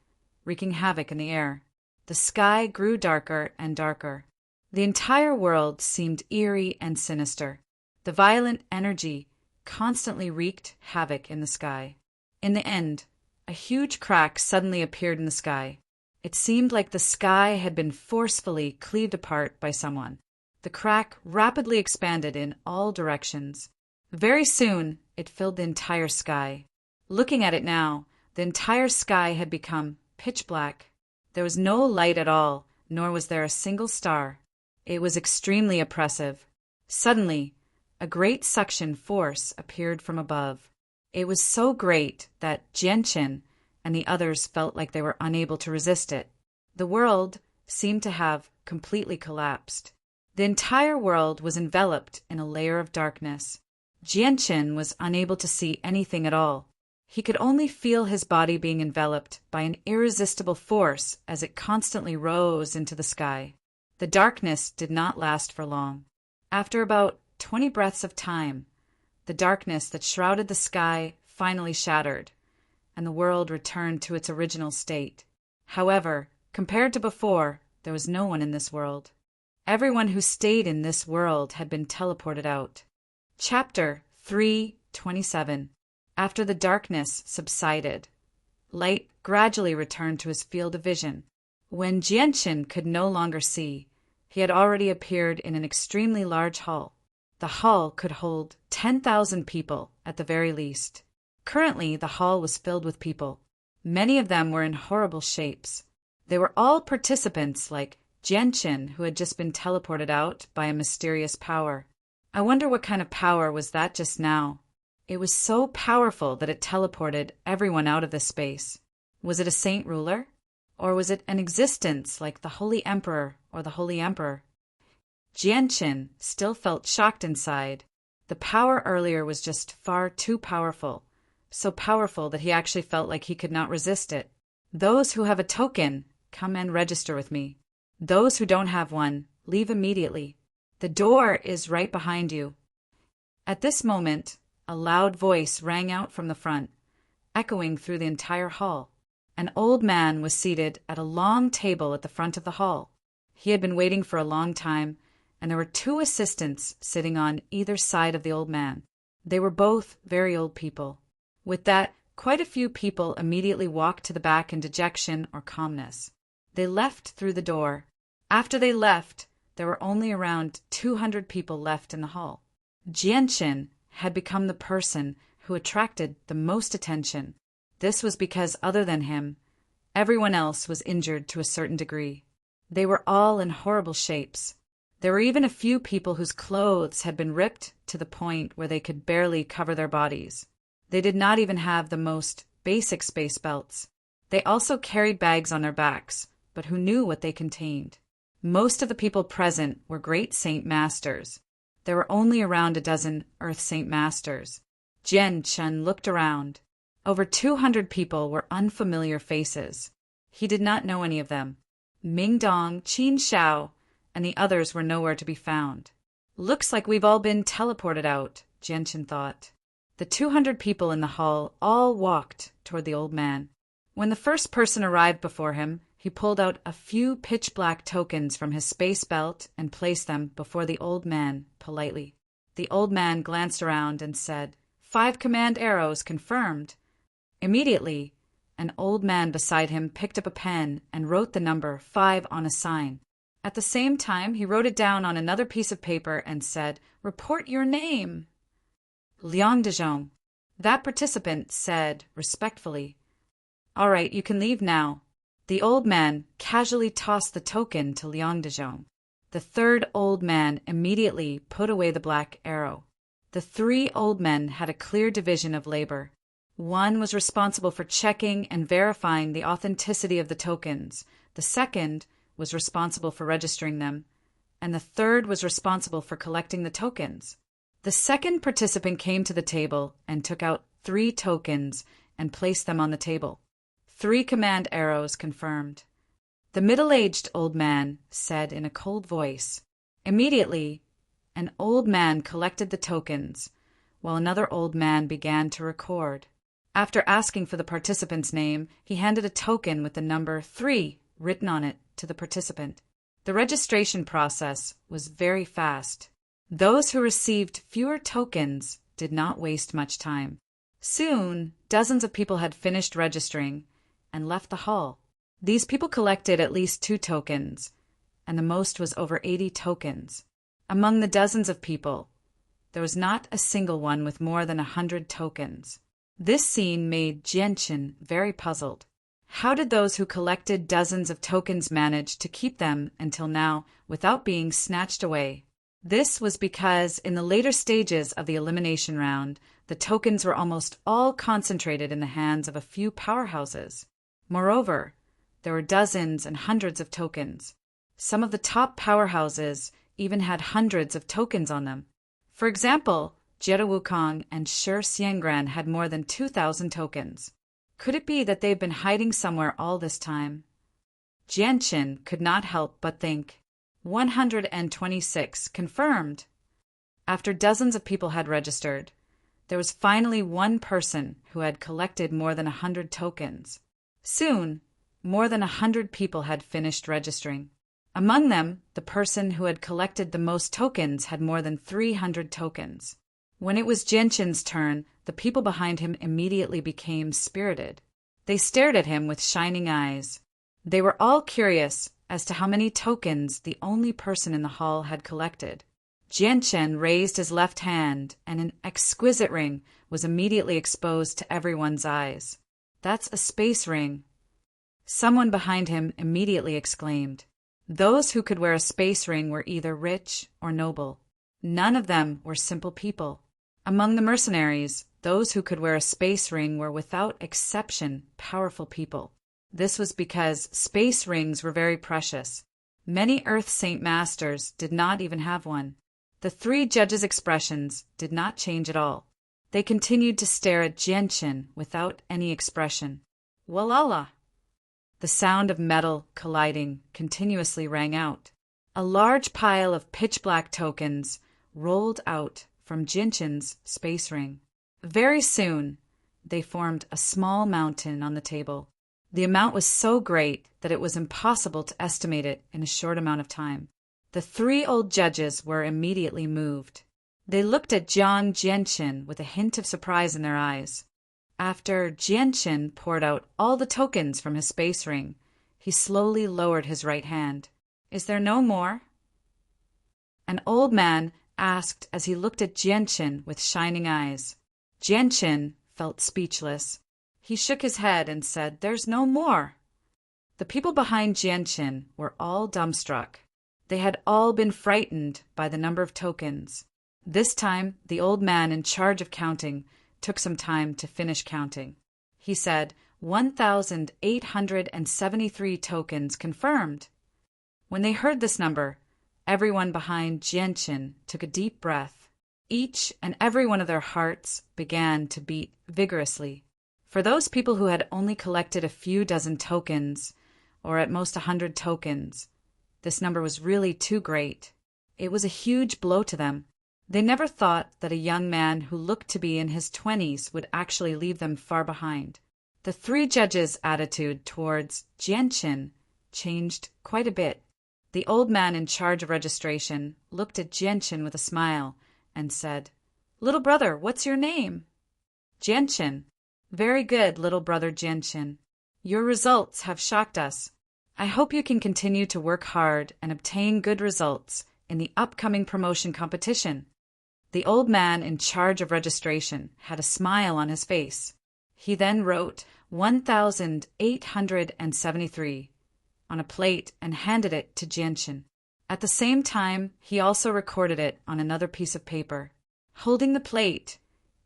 wreaking havoc in the air. The sky grew darker and darker. The entire world seemed eerie and sinister. The violent energy constantly wreaked havoc in the sky. In the end, a huge crack suddenly appeared in the sky. It seemed like the sky had been forcefully cleaved apart by someone. The crack rapidly expanded in all directions. Very soon, it filled the entire sky. Looking at it now, the entire sky had become pitch black. There was no light at all, nor was there a single star. It was extremely oppressive. Suddenly, a great suction force appeared from above. It was so great that Jianchen and the others felt like they were unable to resist it. The world seemed to have completely collapsed. The entire world was enveloped in a layer of darkness. Jianchen was unable to see anything at all. He could only feel his body being enveloped by an irresistible force as it constantly rose into the sky. The darkness did not last for long. After about 20 breaths of time, the darkness that shrouded the sky finally shattered, and the world returned to its original state. However, compared to before, there was no one in this world. Everyone who stayed in this world had been teleported out. Chapter 3:27. After the darkness subsided, light gradually returned to his field of vision. When Jianchen could no longer see, he had already appeared in an extremely large hall. The hall could hold 10,000 people at the very least. Currently, the hall was filled with people. Many of them were in horrible shapes. They were all participants like Jianchen, who had just been teleported out by a mysterious power. I wonder what kind of power was that just now? It was so powerful that it teleported everyone out of this space. Was it a saint ruler? Or was it an existence like the Holy Emperor or the Holy Emperor? Jianchen still felt shocked inside. The power earlier was just far too powerful, so powerful that he actually felt like he could not resist it. Those who have a token, come and register with me. Those who don't have one, leave immediately. The door is right behind you. At this moment, a loud voice rang out from the front, echoing through the entire hall. An old man was seated at a long table at the front of the hall. He had been waiting for a long time, and there were 2 assistants sitting on either side of the old man. They were both very old people. With that, quite a few people immediately walked to the back in dejection or calmness. They left through the door. After they left, there were only around 200 people left in the hall. Jianchen had become the person who attracted the most attention. This was because, other than him, everyone else was injured to a certain degree. They were all in horrible shapes. There were even a few people whose clothes had been ripped to the point where they could barely cover their bodies. They did not even have the most basic space belts. They also carried bags on their backs, but who knew what they contained? Most of the people present were great saint masters. There were only around a dozen Earth Saint Masters. Jianchen looked around. Over 200 people were unfamiliar faces. He did not know any of them. Ming Dong, Qin Xiao, and the others were nowhere to be found. Looks like we've all been teleported out, Jianchen thought. The 200 people in the hall all walked toward the old man. When the first person arrived before him, he pulled out a few pitch-black tokens from his space belt and placed them before the old man politely. The old man glanced around and said, 5 command arrows confirmed. Immediately, an old man beside him picked up a pen and wrote the number 5 on a sign. At the same time, he wrote it down on another piece of paper and said, "Report your name." Liang Dezhong. That participant said respectfully, "All right, you can leave now." The old man casually tossed the token to Liang Dezhong. The third old man immediately put away the black arrow. The 3 old men had a clear division of labor. One was responsible for checking and verifying the authenticity of the tokens. The second was responsible for registering them. And the third was responsible for collecting the tokens. The second participant came to the table and took out 3 tokens and placed them on the table. 3 command arrows confirmed. The middle-aged old man said in a cold voice. Immediately, an old man collected the tokens, while another old man began to record. After asking for the participant's name, he handed a token with the number 3 written on it to the participant. The registration process was very fast. Those who received fewer tokens did not waste much time. Soon, dozens of people had finished registering and left the hall. These people collected at least 2 tokens, and the most was over 80 tokens. Among the dozens of people, there was not a single one with more than 100 tokens. This scene made Jianchen very puzzled. How did those who collected dozens of tokens manage to keep them until now without being snatched away? This was because in the later stages of the elimination round, the tokens were almost all concentrated in the hands of a few powerhouses. Moreover, there were dozens and hundreds of tokens. Some of the top powerhouses even had hundreds of tokens on them. For example, Jie Wukong and Shi Xiangran had more than 2,000 tokens. Could it be that they've been hiding somewhere all this time? Jianqin could not help but think. 126 confirmed. After dozens of people had registered, there was finally one person who had collected more than 100 tokens. Soon, more than 100 people had finished registering. Among them, the person who had collected the most tokens had more than 300 tokens. When it was Jianqin's turn, the people behind him immediately became spirited. They stared at him with shining eyes. They were all curious as to how many tokens the only person in the hall had collected. Jianqin raised his left hand, and an exquisite ring was immediately exposed to everyone's eyes. "That's a space ring." Someone behind him immediately exclaimed. Those who could wear a space ring were either rich or noble. None of them were simple people. Among the mercenaries, those who could wear a space ring were without exception powerful people. This was because space rings were very precious. Many Earth Saint Masters did not even have one. The three judges' expressions did not change at all. They continued to stare at Jianqin without any expression. Walala! The sound of metal colliding continuously rang out. A large pile of pitch-black tokens rolled out from Jianqin's space ring. Very soon, they formed a small mountain on the table. The amount was so great that it was impossible to estimate it in a short amount of time. The three old judges were immediately moved. They looked at Jianqin with a hint of surprise in their eyes. After Jianqin poured out all the tokens from his space ring, he slowly lowered his right hand. "Is there no more?" An old man asked as he looked at Jianqin with shining eyes. Jianqin felt speechless. He shook his head and said, "There's no more." The people behind Jianqin were all dumbstruck. They had all been frightened by the number of tokens. This time, the old man in charge of counting took some time to finish counting. He said, 1,873 tokens confirmed. When they heard this number, everyone behind Jianqin took a deep breath. Each and every one of their hearts began to beat vigorously. For those people who had only collected a few dozen tokens, or at most 100 tokens, this number was really too great. It was a huge blow to them. They never thought that a young man who looked to be in his 20s would actually leave them far behind. The three judges' attitude towards Jianqin changed quite a bit. The old man in charge of registration looked at Jianqin with a smile and said, "Little brother, what's your name?" "Jianqin." "Very good, little brother Jianqin. Your results have shocked us. I hope you can continue to work hard and obtain good results in the upcoming promotion competition." The old man in charge of registration had a smile on his face. He then wrote 1,873 on a plate and handed it to Jianqin. At the same time, he also recorded it on another piece of paper. Holding the plate,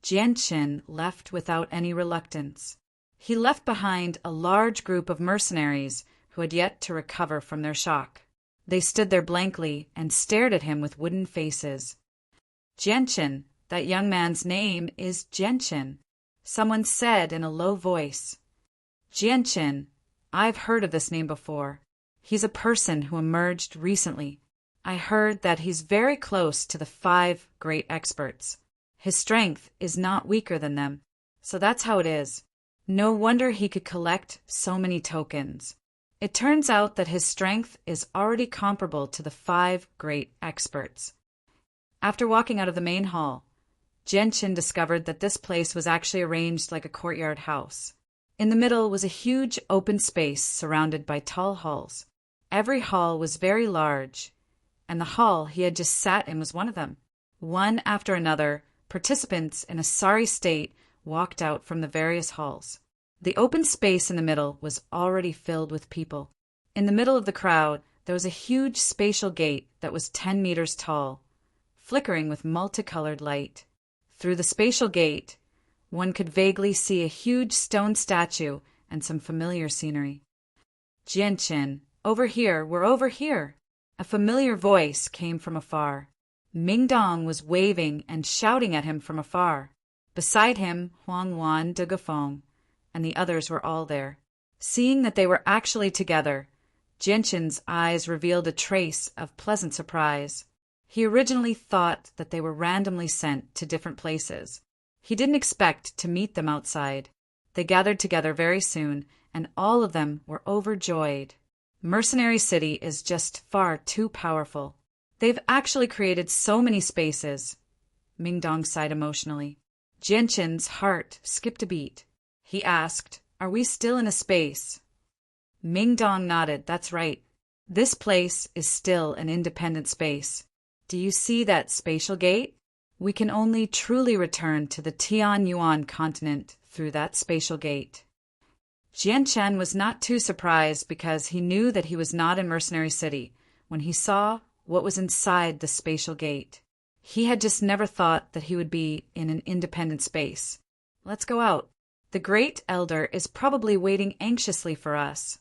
Jianqin left without any reluctance. He left behind a large group of mercenaries who had yet to recover from their shock. They stood there blankly and stared at him with wooden faces. "Jianqin, that young man's name is Jianqin," someone said in a low voice. "Jianqin, I've heard of this name before. He's a person who emerged recently. I heard that he's very close to the 5 great experts. His strength is not weaker than them. So that's how it is. No wonder he could collect so many tokens. It turns out that his strength is already comparable to the 5 great experts." After walking out of the main hall, Jianqin discovered that this place was actually arranged like a courtyard house. In the middle was a huge open space surrounded by tall halls. Every hall was very large, and the hall he had just sat in was one of them. One after another, participants in a sorry state walked out from the various halls. The open space in the middle was already filled with people. In the middle of the crowd, there was a huge spatial gate that was 10 meters tall, flickering with multicolored light. Through the spatial gate, one could vaguely see a huge stone statue and some familiar scenery. Jianqin, over here, we're over here. A familiar voice came from afar. Mingdong was waving and shouting at him from afar. Beside him, Huang Wan, De Gafeng, and the others were all there. Seeing that they were actually together, Jianqin's eyes revealed a trace of pleasant surprise. He originally thought that they were randomly sent to different places. He didn't expect to meet them outside. They gathered together very soon, and all of them were overjoyed. Mercenary City is just far too powerful. They've actually created so many spaces. Mingdong sighed emotionally. Jianqin's heart skipped a beat. He asked, "Are we still in a space?" Mingdong nodded. "That's right. This place is still an independent space. Do you see that spatial gate? We can only truly return to the Tianyuan continent through that spatial gate." Jianchen was not too surprised because he knew that he was not in Mercenary City when he saw what was inside the spatial gate. He had just never thought that he would be in an independent space. "Let's go out. The Great Elder is probably waiting anxiously for us,"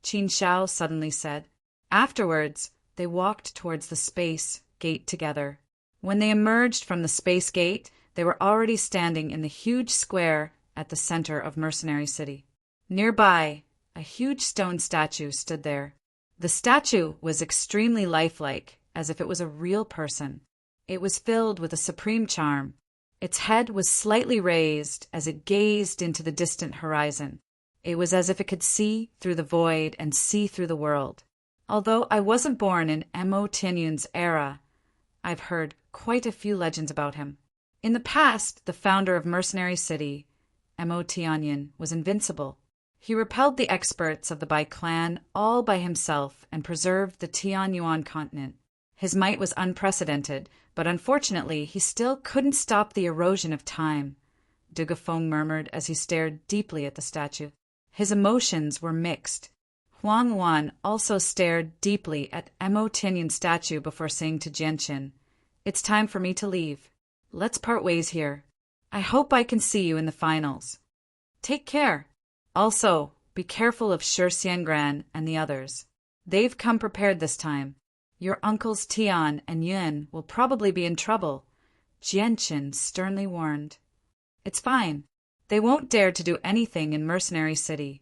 Qin Shao suddenly said. Afterwards, they walked towards the space gate together. When they emerged from the space gate, they were already standing in the huge square at the center of Mercenary City. Nearby, a huge stone statue stood there. The statue was extremely lifelike, as if it was a real person. It was filled with a supreme charm. Its head was slightly raised as it gazed into the distant horizon. It was as if it could see through the void and see through the world. Although I wasn't born in Mo Tianyun's era, I've heard quite a few legends about him. In the past, the founder of Mercenary City, Mo Tianyun, was invincible. He repelled the experts of the Bai clan all by himself and preserved the Tianyuan continent. His might was unprecedented, but unfortunately he still couldn't stop the erosion of time, De Gafeng murmured as he stared deeply at the statue. His emotions were mixed. Huang Wan also stared deeply at Mo Tianyun's statue before saying to Jianqin, "It's time for me to leave. Let's part ways here. I hope I can see you in the finals. Take care. Also, be careful of Shi Xiangran and the others. They've come prepared this time. Your uncles Tian and Yun will probably be in trouble," Jianqin sternly warned. "It's fine. They won't dare to do anything in Mercenary City."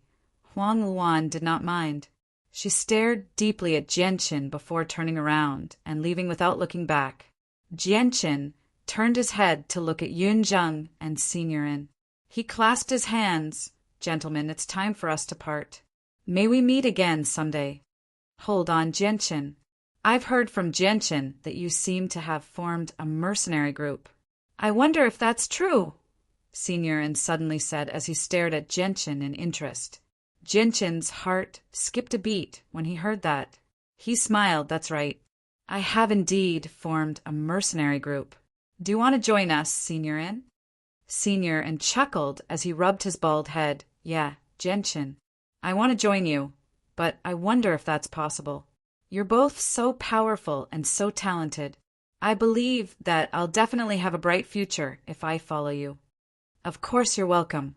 Huang Luan did not mind. She stared deeply at Jianqin before turning around and leaving without looking back. Jianqin turned his head to look at Yun Zheng and Seniorin. He clasped his hands. "Gentlemen, it's time for us to part. May we meet again someday." "Hold on, Jianqin. I've heard from Jianqin that you seem to have formed a mercenary group. I wonder if that's true," Seniorin suddenly said as he stared at Jianqin in interest. Jianqin's heart skipped a beat when he heard that. He smiled. "That's right. I have indeed formed a mercenary group. Do you want to join us, Seniorin?" Seniorin chuckled as he rubbed his bald head. "Yeah, Jianqin. I want to join you, but I wonder if that's possible. You're both so powerful and so talented. I believe that I'll definitely have a bright future if I follow you." "Of course you're welcome."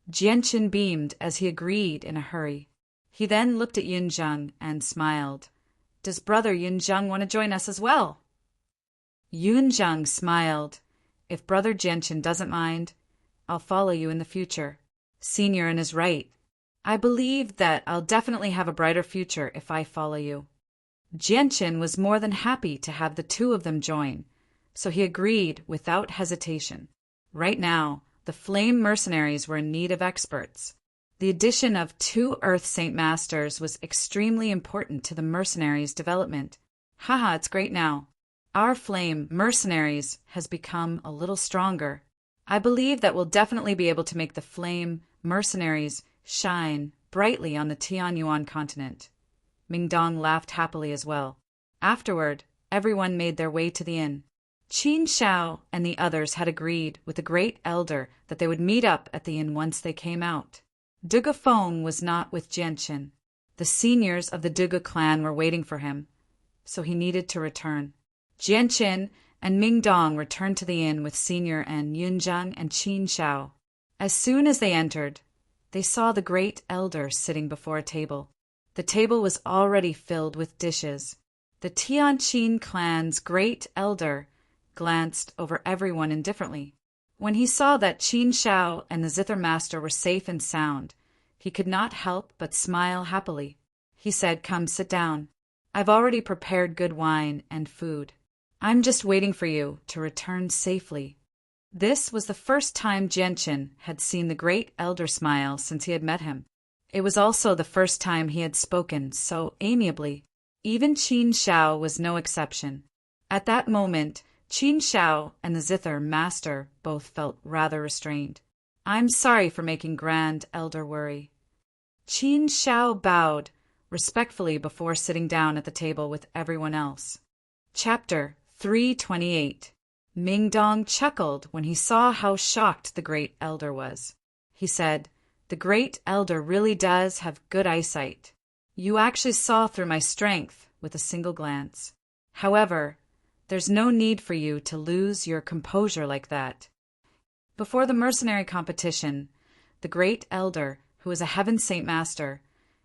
Jianqin beamed as he agreed in a hurry. He then looked at Yun Zheng and smiled. "Does brother Yun Zheng want to join us as well?" Yun Zheng smiled. "If brother Jianqin doesn't mind, I'll follow you in the future. Seniorin is right. I believe that I'll definitely have a brighter future if I follow you." Jianqin was more than happy to have the two of them join, so he agreed without hesitation. Right now, the Flame Mercenaries were in need of experts. The addition of 2 Earth Saint Masters was extremely important to the mercenaries' development. "Haha, it's great now. Our Flame Mercenaries has become a little stronger. I believe that we'll definitely be able to make the Flame Mercenaries shine brightly on the Tianyuan continent." Mingdong laughed happily as well. Afterward, everyone made their way to the inn. Qin Shao and the others had agreed with the great elder that they would meet up at the inn once they came out. Duge Feng was not with Jianqin. The seniors of the Duge clan were waiting for him, so he needed to return. Jianqin and Ming Dong returned to the inn with Senior and Yunzhang and Qin Shao. As soon as they entered, they saw the great elder sitting before a table. The table was already filled with dishes. The Tianqin clan's great elder glanced over everyone indifferently. When he saw that Qin Shao and the zither master were safe and sound, he could not help but smile happily. He said, "Come, sit down. I've already prepared good wine and food. I'm just waiting for you to return safely." This was the first time Jianqin had seen the great elder smile since he had met him. It was also the first time he had spoken so amiably. Even Qin Shao was no exception. At that moment, Qin Shao and the zither master both felt rather restrained. "I'm sorry for making Grand Elder worry." Qin Shao bowed respectfully before sitting down at the table with everyone else. Chapter 328. Ming Dong chuckled when he saw how shocked the great elder was. He said, "The great elder really does have good eyesight. You actually saw through my strength with a single glance. However, there's no need for you to lose your composure like that." Before the mercenary competition, the great elder, who was a heaven saint master,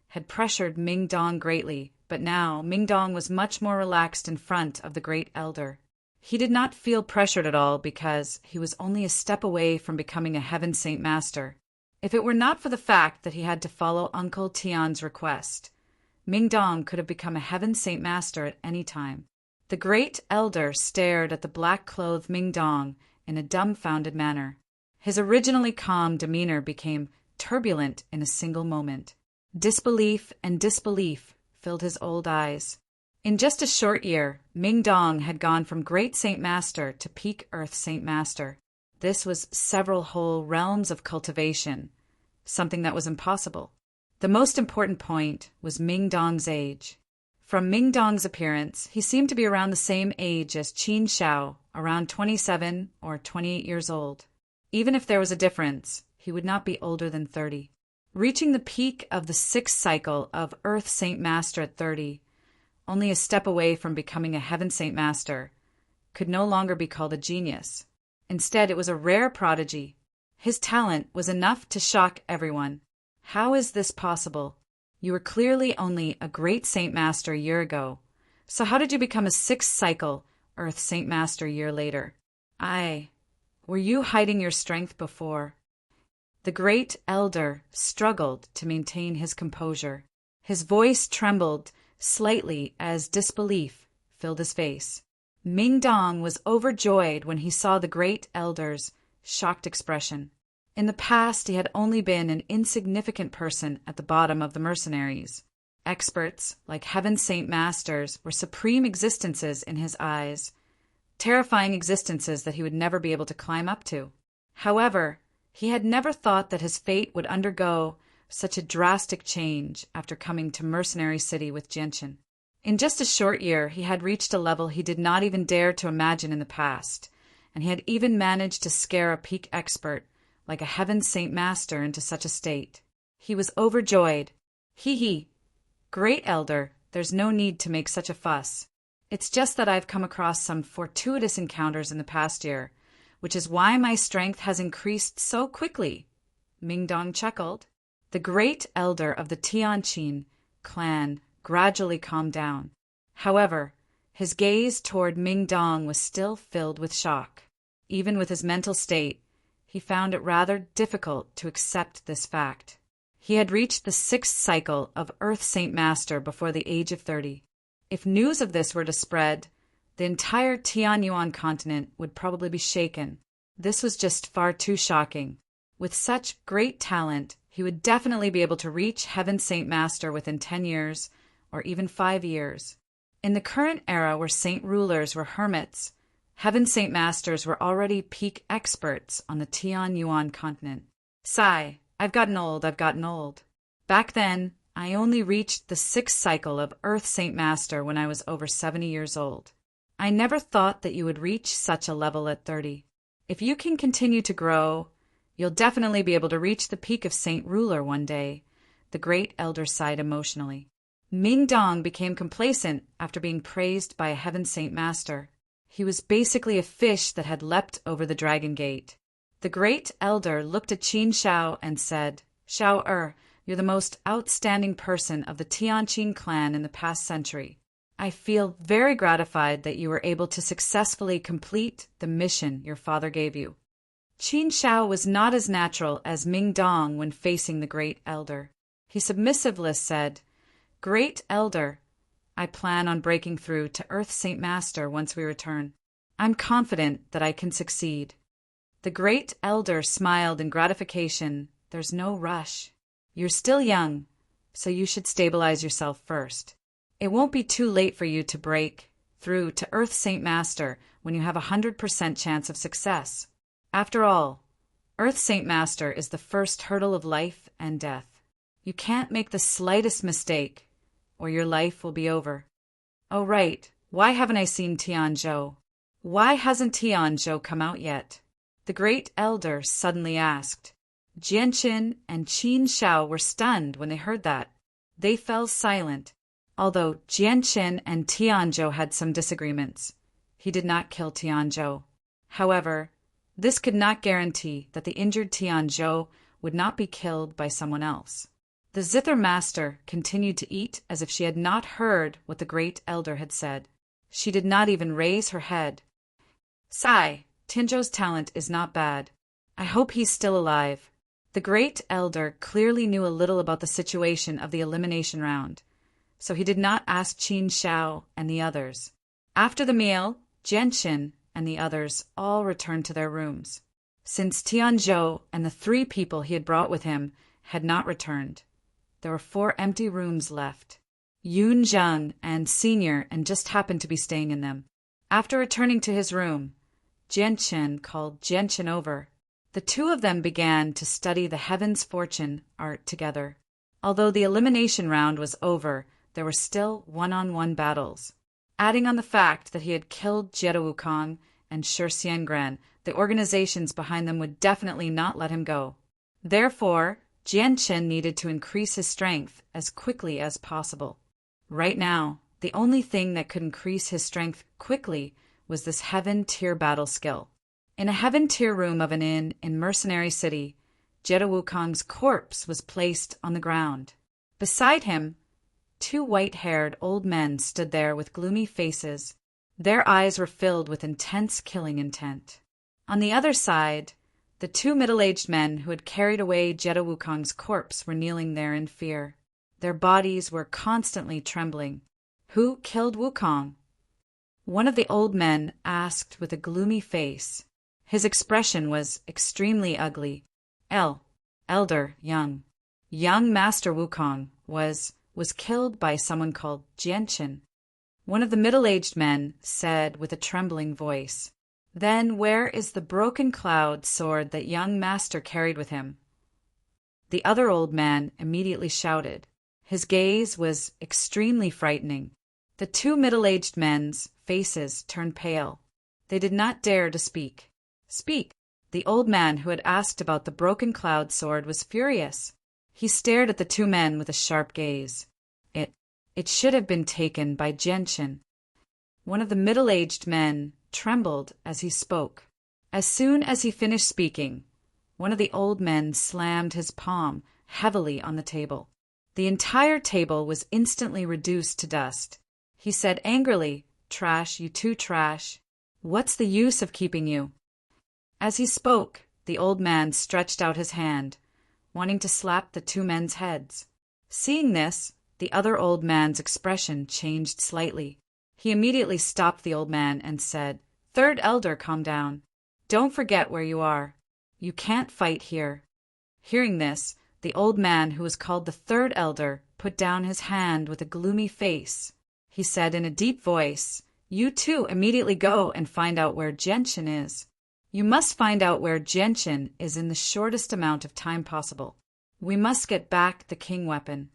had pressured Ming Dong greatly, but now Ming Dong was much more relaxed in front of the great elder. He did not feel pressured at all because he was only a step away from becoming a heaven saint master. If it were not for the fact that he had to follow Uncle Tian's request, Ming Dong could have become a heaven saint master at any time. The great elder stared at the black-clothed Ming Dong in a dumbfounded manner. His originally calm demeanor became turbulent in a single moment. Disbelief and disbelief filled his old eyes. In just a short year, Ming Dong had gone from Great Saint Master to Peak Earth Saint Master. This was several whole realms of cultivation, something that was impossible. The most important point was Ming Dong's age. From Ming Dong's appearance, he seemed to be around the same age as Qin Shao, around 27 or 28 years old. Even if there was a difference, he would not be older than 30. Reaching the peak of the 6th cycle of Earth Saint Master at 30, only a step away from becoming a Heaven Saint Master, could no longer be called a genius. Instead, it was a rare prodigy. His talent was enough to shock everyone. How is this possible? You were clearly only a Great Saint Master a year ago, so how did you become a 6th cycle Earth Saint Master a year later? Were you hiding your strength before? The great elder struggled to maintain his composure. His voice trembled slightly as disbelief filled his face. Ming Dong was overjoyed when he saw the great elder's shocked expression. In the past, he had only been an insignificant person at the bottom of the mercenaries. Experts, like Heaven Saint Masters, were supreme existences in his eyes, terrifying existences that he would never be able to climb up to. However, he had never thought that his fate would undergo such a drastic change after coming to Mercenary City with Jianqin. In just a short year, he had reached a level he did not even dare to imagine in the past, and he had even managed to scare a peak expert like a Heaven Saint Master into such a state. He was overjoyed. Hee. Great Elder, there's no need to make such a fuss. It's just that I've come across some fortuitous encounters in the past year, which is why my strength has increased so quickly. Ming Dong chuckled. The great elder of the Tianqin clan gradually calmed down. However, his gaze toward Ming Dong was still filled with shock. Even with his mental state, he found it rather difficult to accept this fact. He had reached the 6th cycle of Earth Saint Master before the age of 30. If news of this were to spread, the entire Tianyuan continent would probably be shaken. This was just far too shocking. With such great talent, he would definitely be able to reach Heaven Saint Master within 10 years, or even 5 years. In the current era where saint rulers were hermits, Heaven Saint Masters were already peak experts on the Tianyuan continent. Sigh, I've gotten old. Back then, I only reached the 6th cycle of Earth Saint Master when I was over 70 years old. I never thought that you would reach such a level at 30. If you can continue to grow, you'll definitely be able to reach the peak of Saint Ruler one day, the great elder sighed emotionally. Ming Dong became complacent after being praised by a heaven saint master. He was basically a fish that had leapt over the dragon gate. The great elder looked at Qin Shao and said, Shao you're the most outstanding person of the Tianqin clan in the past century. I feel very gratified that you were able to successfully complete the mission your father gave you. Qin Shao was not as natural as Ming Dong when facing the great elder. He submissively said, Great elder, I plan on breaking through to Earth Saint Master once we return. I'm confident that I can succeed. The great elder smiled in gratification. There's no rush. You're still young, so you should stabilize yourself first. It won't be too late for you to break through to Earth Saint Master when you have 100% chance of success. After all, Earth Saint Master is the first hurdle of life and death. You can't make the slightest mistake, or your life will be over. Oh right, why haven't I seen Tianzhou? Why hasn't Tianzhou come out yet? The great elder suddenly asked. Jianqin and Qin Shao were stunned when they heard that. They fell silent. Although Jianqin and Tianzhou had some disagreements, he did not kill Tianzhou. However, this could not guarantee that the injured Tianzhou would not be killed by someone else. The zither master continued to eat as if she had not heard what the great elder had said. She did not even raise her head. Sigh, Tianzhou's talent is not bad. I hope he's still alive. The great elder clearly knew a little about the situation of the elimination round, so he did not ask Qin Shao and the others. After the meal, Jianqin and the others all returned to their rooms. Since Tianzhou and the 3 people he had brought with him had not returned, there were 4 empty rooms left. Yun Zheng and Senior and just happened to be staying in them. After returning to his room, Jianqin called Jianqin over. The 2 of them began to study the Heaven's Fortune art together. Although the elimination round was over, there were still one-on-one battles. Adding on the fact that he had killed Jie Wukong and Shi Xiangran, the organizations behind them would definitely not let him go. Therefore, Jianqin needed to increase his strength as quickly as possible. Right now, the only thing that could increase his strength quickly was this Heaven Tier battle skill. In a Heaven Tier room of an inn in Mercenary City, Jie Wukong's corpse was placed on the ground. Beside him, 2 white-haired old men stood there with gloomy faces. Their eyes were filled with intense killing intent. On the other side, the 2 middle-aged men who had carried away Jie Wukong's corpse were kneeling there in fear. Their bodies were constantly trembling. Who killed Wukong? One of the old men asked with a gloomy face. His expression was extremely ugly. Elder, young Master Wukong was killed by someone called Jianqin. One of the middle-aged men said with a trembling voice, Then where is the broken cloud sword that young master carried with him? The other old man immediately shouted. His gaze was extremely frightening. The 2 middle-aged men's faces turned pale. They did not dare to speak. Speak! The old man who had asked about the broken cloud sword was furious. He stared at the 2 men with a sharp gaze. It should have been taken by Jianqin. One of the middle-aged men trembled as he spoke. As soon as he finished speaking, one of the old men slammed his palm heavily on the table. The entire table was instantly reduced to dust. He said angrily, Trash, you 2 trash. What's the use of keeping you? As he spoke, the old man stretched out his hand, wanting to slap the 2 men's heads. Seeing this, the other old man's expression changed slightly. He immediately stopped the old man and said, Third elder, calm down. Don't forget where you are. You can't fight here. Hearing this, the old man who was called the 3rd elder put down his hand with a gloomy face. He said in a deep voice, You 2 immediately go and find out where Jianqin is. You must find out where Jianqin is in the shortest amount of time possible. We must get back the king weapon.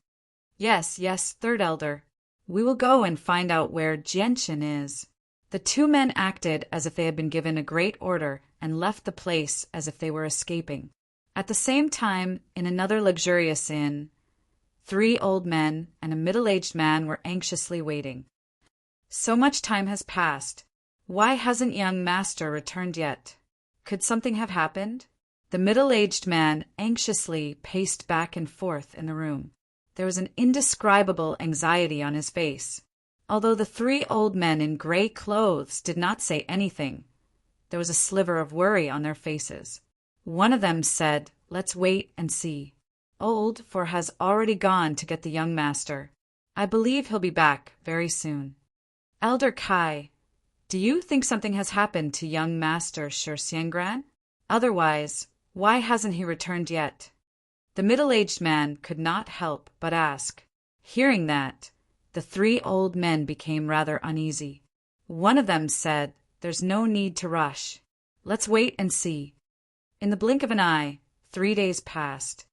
Yes, 3rd elder. We will go and find out where Jianqin is. The two men acted as if they had been given a great order and left the place as if they were escaping. At the same time, in another luxurious inn, 3 old men and a middle-aged man were anxiously waiting. So much time has passed. Why hasn't young master returned yet? Could something have happened? The middle-aged man anxiously paced back and forth in the room. There was an indescribable anxiety on his face. Although the 3 old men in gray clothes did not say anything, there was a sliver of worry on their faces. One of them said, "Let's wait and see." Old, for has already gone to get the young master. I believe he'll be back very soon. Elder Kai, do you think something has happened to young master Xiangran? Otherwise, why hasn't he returned yet? The middle-aged man could not help but ask. Hearing that, the 3 old men became rather uneasy. One of them said, "There's no need to rush. Let's wait and see." In the blink of an eye, 3 days passed.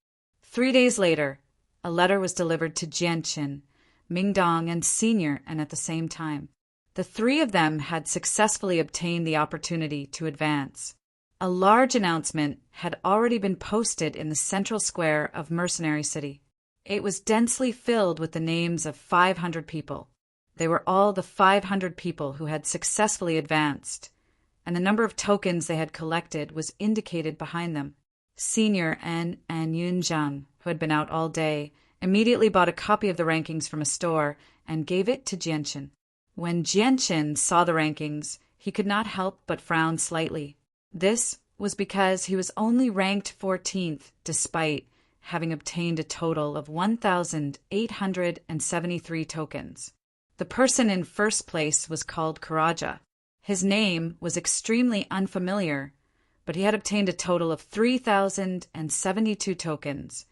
3 days later, a letter was delivered to Jianqin, Mingdong, and Senior, and at the same time. The 3 of them had successfully obtained the opportunity to advance. A large announcement had already been posted in the central square of Mercenary City. It was densely filled with the names of 500 people. They were all the 500 people who had successfully advanced, and the number of tokens they had collected was indicated behind them. Senior and Yunjiang, who had been out all day, immediately bought a copy of the rankings from a store and gave it to Jianqin. When Jianqin saw the rankings, he could not help but frown slightly. This was because he was only ranked 14th, despite having obtained a total of 1,873 tokens. The person in first place was called Karaja. His name was extremely unfamiliar, but he had obtained a total of 3,072 tokens,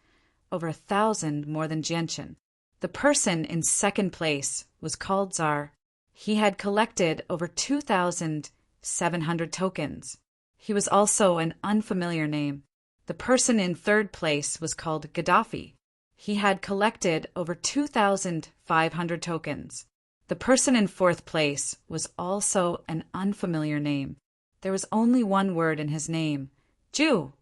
over 1,000 more than Jianqin. The person in second place was called Czar. He had collected over 2,700 tokens. He was also an unfamiliar name. The person in third place was called Gaddafi. He had collected over 2,500 tokens. The person in fourth place was also an unfamiliar name. There was only one word in his name, Jew.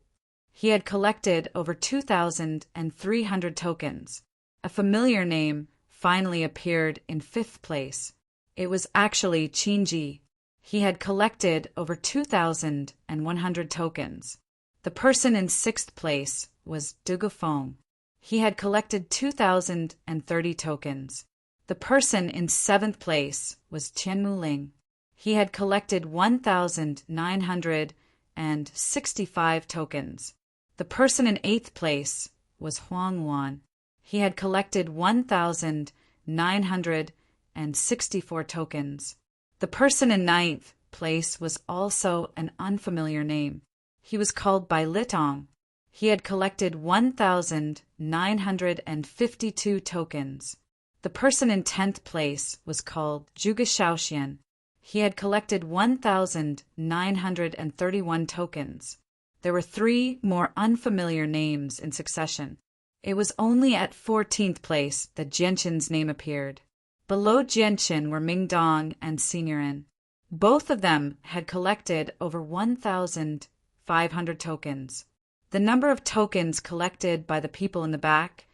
He had collected over 2,300 tokens. A familiar name finally appeared in fifth place. It was actually Qinji. He had collected over 2,100 tokens. The person in sixth place was Dugufeng. He had collected 2,030 tokens. The person in seventh place was Qianmuling. He had collected 1,965 tokens. The person in eighth place was Huangwan. He had collected 1,964 tokens. The person in ninth place was also an unfamiliar name. He was called Bai Litong. He had collected 1,952 tokens. The person in 10th place was called Zhuge Shaoxian. He had collected 1,931 tokens. There were 3 more unfamiliar names in succession. It was only at 14th place that Jianqin's name appeared. Below Jianqin were Mingdong and Seniorin. Both of them had collected over 1,500 tokens. The number of tokens collected by the people in the back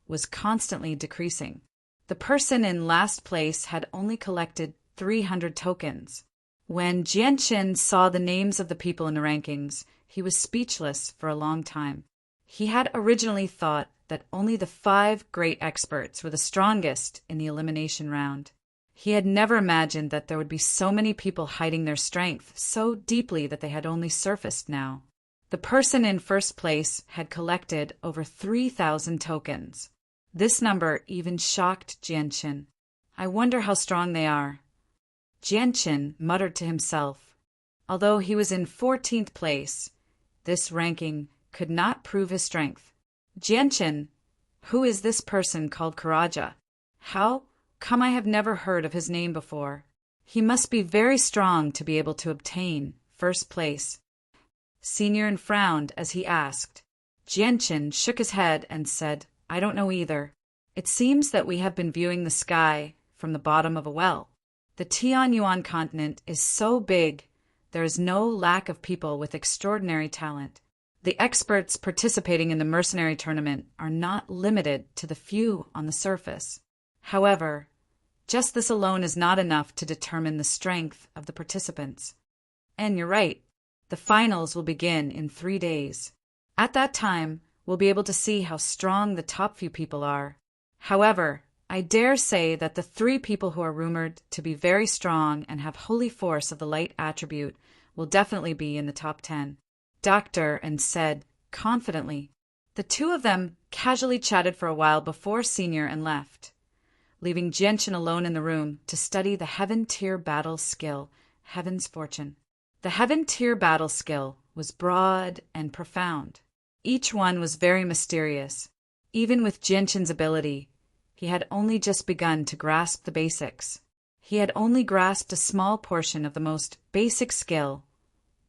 was constantly decreasing. The person in last place had only collected 300 tokens. When Jianqin saw the names of the people in the rankings, he was speechless for a long time. He had originally thought that only the 5 great experts were the strongest in the elimination round. He had never imagined that there would be so many people hiding their strength so deeply that they had only surfaced now. The person in first place had collected over 3,000 tokens. This number even shocked Jianqin. I wonder how strong they are. Jianqin muttered to himself. Although he was in 14th place, this ranking could not prove his strength. Jianqin, who is this person called Karaja? How come I have never heard of his name before? He must be very strong to be able to obtain first place. Seniorin frowned as he asked. Jianqin shook his head and said, I don't know either. It seems that we have been viewing the sky from the bottom of a well. The Tianyuan continent is so big, there is no lack of people with extraordinary talent. The experts participating in the mercenary tournament are not limited to the few on the surface. However, just this alone is not enough to determine the strength of the participants. And you're right, the finals will begin in 3 days. At that time, we'll be able to see how strong the top few people are. However, I dare say that the 3 people who are rumored to be very strong and have holy force of the light attribute will definitely be in the top 10. Doctor and said confidently. The 2 of them casually chatted for a while before Senior and left, leaving Gentian alone in the room to study the Heaven Tier battle skill, Heaven's Fortune. The Heaven Tier battle skill was broad and profound. Each one was very mysterious. Even with Gentian's ability, he had only just begun to grasp the basics. He had only grasped a small portion of the most basic skill,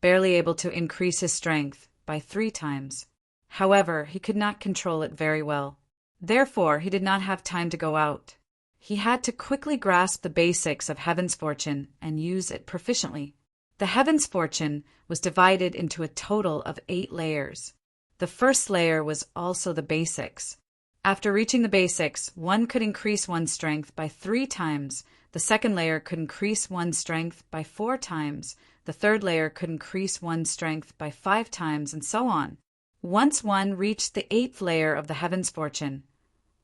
barely able to increase his strength by 3 times. However, he could not control it very well. Therefore, he did not have time to go out. He had to quickly grasp the basics of Heaven's Fortune and use it proficiently. The Heaven's Fortune was divided into a total of 8 layers. The first layer was also the basics. After reaching the basics, one could increase one's strength by 3 times. The second layer could increase one's strength by 4 times. The third layer could increase one's strength by 5 times, and so on. Once one reached the 8th layer of the Heaven's Fortune,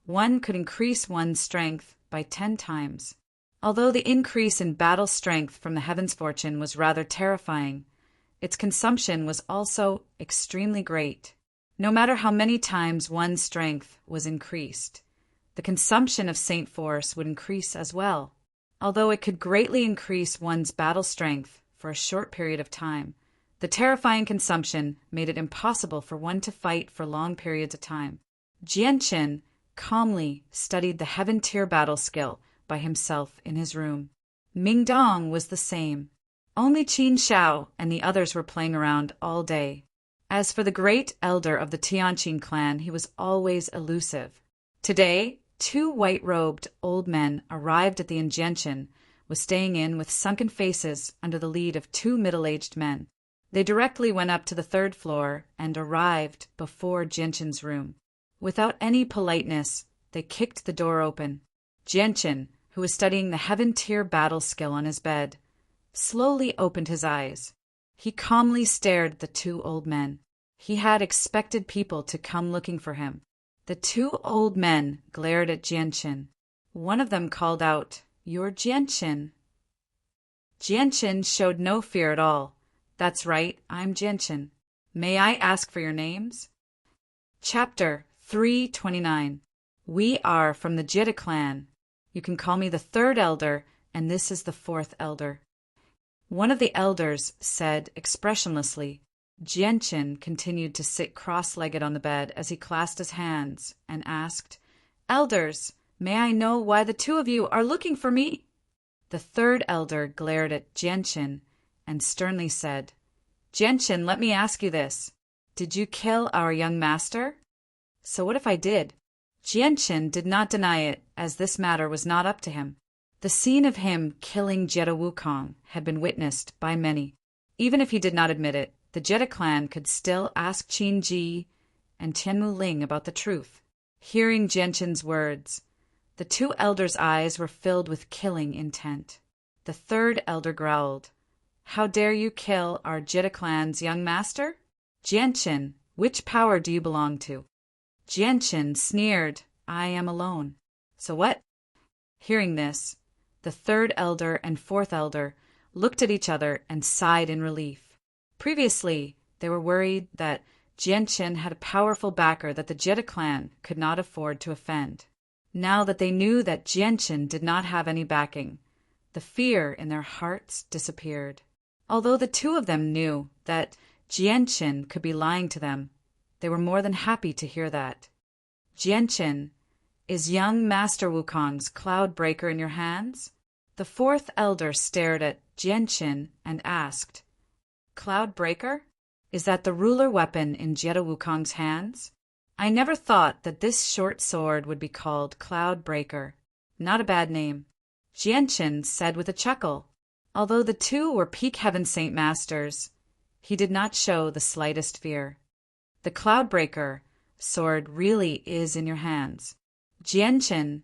one could increase one's strength by 10 times. Although the increase in battle strength from the Heaven's Fortune was rather terrifying, its consumption was also extremely great. No matter how many times one's strength was increased, the consumption of Saint Force would increase as well. Although it could greatly increase one's battle strength for a short period of time, the terrifying consumption made it impossible for one to fight for long periods of time. Jianqin calmly studied the Heaven Tier battle skill by himself in his room. Mingdong was the same. Only Qin Shao and the others were playing around all day. As for the great elder of the Tianqin clan, he was always elusive. Today, 2 white-robed old men arrived at the inn Jianqin was staying in with sunken faces under the lead of 2 middle-aged men. They directly went up to the 3rd floor and arrived before Jianqin's room. Without any politeness, they kicked the door open. Jianqin, who was studying the Heaven Tier battle skill on his bed, slowly opened his eyes. He calmly stared at the 2 old men. He had expected people to come looking for him. The 2 old men glared at Jianqin. One of them called out, "You're Jianqin." Jianqin showed no fear at all. "That's right, I'm Jianqin. May I ask for your names?" Chapter 329. We are from the Jita clan. You can call me the 3rd elder, and this is the 4th elder. One of the elders said expressionlessly. Jianqin continued to sit cross-legged on the bed as he clasped his hands and asked, "Elders, may I know why the 2 of you are looking for me?" The 3rd elder glared at Jianqin and sternly said, "Jianqin, let me ask you this. Did you kill our young master?" "So what if I did?" Jianqin did not deny it, as this matter was not up to him. The scene of him killing Jetta Wukong had been witnessed by many. Even if he did not admit it, the Jetta clan could still ask Qin Ji and Tianmu Ling about the truth. Hearing Jianqin's words, the 2 elders' eyes were filled with killing intent. The 3rd elder growled, "How dare you kill our Jetta clan's young master? Jianqin, which power do you belong to?" Jianqin sneered, "I am alone." "So what?" Hearing this, the 3rd elder and 4th elder looked at each other and sighed in relief. Previously, they were worried that Jianqin had a powerful backer that the Jetta clan could not afford to offend. Now that they knew that Jianqin did not have any backing, the fear in their hearts disappeared. Although the 2 of them knew that Jianqin could be lying to them, they were more than happy to hear that. "Jianqin, is young Master Wukong's cloud breaker in your hands?" The 4th elder stared at Jianqin and asked, "Cloud breaker? Is that the ruler weapon in Jetta Wukong's hands? I never thought that this short sword would be called Cloud Breaker. Not a bad name." Jianchen said with a chuckle. Although the two were peak heaven saint masters, he did not show the slightest fear. The Cloudbreaker sword really is in your hands. Jianchen,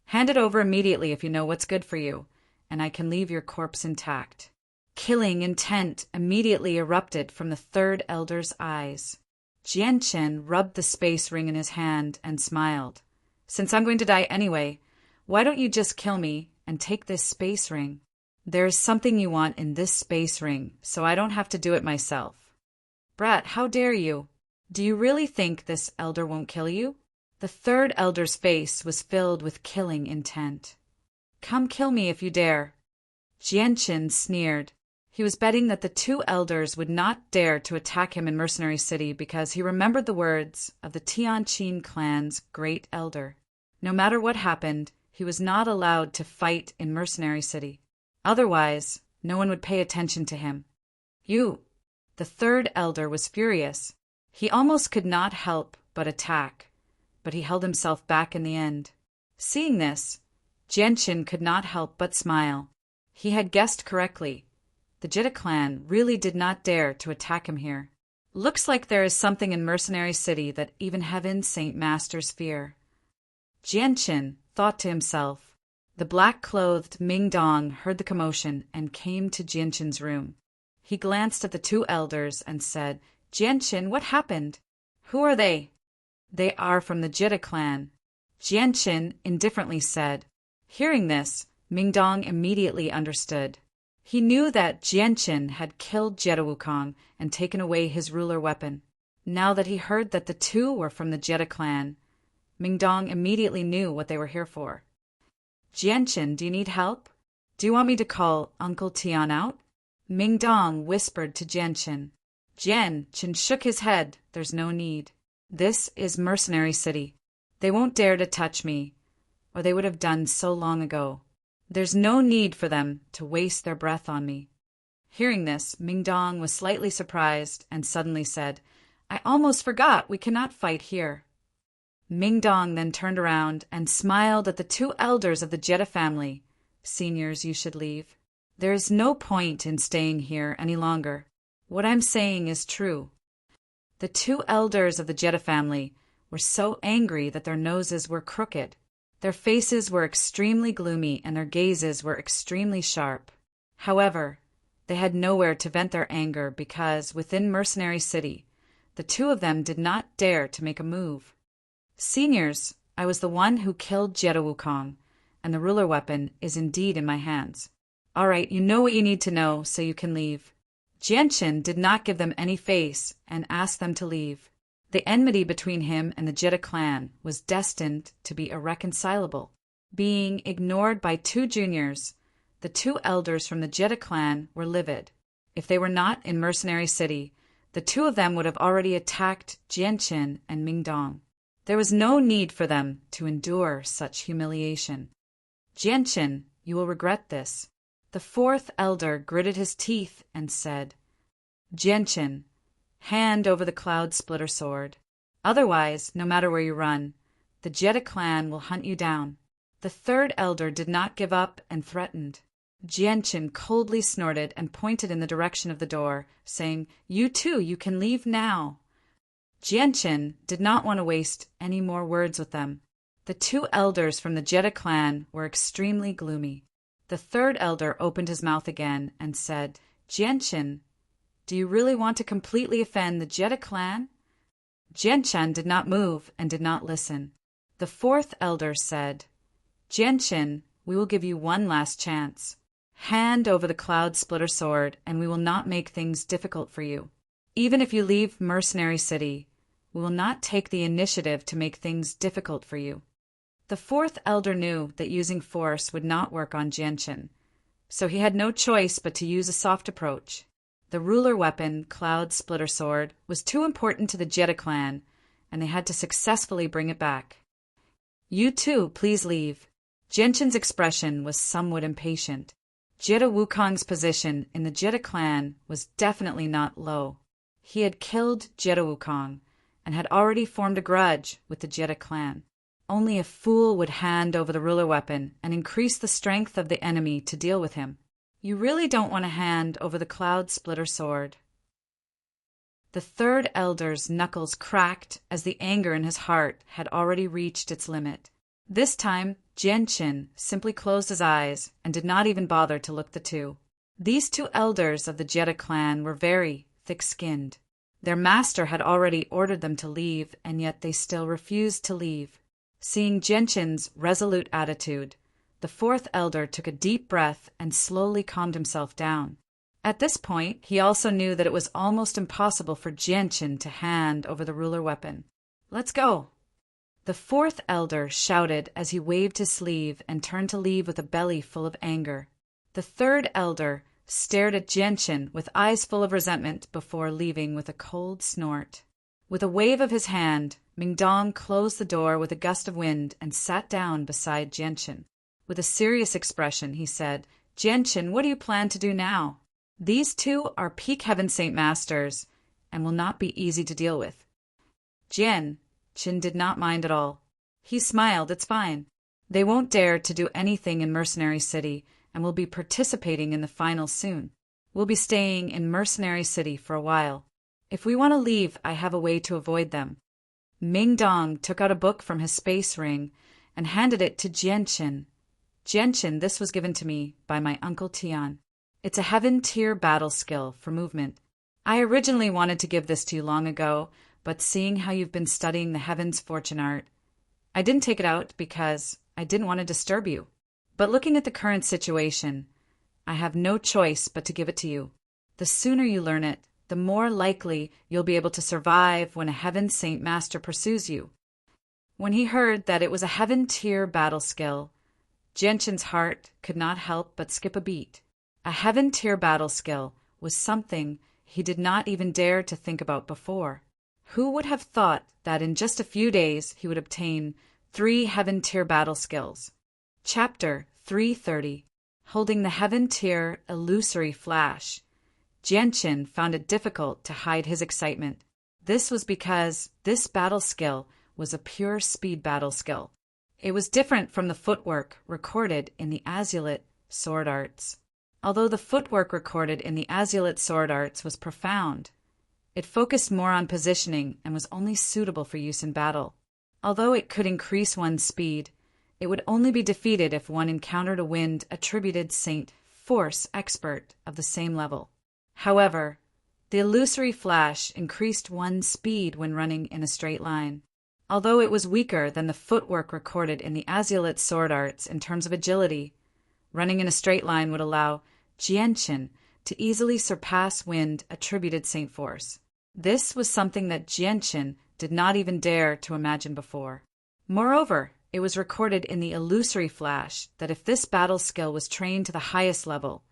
hand it over immediately if you know what's good for you, and I can leave your corpse intact. Killing intent immediately erupted from the third elder's eyes. Jianchen rubbed the space ring in his hand and smiled. Since I'm going to die anyway, why don't you just kill me and take this space ring? There is something you want in this space ring, so I don't have to do it myself. Brat, how dare you? Do you really think this elder won't kill you? The third elder's face was filled with killing intent. Come kill me if you dare. Jianchen sneered. He was betting that the two elders would not dare to attack him in Mercenary City because he remembered the words of the Tianqin clan's great elder. No matter what happened, he was not allowed to fight in Mercenary City. Otherwise, no one would pay attention to him. You! The third elder was furious. He almost could not help but attack, but he held himself back in the end. Seeing this, Jianchen could not help but smile. He had guessed correctly. The Jita clan really did not dare to attack him here. Looks like there is something in Mercenary City that even Heaven Saint Masters fear. Jianchen thought to himself. The black-clothed Ming Dong heard the commotion and came to Jianchen's room. He glanced at the two elders and said, Jianchen, what happened? Who are they? They are from the Jita clan. Jianchen indifferently said. Hearing this, Ming Dong immediately understood. He knew that Jianchen had killed Jita Wukong and taken away his ruler weapon. Now that he heard that the two were from the Jita clan, Ming Dong immediately knew what they were here for. Jianchen, do you need help? Do you want me to call Uncle Tian out? Ming Dong whispered to Jianchen. Jianchen shook his head. There's no need. This is Mercenary City. They won't dare to touch me, or they would have done so long ago. There's no need for them to waste their breath on me. Hearing this, Ming Dong was slightly surprised and suddenly said, I almost forgot we cannot fight here. Ming Dong then turned around and smiled at the two elders of the Jita family. Seniors, you should leave. There is no point in staying here any longer. What I'm saying is true. The two elders of the Jita family were so angry that their noses were crooked. Their faces were extremely gloomy and their gazes were extremely sharp. However, they had nowhere to vent their anger because, within Mercenary City, the two of them did not dare to make a move. Seniors, I was the one who killed Jita Wukong, and the ruler weapon is indeed in my hands. All right, you know what you need to know, so you can leave. Jianchen did not give them any face and asked them to leave. The enmity between him and the Jita clan was destined to be irreconcilable. Being ignored by two juniors, the two elders from the Jita clan were livid. If they were not in Mercenary City, the two of them would have already attacked Jianchen and Ming Dong. There was no need for them to endure such humiliation. Jianchen, you will regret this. The fourth elder gritted his teeth and said, Jianchen, hand over the Cloud Splitter sword. Otherwise, no matter where you run, the Jita clan will hunt you down. The third elder did not give up and threatened. Jianchen coldly snorted and pointed in the direction of the door, saying, You too, you can leave now. Jianchen did not want to waste any more words with them. The two elders from the Jita clan were extremely gloomy. The third elder opened his mouth again and said, Jianchen, do you really want to completely offend the Jita clan? Jianchen did not move and did not listen. The fourth elder said, Jianchen, we will give you one last chance. Hand over the Cloud Splitter sword and we will not make things difficult for you. Even if you leave Mercenary City, we will not take the initiative to make things difficult for you. The fourth elder knew that using force would not work on Jianchen, so he had no choice but to use a soft approach. The ruler weapon, Cloud Splitter sword, was too important to the Jita clan, and they had to successfully bring it back. You too, please leave. Jianchen's expression was somewhat impatient. Jita Wukong's position in the Jita clan was definitely not low. He had killed Jita Wukong and had already formed a grudge with the Jita clan. Only a fool would hand over the ruler weapon and increase the strength of the enemy to deal with him. You really don't want to hand over the Cloud Splitter sword. The third elder's knuckles cracked as the anger in his heart had already reached its limit. This time, Jianqin simply closed his eyes and did not even bother to look the two. These two elders of the Jetta clan were very thick-skinned. Their master had already ordered them to leave, and yet they still refused to leave. Seeing Jianqin's resolute attitude, the fourth elder took a deep breath and slowly calmed himself down. At this point, he also knew that it was almost impossible for Jianqin to hand over the ruler weapon. "Let's go!" The fourth elder shouted as he waved his sleeve and turned to leave with a belly full of anger. The third elder stared at Jianqin with eyes full of resentment before leaving with a cold snort. With a wave of his hand, Mingdong closed the door with a gust of wind and sat down beside Jianqin. With a serious expression, he said, "Jianqin, what do you plan to do now? These two are peak Heaven Saint Masters and will not be easy to deal with." Jianqin did not mind at all. He smiled. "It's fine. They won't dare to do anything in Mercenary City and will be participating in the finals soon. We'll be staying in Mercenary City for a while. If we want to leave, I have a way to avoid them." Mingdong took out a book from his space ring and handed it to Jianqin. "Jianqin, this was given to me by my Uncle Tian. It's a Heaven tier battle skill for movement. I originally wanted to give this to you long ago, but seeing how you've been studying the Heavens fortune art, I didn't take it out because I didn't want to disturb you. But looking at the current situation, I have no choice but to give it to you. The sooner you learn it, the more likely you'll be able to survive when a Heaven Saint Master pursues you." When he heard that it was a Heaven tier battle skill, Jianqin's heart could not help but skip a beat. A Heaven tier battle skill was something he did not even dare to think about before. Who would have thought that in just a few days he would obtain 3 Heaven tier battle skills? Chapter 330. Holding the Heaven tier illusory flash, Jianqin found it difficult to hide his excitement. This was because this battle skill was a pure speed battle skill. It was different from the footwork recorded in the Azulite sword arts. Although the footwork recorded in the Azulite sword arts was profound, it focused more on positioning and was only suitable for use in battle. Although it could increase one's speed, it would only be defeated if one encountered a wind-attributed Saint Force expert of the same level. However, the illusory flash increased one's speed when running in a straight line. Although it was weaker than the footwork recorded in the Azulite sword arts in terms of agility, running in a straight line would allow Jianqin to easily surpass wind-attributed Saint Force. This was something that Jianqin did not even dare to imagine before. Moreover, it was recorded in the illusory flash that if this battle skill was trained to the highest level,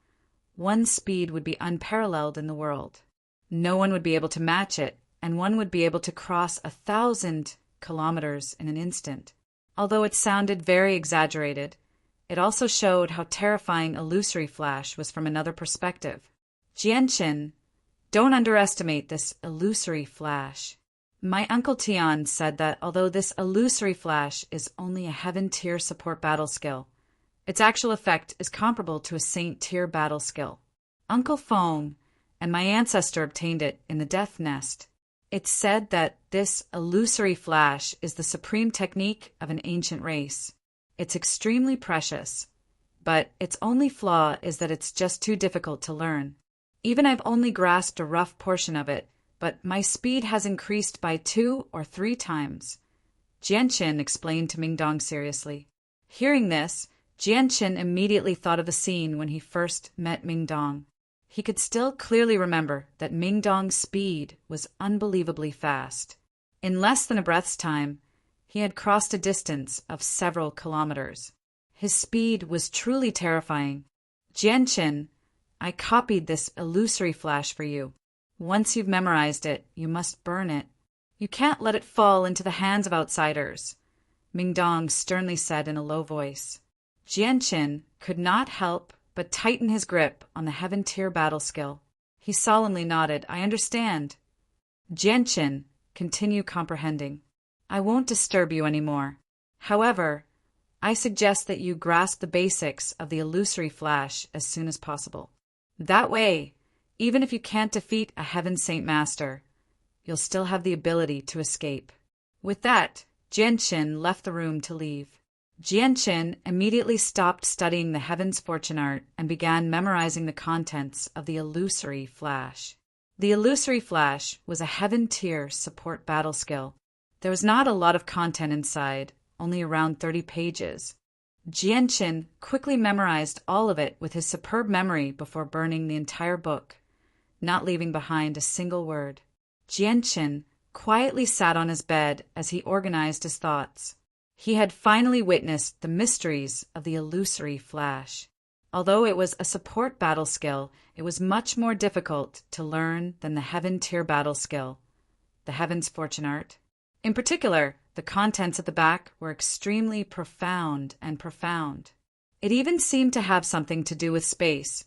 one's speed would be unparalleled in the world. No one would be able to match it, and one would be able to cross 1,000 kilometers in an instant. Although it sounded very exaggerated, it also showed how terrifying illusory flash was from another perspective. "Jianqin, don't underestimate this illusory flash. My Uncle Tian said that although this illusory flash is only a Heaven tier support battle skill, its actual effect is comparable to a Saint tier battle skill. Uncle Feng and my ancestor obtained it in the Death Nest. It's said that this illusory flash is the supreme technique of an ancient race. It's extremely precious, but its only flaw is that it's just too difficult to learn. Even I've only grasped a rough portion of it, but my speed has increased by 2 or 3 times. Jianqin explained to Mingdong seriously. Hearing this, Jianqin immediately thought of the scene when he first met Mingdong. He could still clearly remember that Mingdong's speed was unbelievably fast. In less than a breath's time, he had crossed a distance of several kilometers. His speed was truly terrifying. "Jianqin, I copied this illusory flash for you. Once you've memorized it, you must burn it. You can't let it fall into the hands of outsiders," Mingdong sternly said in a low voice. Jianqin could not help but tighten his grip on the Heaven tier battle skill. He solemnly nodded. "I understand." "Jianqin, continue comprehending. I won't disturb you anymore. However, I suggest that you grasp the basics of the illusory flash as soon as possible. That way, even if you can't defeat a Heaven Saint Master, you'll still have the ability to escape." With that, Jianqin left the room to leave. Jianqin immediately stopped studying the Heaven's Fortune Art and began memorizing the contents of the illusory flash. The illusory flash was a Heaven tier support battle skill. There was not a lot of content inside, only around 30 pages. Jianqin quickly memorized all of it with his superb memory before burning the entire book, not leaving behind a single word. Jianqin quietly sat on his bed as he organized his thoughts. He had finally witnessed the mysteries of the illusory flash. Although it was a support battle skill, it was much more difficult to learn than the Heaven tier battle skill, the Heaven's Fortune Art. In particular, the contents at the back were extremely profound. It even seemed to have something to do with space,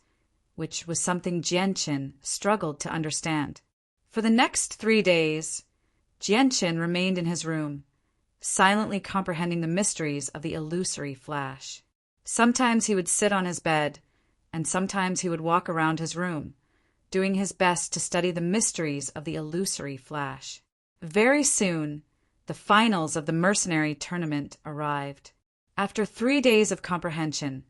which was something Jianqin struggled to understand. For the next 3 days, Jianqin remained in his room, silently comprehending the mysteries of the illusory flash. Sometimes he would sit on his bed, and sometimes he would walk around his room, doing his best to study the mysteries of the illusory flash. Very soon, the finals of the mercenary tournament arrived. After 3 days of comprehension,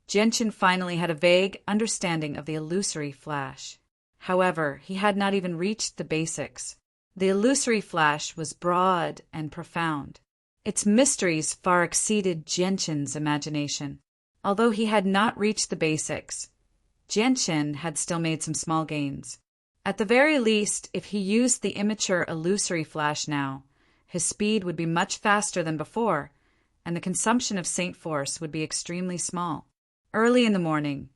Jianqin finally had a vague understanding of the illusory flash. However, he had not even reached the basics. The illusory flash was broad and profound. Its mysteries far exceeded Jianqin's imagination. Although he had not reached the basics, Jianqin had still made some small gains. At the very least, if he used the immature illusory flash now, his speed would be much faster than before, and the consumption of Saint Force would be extremely small. Early in the morning,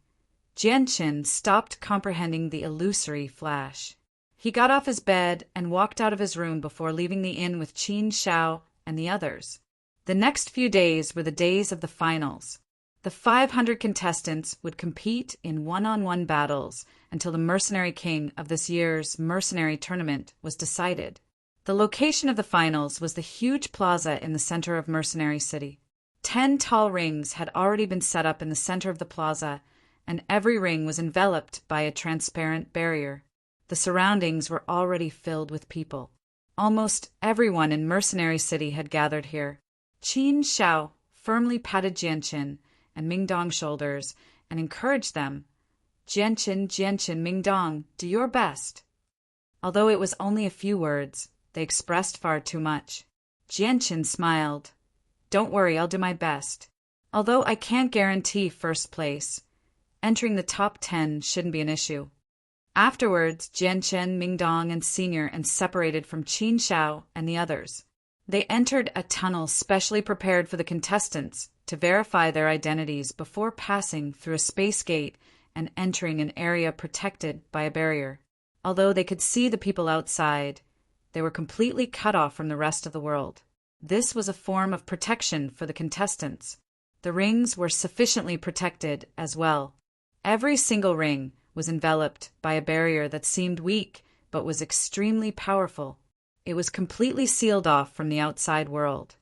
Jianqin stopped comprehending the illusory flash. He got off his bed and walked out of his room before leaving the inn with Qin Shao and the others. The next few days were the days of the finals. The 500 contestants would compete in one-on-one battles until the mercenary king of this year's mercenary tournament was decided. The location of the finals was the huge plaza in the center of Mercenary City. 10 tall rings had already been set up in the center of the plaza, and every ring was enveloped by a transparent barrier. The surroundings were already filled with people. Almost everyone in Mercenary City had gathered here. Qin Shao firmly patted Jianqin and Mingdong's shoulders and encouraged them. "Jianqin, Mingdong, do your best." Although it was only a few words, they expressed far too much. Jianqin smiled. "Don't worry, I'll do my best. Although I can't guarantee first place, entering the top 10 shouldn't be an issue." Afterwards, Jianqin, Mingdong, and Senior separated from Qin Shao and the others. They entered a tunnel specially prepared for the contestants to verify their identities before passing through a space gate and entering an area protected by a barrier. Although they could see the people outside, they were completely cut off from the rest of the world. This was a form of protection for the contestants. The rings were sufficiently protected as well. Every single ring was enveloped by a barrier that seemed weak but was extremely powerful. It was completely sealed off from the outside world.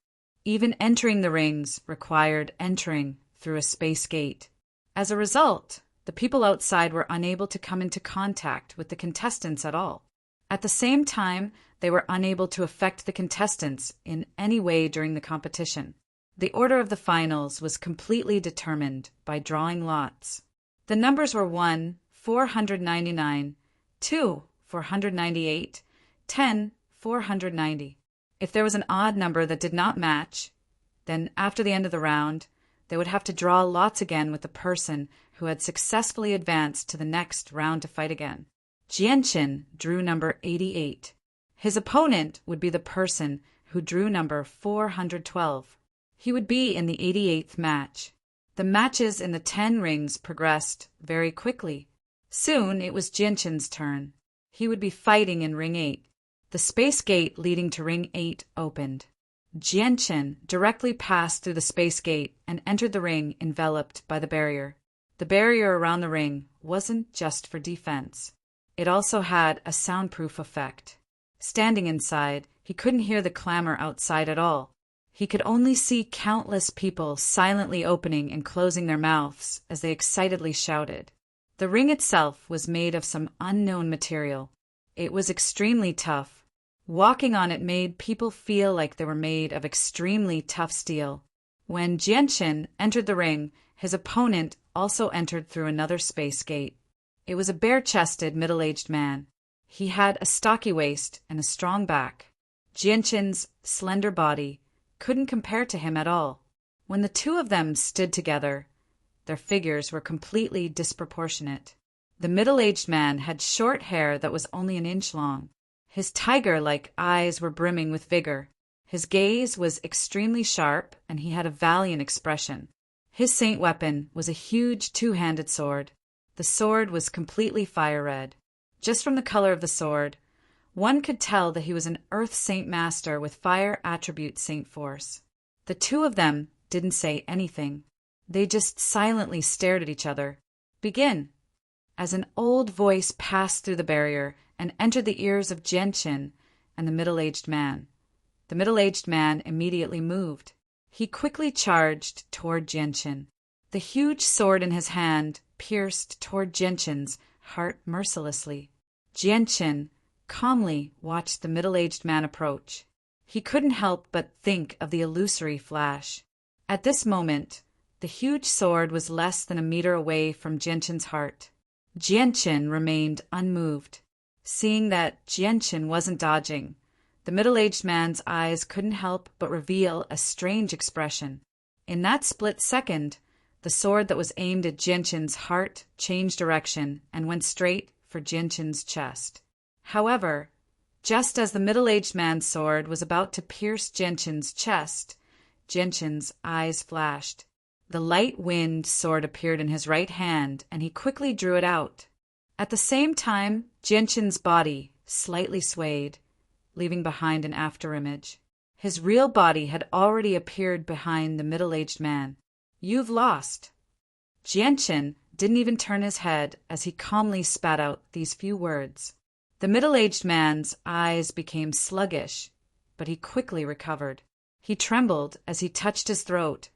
Even entering the rings required entering through a space gate. As a result, the people outside were unable to come into contact with the contestants at all. At the same time, they were unable to affect the contestants in any way during the competition. The order of the finals was completely determined by drawing lots. The numbers were 1, 499, 2, 498, 10, 490. If there was an odd number that did not match, then after the end of the round, they would have to draw lots again with the person who had successfully advanced to the next round to fight again. Jianqin drew number 88. His opponent would be the person who drew number 412. He would be in the 88th match. The matches in the 10 rings progressed very quickly. Soon it was Jianqin's turn. He would be fighting in ring 8. The space gate leading to ring 8 opened. Jianqin directly passed through the space gate and entered the ring enveloped by the barrier. The barrier around the ring wasn't just for defense. It also had a soundproof effect. Standing inside, he couldn't hear the clamor outside at all. He could only see countless people silently opening and closing their mouths as they excitedly shouted. The ring itself was made of some unknown material. It was extremely tough. Walking on it made people feel like they were made of extremely tough steel. When Jianqin entered the ring, his opponent also entered through another space gate. It was a bare-chested, middle-aged man. He had a stocky waist and a strong back. Jianqin's slender body couldn't compare to him at all. When the two of them stood together, their figures were completely disproportionate. The middle-aged man had short hair that was only an inch long. His tiger-like eyes were brimming with vigor. His gaze was extremely sharp, and he had a valiant expression. His saint weapon was a huge two-handed sword. The sword was completely fire-red. Just from the color of the sword, one could tell that he was an Earth Saint Master with fire attribute saint force. The two of them didn't say anything. They just silently stared at each other. "Begin!" As an old voice passed through the barrier and entered the ears of Jianqin and the middle-aged man. The middle-aged man immediately moved. He quickly charged toward Jianqin. The huge sword in his hand pierced toward Jianqin's heart mercilessly. Jianqin calmly watched the middle-aged man approach. He couldn't help but think of the illusory flash. At this moment, the huge sword was less than a meter away from Jianqin's heart. Jianqin remained unmoved. Seeing that Jianqin wasn't dodging, the middle-aged man's eyes couldn't help but reveal a strange expression. In that split second, the sword that was aimed at Jianqin's heart changed direction and went straight for Jianqin's chest. However, just as the middle-aged man's sword was about to pierce Jianqin's chest, Jianqin's eyes flashed. The light-winged sword appeared in his right hand, and he quickly drew it out. At the same time, Jianqin's body slightly swayed, leaving behind an afterimage. His real body had already appeared behind the middle-aged man. "You've lost." Jianqin didn't even turn his head as he calmly spat out these few words. The middle-aged man's eyes became sluggish, but he quickly recovered. He trembled as he touched his throat,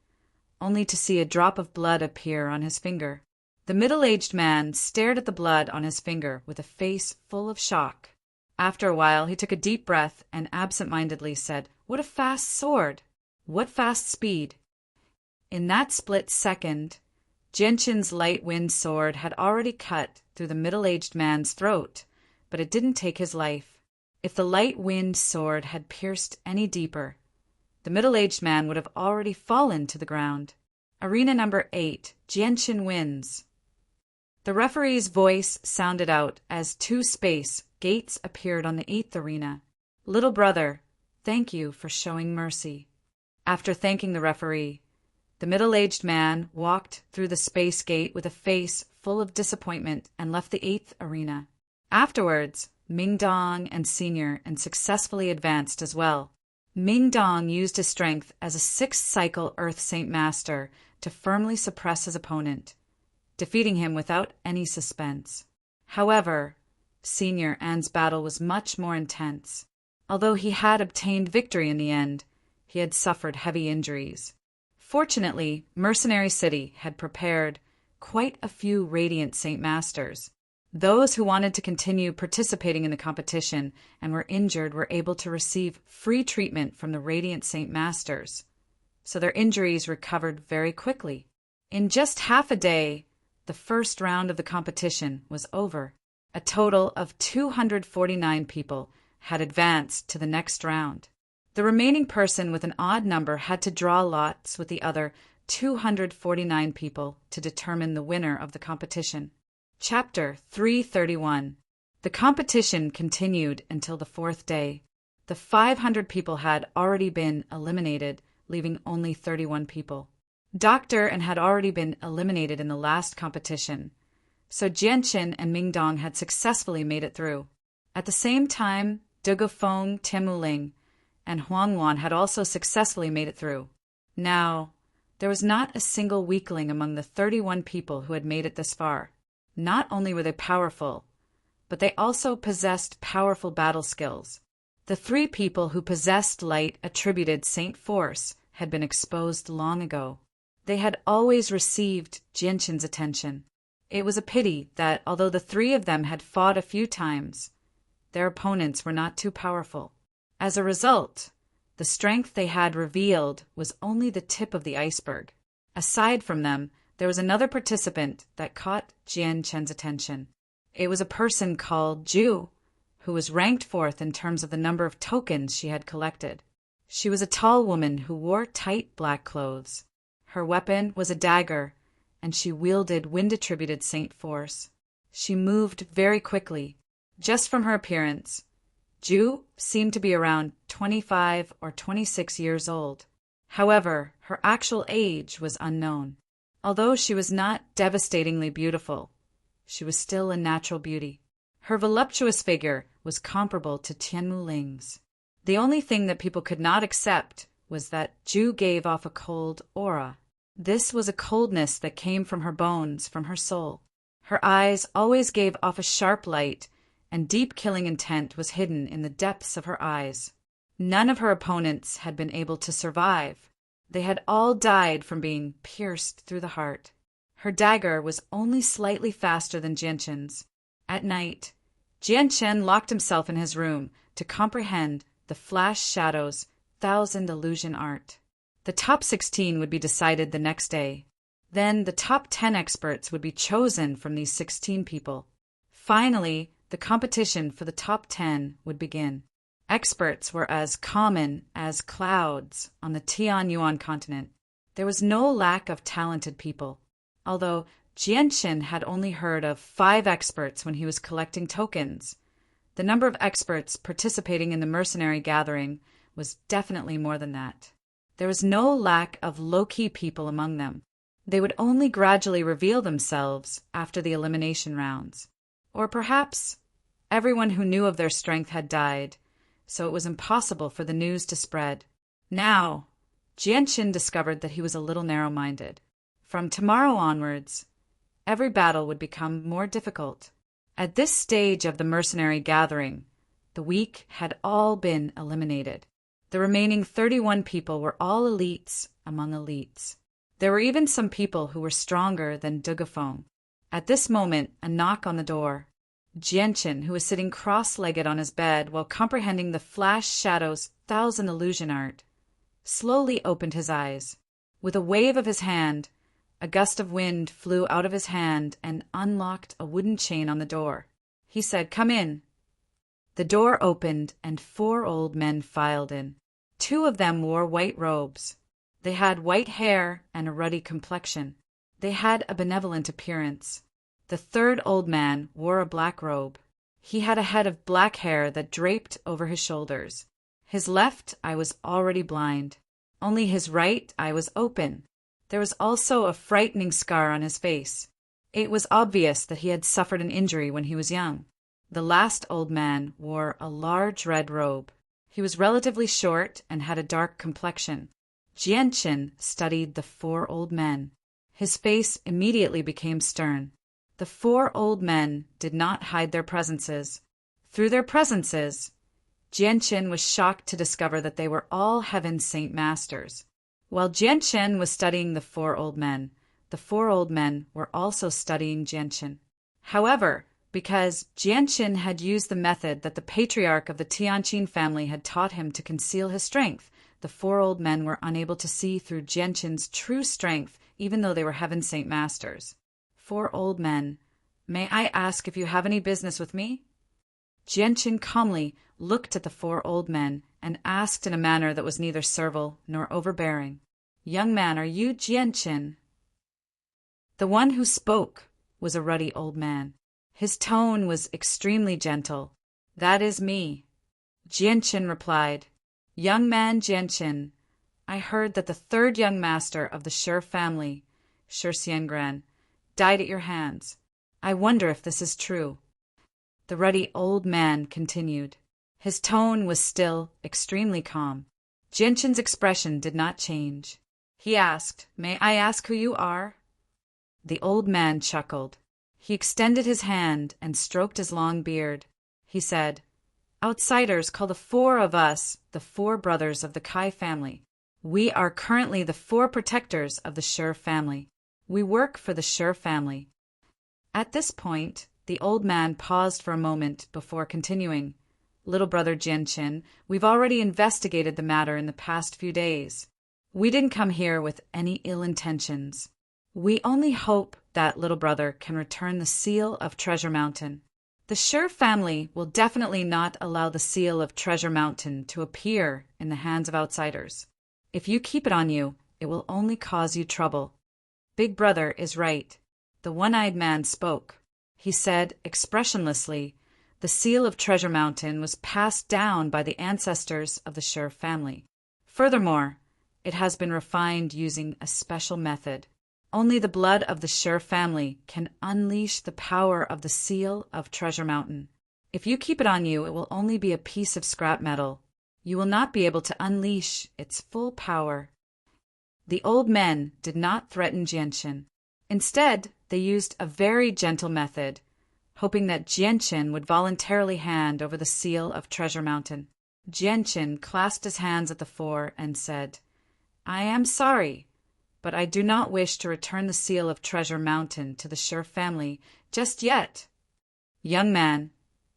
only to see a drop of blood appear on his finger. The middle-aged man stared at the blood on his finger with a face full of shock. After a while, he took a deep breath and absent-mindedly said, "What a fast sword! What fast speed!" In that split second, Jianqin's light-wind sword had already cut through the middle-aged man's throat, but it didn't take his life. If the light-wind sword had pierced any deeper, the middle-aged man would have already fallen to the ground. Arena number 8, Jianqin wins. The referee's voice sounded out as 2 space gates appeared on the 8th arena. "Little brother, thank you for showing mercy." After thanking the referee, the middle-aged man walked through the space gate with a face full of disappointment and left the 8th arena. Afterwards, Mingdong and Senior and successfully advanced as well. Mingdong used his strength as a 6th-cycle Earth Saint Master to firmly suppress his opponent, defeating him without any suspense. However, Senior An's battle was much more intense. Although he had obtained victory in the end, he had suffered heavy injuries. Fortunately, Mercenary City had prepared quite a few Radiant Saint Masters. Those who wanted to continue participating in the competition and were injured were able to receive free treatment from the Radiant Saint Masters, so their injuries recovered very quickly. In just half a day, the first round of the competition was over. A total of 249 people had advanced to the next round. The remaining person with an odd number had to draw lots with the other 249 people to determine the winner of the competition. Chapter 331. The competition continued until the 4th day. The 500 people had already been eliminated, leaving only 31 people. Doctor and had already been eliminated in the last competition, so Jianqin and Mingdong had successfully made it through. At the same time, Dugofeng, Timuling, and Huangwan had also successfully made it through. Now, there was not a single weakling among the 31 people who had made it this far. Not only were they powerful, but they also possessed powerful battle skills. The three people who possessed light attributed Saint Force had been exposed long ago. They had always received Jianshin's attention. It was a pity that, although the three of them had fought a few times, their opponents were not too powerful. As a result, the strength they had revealed was only the tip of the iceberg. Aside from them, there was another participant that caught Jianshin's attention. It was a person called Ju, who was ranked fourth in terms of the number of tokens she had collected. She was a tall woman who wore tight black clothes. Her weapon was a dagger, and she wielded wind-attributed Saint Force. She moved very quickly. Just from her appearance, Ju seemed to be around 25 or 26 years old. However, her actual age was unknown. Although she was not devastatingly beautiful, she was still a natural beauty. Her voluptuous figure was comparable to Tianmu Ling's. The only thing that people could not accept was that Ju gave off a cold aura. This was a coldness that came from her bones, from her soul. Her eyes always gave off a sharp light, and deep killing intent was hidden in the depths of her eyes. None of her opponents had been able to survive. They had all died from being pierced through the heart. Her dagger was only slightly faster than Jianshin's. At night, Jianshin locked himself in his room to comprehend the flash shadow's 1,000 illusion art. The top 16 would be decided the next day. Then the top 10 experts would be chosen from these 16 people. Finally, the competition for the top 10 would begin. Experts were as common as clouds on the Tianyuan continent. There was no lack of talented people. Although Jianshin had only heard of 5 experts when he was collecting tokens, the number of experts participating in the mercenary gathering was definitely more than that. There was no lack of low-key people among them. They would only gradually reveal themselves after the elimination rounds. Or perhaps everyone who knew of their strength had died, so it was impossible for the news to spread. Now, Jianshin discovered that he was a little narrow-minded. From tomorrow onwards, every battle would become more difficult. At this stage of the mercenary gathering, the weak had all been eliminated. The remaining 31 people were all elites among elites. There were even some people who were stronger than Dugafeng. At this moment, a knock on the door. Jianshin, who was sitting cross-legged on his bed while comprehending the flash shadow's 1,000 illusion art, slowly opened his eyes. With a wave of his hand, a gust of wind flew out of his hand and unlocked a wooden chain on the door. He said, "Come in." The door opened and 4 old men filed in. 2 of them wore white robes. They had white hair and a ruddy complexion. They had a benevolent appearance. The 3rd old man wore a black robe. He had a head of black hair that draped over his shoulders. His left eye was already blind. Only his right eye was open. There was also a frightening scar on his face. It was obvious that he had suffered an injury when he was young. The last old man wore a large red robe. He was relatively short and had a dark complexion. Jianshin studied the 4 old men. His face immediately became stern. The 4 old men did not hide their presences. Through their presences, Jianshin was shocked to discover that they were all Heaven Saint Masters. While Jianshin was studying the 4 old men, the 4 old men were also studying Jianshin. However, because Jianshin had used the method that the patriarch of the Tianqin family had taught him to conceal his strength, the 4 old men were unable to see through Jianshin's true strength, even though they were Heaven Saint Masters. 4 old men, "May I ask if you have any business with me?" Jianshin calmly looked at the 4 old men and asked in a manner that was neither servile nor overbearing, "Young man, are you Jianshin?" The one who spoke was a ruddy old man. His tone was extremely gentle. "That is me." Jianshin replied, "Young man Jianshin, I heard that the 3rd young master of the Shi family, Shi Xiangran, died at your hands. I wonder if this is true." The ruddy old man continued. His tone was still extremely calm. Jianshin's expression did not change. He asked, "May I ask who you are?" The old man chuckled. He extended his hand and stroked his long beard. He said, Outsiders call the four of us the four brothers of the Kai family. We are currently the four protectors of the Shi family. We work for the Shi family. At this point, the old man paused for a moment before continuing. Little brother Jianqin, we've already investigated the matter in the past few days. We didn't come here with any ill intentions. We only hope that little brother can return the seal of Treasure Mountain. The Shi family will definitely not allow the seal of Treasure Mountain to appear in the hands of outsiders. If you keep it on you, it will only cause you trouble. Big brother is right. The one-eyed man spoke. He said expressionlessly, the seal of Treasure Mountain was passed down by the ancestors of the Shi family. Furthermore, it has been refined using a special method. Only the blood of the Shi family can unleash the power of the seal of Treasure Mountain. If you keep it on you, it will only be a piece of scrap metal. You will not be able to unleash its full power. The old men did not threaten Jianqin. Instead, they used a very gentle method, hoping that Jianqin would voluntarily hand over the seal of Treasure Mountain. Jianqin clasped his hands at the fore and said, I am sorry, but I do not wish to return the seal of Treasure Mountain to the Shi family just yet. Young man,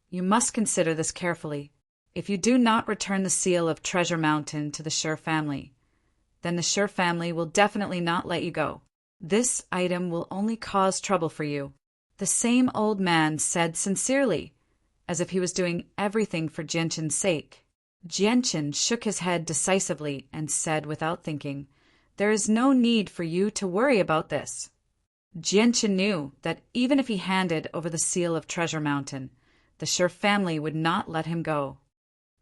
you must consider this carefully. If you do not return the seal of Treasure Mountain to the Shi family, then the Shi family will definitely not let you go. This item will only cause trouble for you. The same old man said sincerely, as if he was doing everything for Jianqin's sake. Jianqin shook his head decisively and said without thinking, There is no need for you to worry about this. Jianqin knew that even if he handed over the seal of Treasure Mountain, the Shi family would not let him go.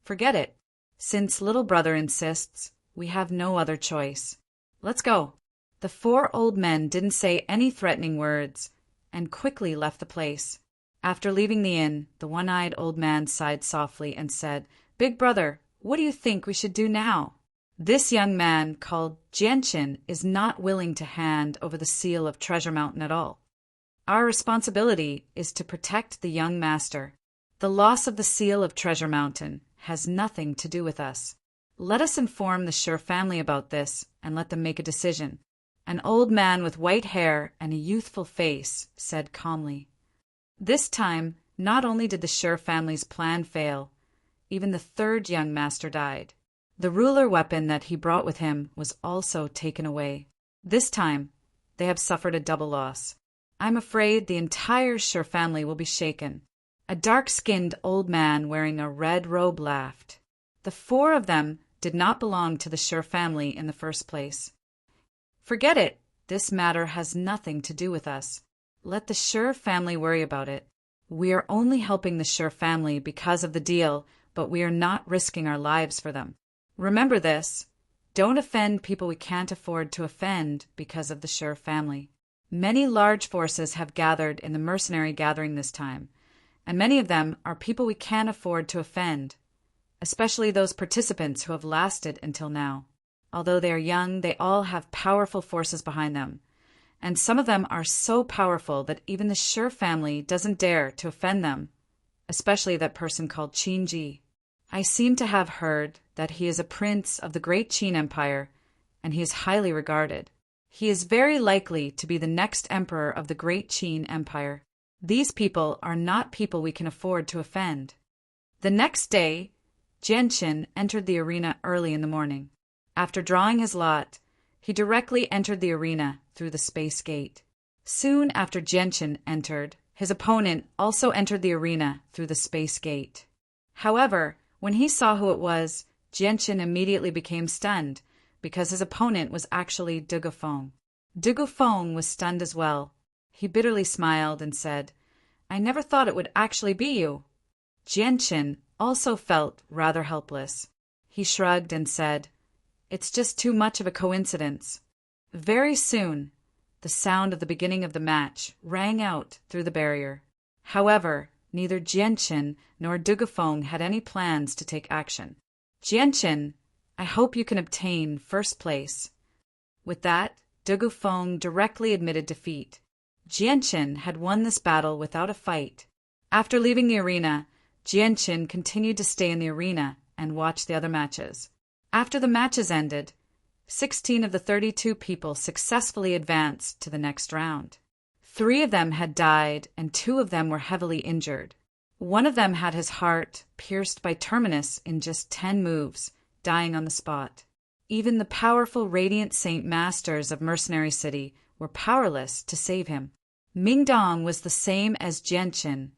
Forget it. Since little brother insists, we have no other choice. Let's go. The four old men didn't say any threatening words and quickly left the place. After leaving the inn, the one-eyed old man sighed softly and said, Big brother, what do you think we should do now? This young man called Jianqin is not willing to hand over the seal of Treasure Mountain at all. Our responsibility is to protect the young master. The loss of the seal of Treasure Mountain has nothing to do with us. Let us inform the Shi family about this and let them make a decision. An old man with white hair and a youthful face said calmly. This time, not only did the Shi family's plan fail, even the third young master died. The ruler weapon that he brought with him was also taken away. This time, they have suffered a double loss. I'm afraid the entire Shi family will be shaken. A dark-skinned old man wearing a red robe laughed. The four of them did not belong to the Shi family in the first place. Forget it. This matter has nothing to do with us. Let the Shi family worry about it. We are only helping the Shi family because of the deal, but we are not risking our lives for them. Remember this. Don't offend people we can't afford to offend because of the Shi family. Many large forces have gathered in the mercenary gathering this time, and many of them are people we can't afford to offend, especially those participants who have lasted until now. Although they are young, they all have powerful forces behind them, and some of them are so powerful that even the Shi family doesn't dare to offend them, especially that person called Qin Ji. I seem to have heard that he is a prince of the great Qin Empire, and he is highly regarded. He is very likely to be the next emperor of the great Qin Empire. These people are not people we can afford to offend. The next day, Jianqin entered the arena early in the morning. After drawing his lot, he directly entered the arena through the space gate. Soon after Jianqin entered, his opponent also entered the arena through the space gate. However, when he saw who it was, Jianqin immediately became stunned because his opponent was actually De Gufeng. De Gufeng was stunned as well. He bitterly smiled and said, I never thought it would actually be you. Jianqin also felt rather helpless. He shrugged and said, It's just too much of a coincidence. Very soon, the sound of the beginning of the match rang out through the barrier. However, neither Jianqin nor De Gufeng had any plans to take action. Jianqin, I hope you can obtain first place. With that, De Gufeng directly admitted defeat. Jianqin had won this battle without a fight. After leaving the arena, Jianqin continued to stay in the arena and watch the other matches. After the matches ended, 16 of the 32 people successfully advanced to the next round. 3 of them had died and 2 of them were heavily injured. One of them had his heart pierced by terminus in just 10 moves, dying on the spot. Even the powerful Radiant Saint Masters of Mercenary City were powerless to save him. Ming Dong was the same as Jianqin,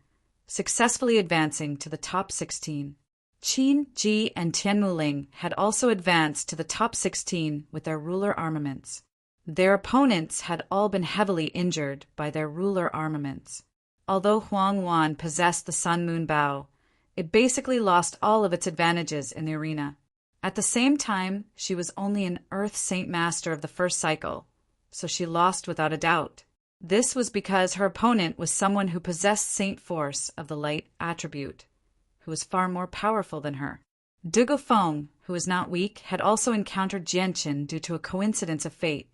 successfully advancing to the top 16. Qin, Ji, and Tianmuling had also advanced to the top 16 with their ruler armaments. Their opponents had all been heavily injured by their ruler armaments. Although Huang Wan possessed the Sun Moon Bow, it basically lost all of its advantages in the arena. At the same time, she was only an Earth Saint Master of the first cycle, so she lost without a doubt. This was because her opponent was someone who possessed Saint Force of the Light attribute, who was far more powerful than her. De Gofeng, who was not weak, had also encountered Jianqin due to a coincidence of fate,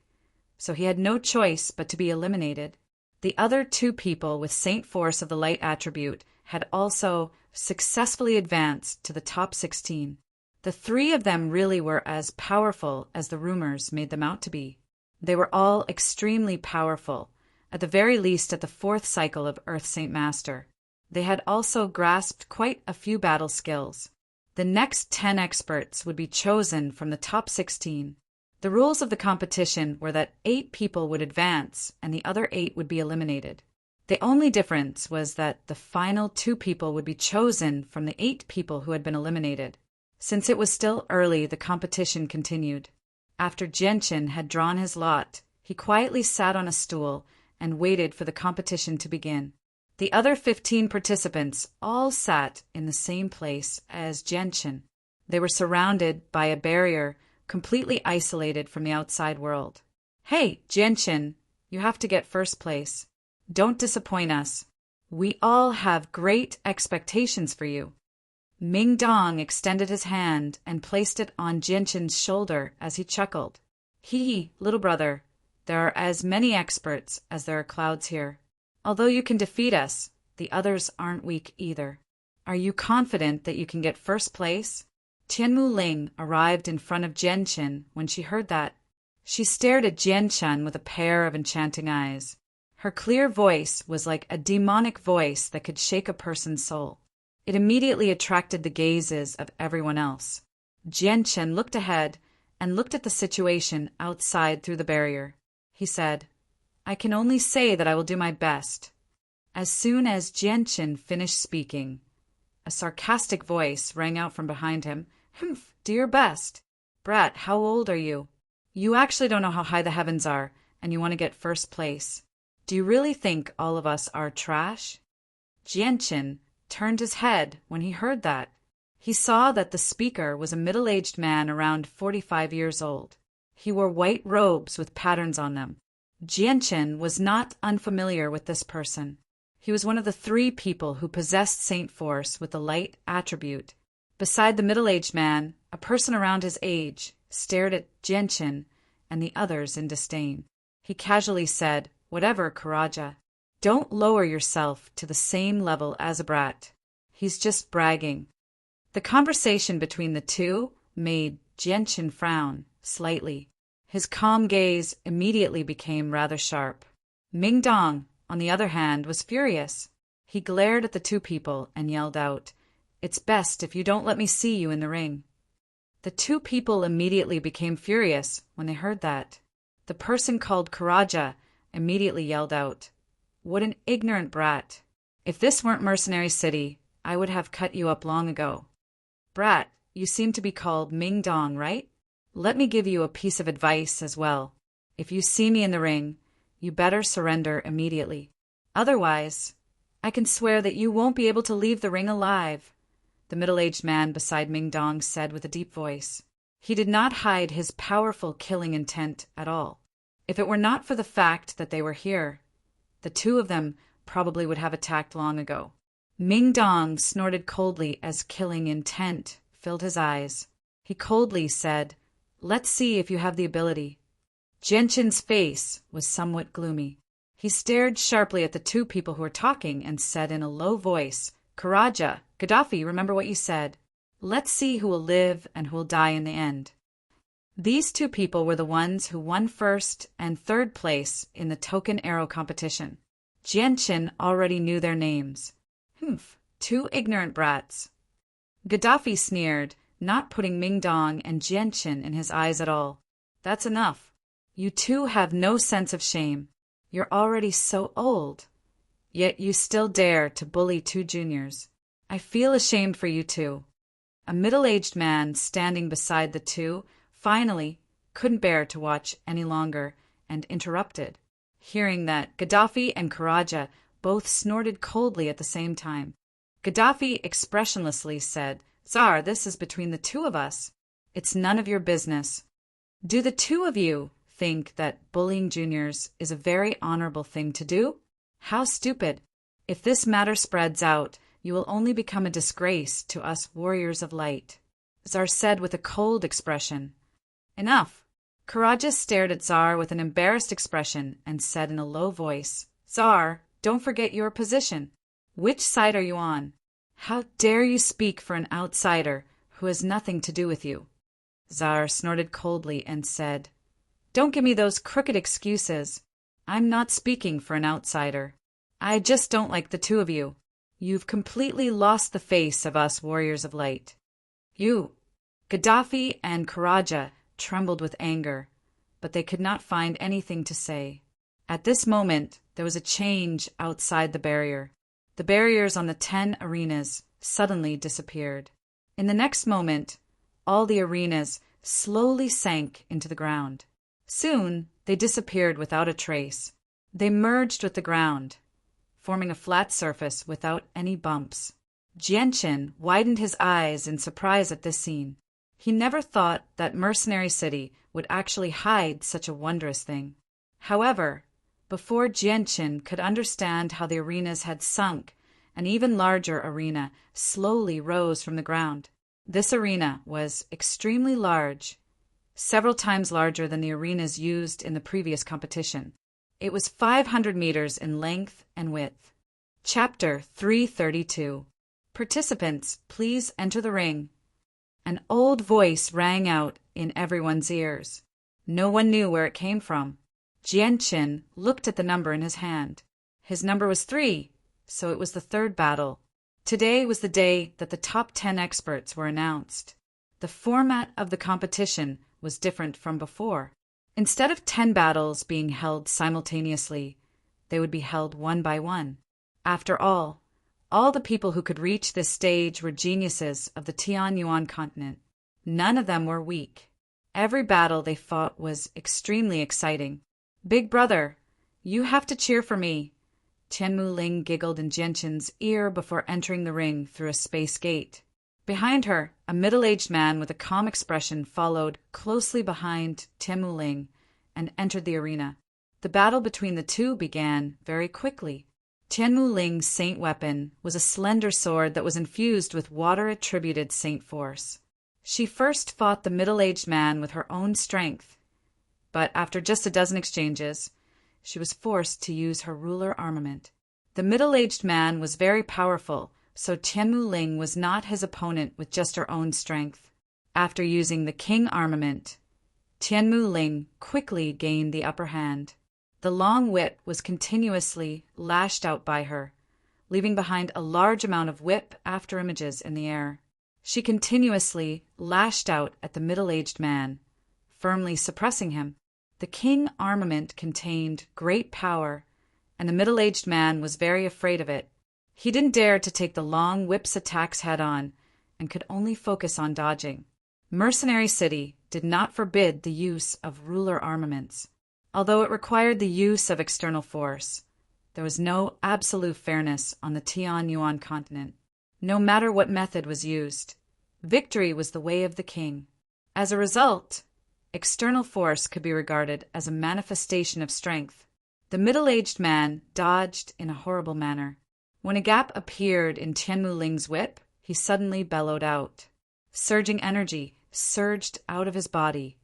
so he had no choice but to be eliminated. The other 2 people with Saint Force of the Light attribute had also successfully advanced to the top 16. The 3 of them really were as powerful as the rumors made them out to be. They were all extremely powerful, at the very least at the 4th cycle of Earth Saint Master. They had also grasped quite a few battle skills. The next 10 experts would be chosen from the top 16. The rules of the competition were that 8 people would advance and the other 8 would be eliminated. The only difference was that the final 2 people would be chosen from the 8 people who had been eliminated. Since it was still early, the competition continued. After Jianqin had drawn his lot, he quietly sat on a stool and waited for the competition to begin. The other 15 participants all sat in the same place as Jianqin. They were surrounded by a barrier, completely isolated from the outside world. "Hey, Jianqin, you have to get first place. Don't disappoint us. We all have great expectations for you." Ming Dong extended his hand and placed it on Jianqin's shoulder as he chuckled. "Hee, little brother, there are as many experts as there are clouds here. Although you can defeat us, the others aren't weak either. Are you confident that you can get first place?" Tianmu Ling arrived in front of Jianqin when she heard that. She stared at Jianqin with a pair of enchanting eyes. Her clear voice was like a demonic voice that could shake a person's soul. It immediately attracted the gazes of everyone else. Jianqin looked ahead and looked at the situation outside through the barrier. He said, "I can only say that I will do my best." As soon as Jianqin finished speaking, a sarcastic voice rang out from behind him. "Humph, do your best. Brat, how old are you? You actually don't know how high the heavens are, and you want to get first place. Do you really think all of us are trash?" Jianqin turned his head when he heard that. He saw that the speaker was a middle-aged man around 45 years old. He wore white robes with patterns on them. Jianqin was not unfamiliar with this person. He was one of the 3 people who possessed Saint Force with the Light attribute. Beside the middle-aged man, a person around his age stared at Jianqin and the others in disdain. He casually said, "Whatever, Karaja. Don't lower yourself to the same level as a brat. He's just bragging." The conversation between the 2 made Jianqin frown slightly. His calm gaze immediately became rather sharp. Ming Dong, on the other hand, was furious. He glared at the 2 people and yelled out, "It's best if you don't let me see you in the ring." The 2 people immediately became furious when they heard that. The person called Karaja immediately yelled out, "What an ignorant brat. If this weren't Mercenary City, I would have cut you up long ago." "Brat, you seem to be called Ming Dong, right? Let me give you a piece of advice as well. If you see me in the ring, you better surrender immediately. Otherwise, I can swear that you won't be able to leave the ring alive," the middle-aged man beside Ming Dong said with a deep voice. He did not hide his powerful killing intent at all. If it were not for the fact that they were here, the 2 of them probably would have attacked long ago. Ming Dong snorted coldly as killing intent filled his eyes. He coldly said, "Let's see if you have the ability." Jianqin's face was somewhat gloomy. He stared sharply at the 2 people who were talking and said in a low voice, Karaja, Gaddafi, remember what you said. Let's see who will live and who will die in the end. These two people were the ones who won first and third place in the token arrow competition. Jianqin already knew their names. Humph, two ignorant brats. Gaddafi sneered, not putting Ming Dong and Jianqin in his eyes at all. That's enough. You two have no sense of shame. You're already so old. Yet you still dare to bully two juniors. I feel ashamed for you two. A middle-aged man standing beside the two finally couldn't bear to watch any longer and interrupted, hearing that Gaddafi and Karaja both snorted coldly at the same time. Gaddafi expressionlessly said, "Tsar, this is between the two of us. It's none of your business. Do the two of you think that bullying juniors is a very honorable thing to do? How stupid. If this matter spreads out, you will only become a disgrace to us warriors of light." Tsar said with a cold expression. Enough. Karaja stared at Tsar with an embarrassed expression and said in a low voice, "Tsar, don't forget your position. Which side are you on? How dare you speak for an outsider who has nothing to do with you?" Tsar snorted coldly and said, "Don't give me those crooked excuses. I'm not speaking for an outsider. I just don't like the two of you. You've completely lost the face of us warriors of light." You, Gaddafi and Karaja trembled with anger, but they could not find anything to say. At this moment, there was a change outside the barrier. The barriers on the 10 arenas suddenly disappeared. In the next moment, all the arenas slowly sank into the ground. Soon, they disappeared without a trace. They merged with the ground, forming a flat surface without any bumps. Jianqin widened his eyes in surprise at this scene. He never thought that Mercenary City would actually hide such a wondrous thing. However, before Jianqin could understand how the arenas had sunk, an even larger arena slowly rose from the ground. This arena was extremely large, several times larger than the arenas used in the previous competition. It was 500 meters in length and width. Chapter 332. Participants, please enter the ring. An old voice rang out in everyone's ears. No one knew where it came from. Jianqin looked at the number in his hand. His number was 3, so it was the third battle. Today was the day that the top 10 experts were announced. The format of the competition was different from before. Instead of 10 battles being held simultaneously, they would be held one by one. After all the people who could reach this stage were geniuses of the Tianyuan continent. None of them were weak. Every battle they fought was extremely exciting. "Big brother, you have to cheer for me." Tianmu Ling giggled in Jianqin's ear before entering the ring through a space gate. Behind her, a middle-aged man with a calm expression followed closely behind Tianmu Ling and entered the arena. The battle between the two began very quickly. Tianmu Ling's saint weapon was a slender sword that was infused with water-attributed saint force. She first fought the middle-aged man with her own strength, but after just a dozen exchanges, she was forced to use her ruler armament. The middle-aged man was very powerful, so Tianmu Ling was not his opponent with just her own strength. After using the king armament, Tianmu Ling quickly gained the upper hand. The long whip was continuously lashed out by her, leaving behind a large amount of whip after images in the air. She continuously lashed out at the middle-aged man, firmly suppressing him. The king armament contained great power, and the middle-aged man was very afraid of it. He didn't dare to take the long whip's attacks head-on, and could only focus on dodging. Mercenary City did not forbid the use of ruler armaments. Although it required the use of external force, there was no absolute fairness on the Tianyuan continent. No matter what method was used, victory was the way of the king. As a result, external force could be regarded as a manifestation of strength. The middle-aged man dodged in a horrible manner. When a gap appeared in Tianmu Ling's whip, he suddenly bellowed out. Surging energy surged out of his body,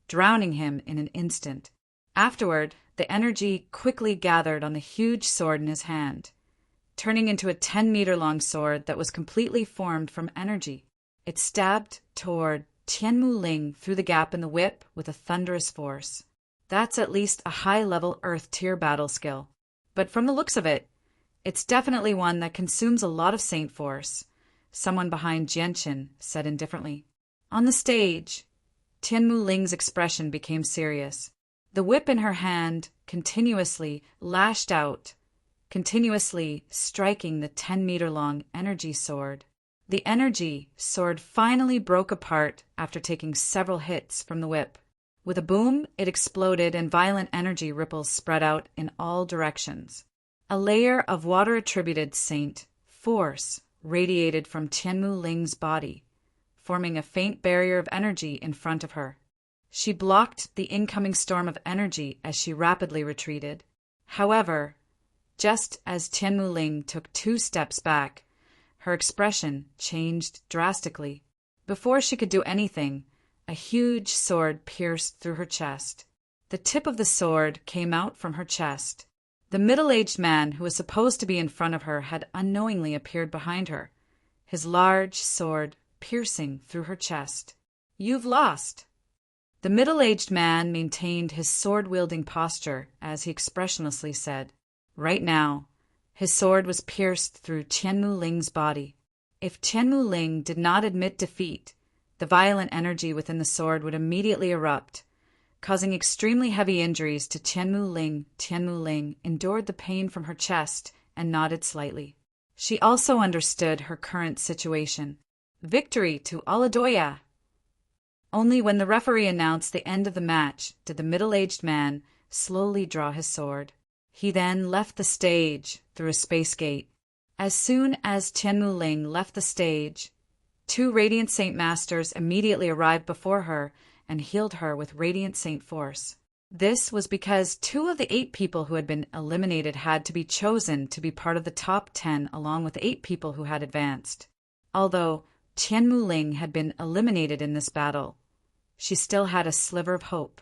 drowning him in an instant. Afterward, the energy quickly gathered on the huge sword in his hand. turning into a 10-meter-long sword that was completely formed from energy. It stabbed toward Tianmu Ling through the gap in the whip with a thunderous force. That's at least a high-level Earth-tier battle skill. But from the looks of it, it's definitely one that consumes a lot of Saint Force, someone behind Jianqin said indifferently. On the stage, Tianmu Ling's expression became serious. The whip in her hand continuously lashed out, continuously striking the 10-meter-long energy sword. The energy sword finally broke apart after taking several hits from the whip. With a boom, it exploded and violent energy ripples spread out in all directions. A layer of water-attributed Saint Force radiated from Tianmu Ling's body, forming a faint barrier of energy in front of her. She blocked the incoming storm of energy as she rapidly retreated. However, just as Tianmu Ling took 2 steps back, her expression changed drastically. Before she could do anything, a huge sword pierced through her chest. The tip of the sword came out from her chest. The middle-aged man who was supposed to be in front of her had unknowingly appeared behind her, his large sword piercing through her chest. "You've lost." The middle-aged man maintained his sword-wielding posture as he expressionlessly said. Right now, his sword was pierced through Tianmu Ling's body. If Tianmu Ling did not admit defeat, the violent energy within the sword would immediately erupt, causing extremely heavy injuries to Tianmu Ling. Tianmu Ling endured the pain from her chest and nodded slightly. She also understood her current situation. Victory to Aladoya! Only when the referee announced the end of the match did the middle-aged man slowly draw his sword. He then left the stage through a space gate. As soon as Tianmu Ling left the stage, 2 Radiant Saint Masters immediately arrived before her and healed her with Radiant Saint Force. This was because 2 of the 8 people who had been eliminated had to be chosen to be part of the top 10 along with 8 people who had advanced. Although Tianmu Ling had been eliminated in this battle, she still had a sliver of hope.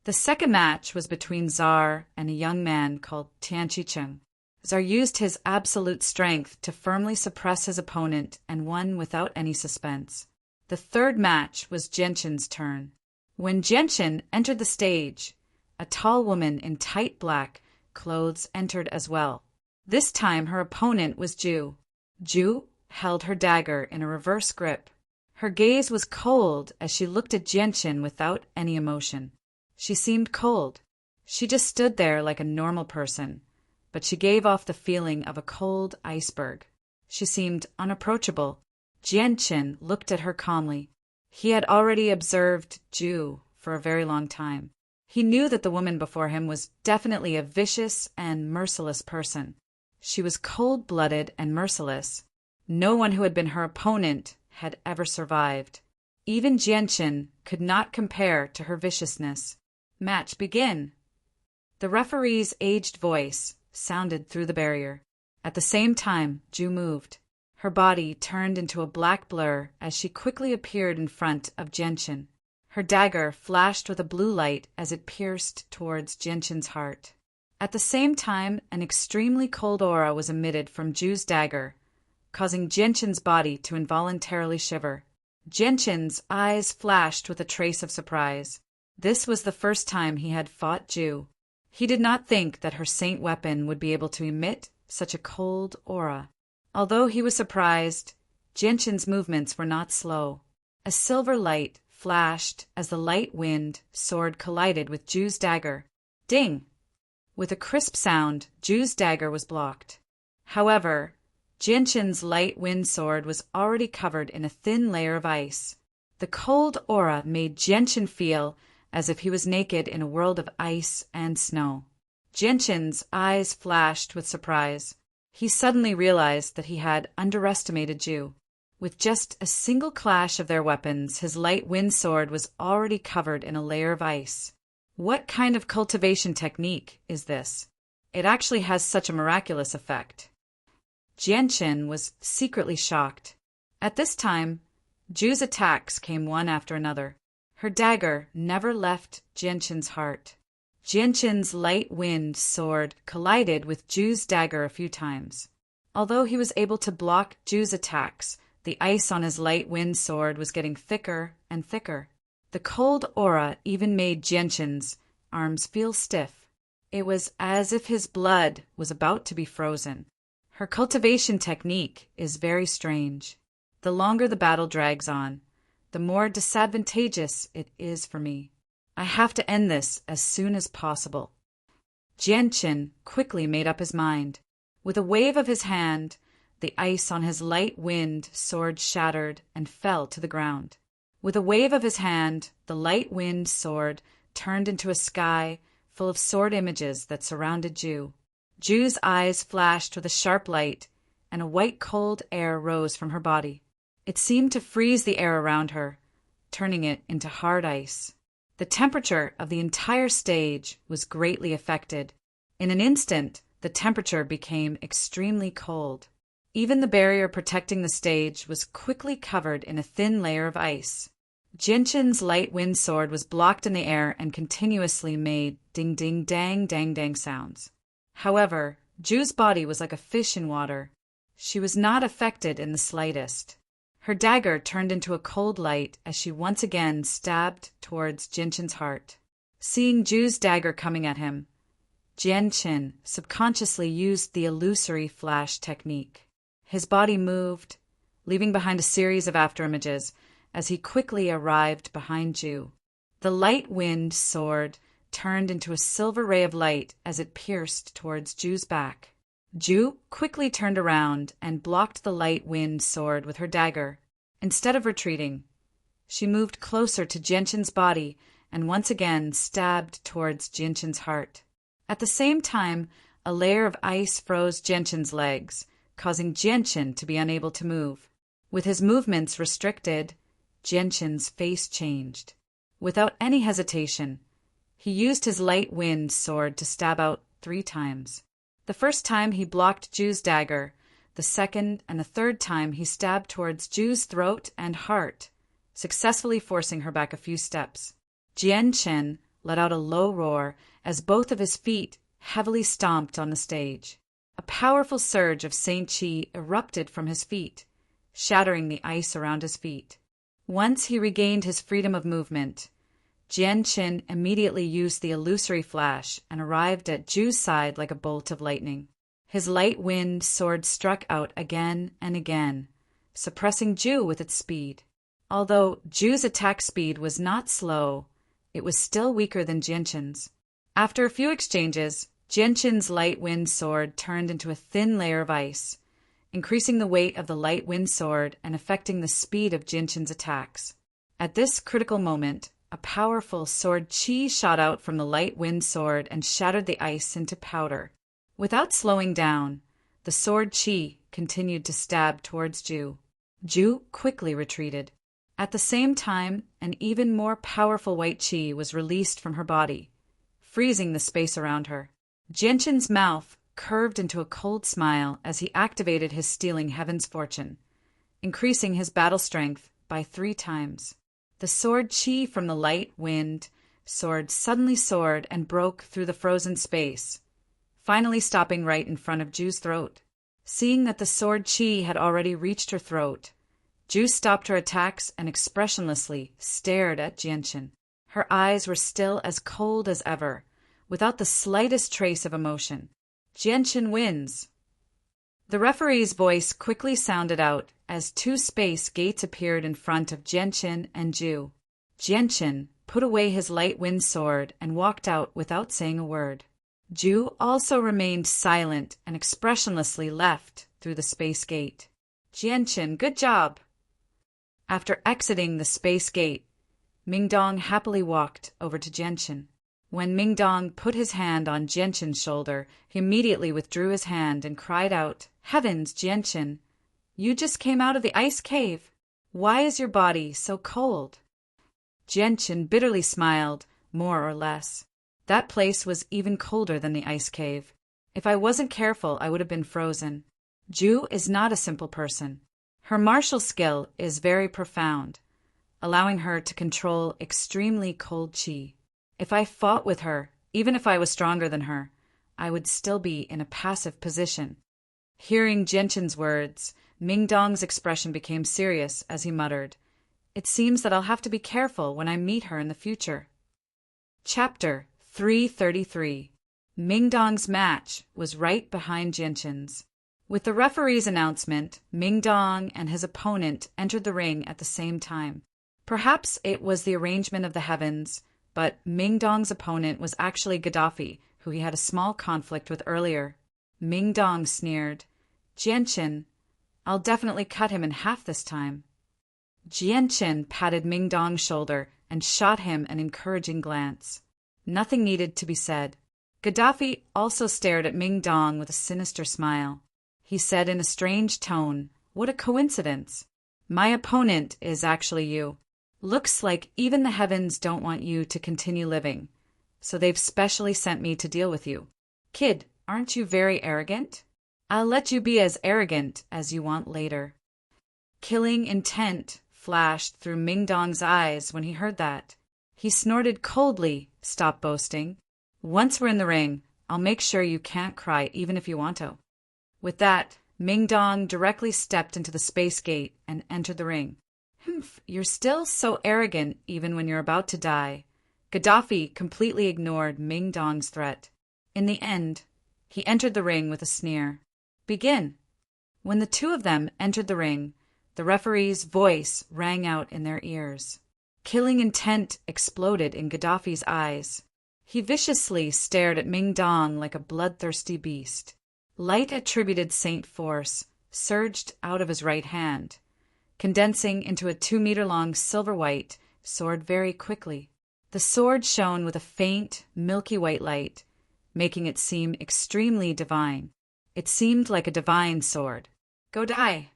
The second match was between Czar and a young man called Tianqicheng. Czar used his absolute strength to firmly suppress his opponent and won without any suspense. The third match was Jianqin's turn. When Jianqin entered the stage, a tall woman in tight black clothes entered as well. This time her opponent was Ju. Ju held her dagger in a reverse grip. Her gaze was cold as she looked at Jianqin without any emotion. She seemed cold. She just stood there like a normal person, but she gave off the feeling of a cold iceberg. She seemed unapproachable. Jianqin looked at her calmly. He had already observed Ju for a very long time. He knew that the woman before him was definitely a vicious and merciless person. She was cold-blooded and merciless. No one who had been her opponent had ever survived. Even Jianqin could not compare to her viciousness. "Match begin." The referee's aged voice sounded through the barrier. At the same time, Ju moved. Her body turned into a black blur as she quickly appeared in front of Jianqin. Her dagger flashed with a blue light as it pierced towards Jianqin's heart. At the same time, an extremely cold aura was emitted from Ju's dagger, causing Jianqin's body to involuntarily shiver. Jianqin's eyes flashed with a trace of surprise. This was the first time he had fought Ju. He did not think that her saint weapon would be able to emit such a cold aura. Although he was surprised, Jianqin's movements were not slow. A silver light flashed as the light wind sword collided with Ju's dagger. Ding! With a crisp sound, Ju's dagger was blocked. However, Jianqin's light wind sword was already covered in a thin layer of ice. The cold aura made Jianqin feel as if he was naked in a world of ice and snow. Jianqin's eyes flashed with surprise. He suddenly realized that he had underestimated Ju. With just a single clash of their weapons, his light wind sword was already covered in a layer of ice. What kind of cultivation technique is this? It actually has such a miraculous effect. Jianqin was secretly shocked. At this time, Ju's attacks came one after another. Her dagger never left Jianqin's heart. Jianqin's light wind sword collided with Ju's dagger a few times. Although he was able to block Ju's attacks, the ice on his light wind sword was getting thicker and thicker. The cold aura even made Genshin's arms feel stiff. It was as if his blood was about to be frozen. Her cultivation technique is very strange. The longer the battle drags on, the more disadvantageous it is for me. I have to end this as soon as possible. Genshin quickly made up his mind. With a wave of his hand, the ice on his light wind sword shattered and fell to the ground. With a wave of his hand, the light wind sword turned into a sky full of sword images that surrounded Ju. Ju's eyes flashed with a sharp light, and a white cold air rose from her body. It seemed to freeze the air around her, turning it into hard ice. The temperature of the entire stage was greatly affected. In an instant, the temperature became extremely cold. Even the barrier protecting the stage was quickly covered in a thin layer of ice. Genshin's light wind sword was blocked in the air and continuously made ding-ding-dang-dang-dang sounds. However, Ju's body was like a fish in water. She was not affected in the slightest. Her dagger turned into a cold light as she once again stabbed towards Genshin's heart. Seeing Ju's dagger coming at him, Genshin subconsciously used the illusory flash technique. His body moved, leaving behind a series of afterimages as he quickly arrived behind Ju. The light wind sword turned into a silver ray of light as it pierced towards Ju's back. Ju quickly turned around and blocked the light wind sword with her dagger. Instead of retreating, she moved closer to Genshin's body and once again stabbed towards Genshin's heart. At the same time, a layer of ice froze Genshin's legs, causing Genshin to be unable to move. With his movements restricted, Genshin's face changed. Without any hesitation, he used his light wind sword to stab out 3 times. The first time he blocked Ju's dagger, the second and the third time he stabbed towards Ju's throat and heart, successfully forcing her back a few steps. Genshin let out a low roar as both of his feet heavily stomped on the stage. A powerful surge of Saint Chi erupted from his feet, shattering the ice around his feet. Once he regained his freedom of movement, Genshin immediately used the illusory flash and arrived at Ju's side like a bolt of lightning. His light wind sword struck out again and again, suppressing Ju with its speed. Although Ju's attack speed was not slow, it was still weaker than Genshin's. After a few exchanges, Genshin's light wind sword turned into a thin layer of ice, increasing the weight of the light wind sword and affecting the speed of Genshin's attacks. At this critical moment, a powerful sword chi shot out from the light wind sword and shattered the ice into powder. Without slowing down, the sword chi continued to stab towards Ju. Ju quickly retreated. At the same time, an even more powerful white chi was released from her body, freezing the space around her. Genshin's mouth curved into a cold smile as he activated his Stealing Heaven's Fortune, increasing his battle strength by 3 times. The sword chi from the light wind sword suddenly soared and broke through the frozen space, finally stopping right in front of Ju's throat. Seeing that the sword chi had already reached her throat, Ju stopped her attacks and expressionlessly stared at Genshin. Her eyes were still as cold as ever, without the slightest trace of emotion. Genshin wins. The referee's voice quickly sounded out as 2 space gates appeared in front of Genshin and Ju. Genshin put away his light wind sword and walked out without saying a word. Ju also remained silent and expressionlessly left through the space gate. Genshin, good job! After exiting the space gate, Mingdong happily walked over to Genshin. When Mingdong put his hand on Genshin's shoulder, he immediately withdrew his hand and cried out, "Heavens, Genshin! You just came out of the ice cave. Why is your body so cold?" Genshin bitterly smiled, more or less. That place was even colder than the ice cave. If I wasn't careful, I would have been frozen. Ju is not a simple person. Her martial skill is very profound, allowing her to control extremely cold chi. If I fought with her, even if I was stronger than her, I would still be in a passive position. Hearing Jianshan's words, Ming Dong's expression became serious as he muttered, "It seems that I'll have to be careful when I meet her in the future." Chapter 333. Ming Dong's match was right behind Jianshan's. With the referee's announcement, Ming Dong and his opponent entered the ring at the same time. Perhaps it was the arrangement of the heavens, but Ming Dong's opponent was actually Gaddafi, who he had a small conflict with earlier. Ming Dong sneered, "Jianshan, I'll definitely cut him in half this time." Jianshan patted Ming Dong's shoulder and shot him an encouraging glance. Nothing needed to be said. Gaddafi also stared at Ming Dong with a sinister smile. He said in a strange tone, "What a coincidence. My opponent is actually you. Looks like even the heavens don't want you to continue living, so they've specially sent me to deal with you. Kid, aren't you very arrogant? I'll let you be as arrogant as you want later." Killing intent flashed through Ming Dong's eyes when he heard that. He snorted coldly, "Stop boasting. Once we're in the ring, I'll make sure you can't cry even if you want to." With that, Ming Dong directly stepped into the space gate and entered the ring. "Humph, you're still so arrogant even when you're about to die." Gaddafi completely ignored Ming Dong's threat. In the end, he entered the ring with a sneer. "Begin." When the two of them entered the ring, the referee's voice rang out in their ears. Killing intent exploded in Gaddafi's eyes. He viciously stared at Ming Dong like a bloodthirsty beast. Light attributed Saint Force surged out of his right hand, condensing into a 2-meter-long silver-white sword very quickly. The sword shone with a faint, milky white light, making it seem extremely divine. It seemed like a divine sword. "Go die!"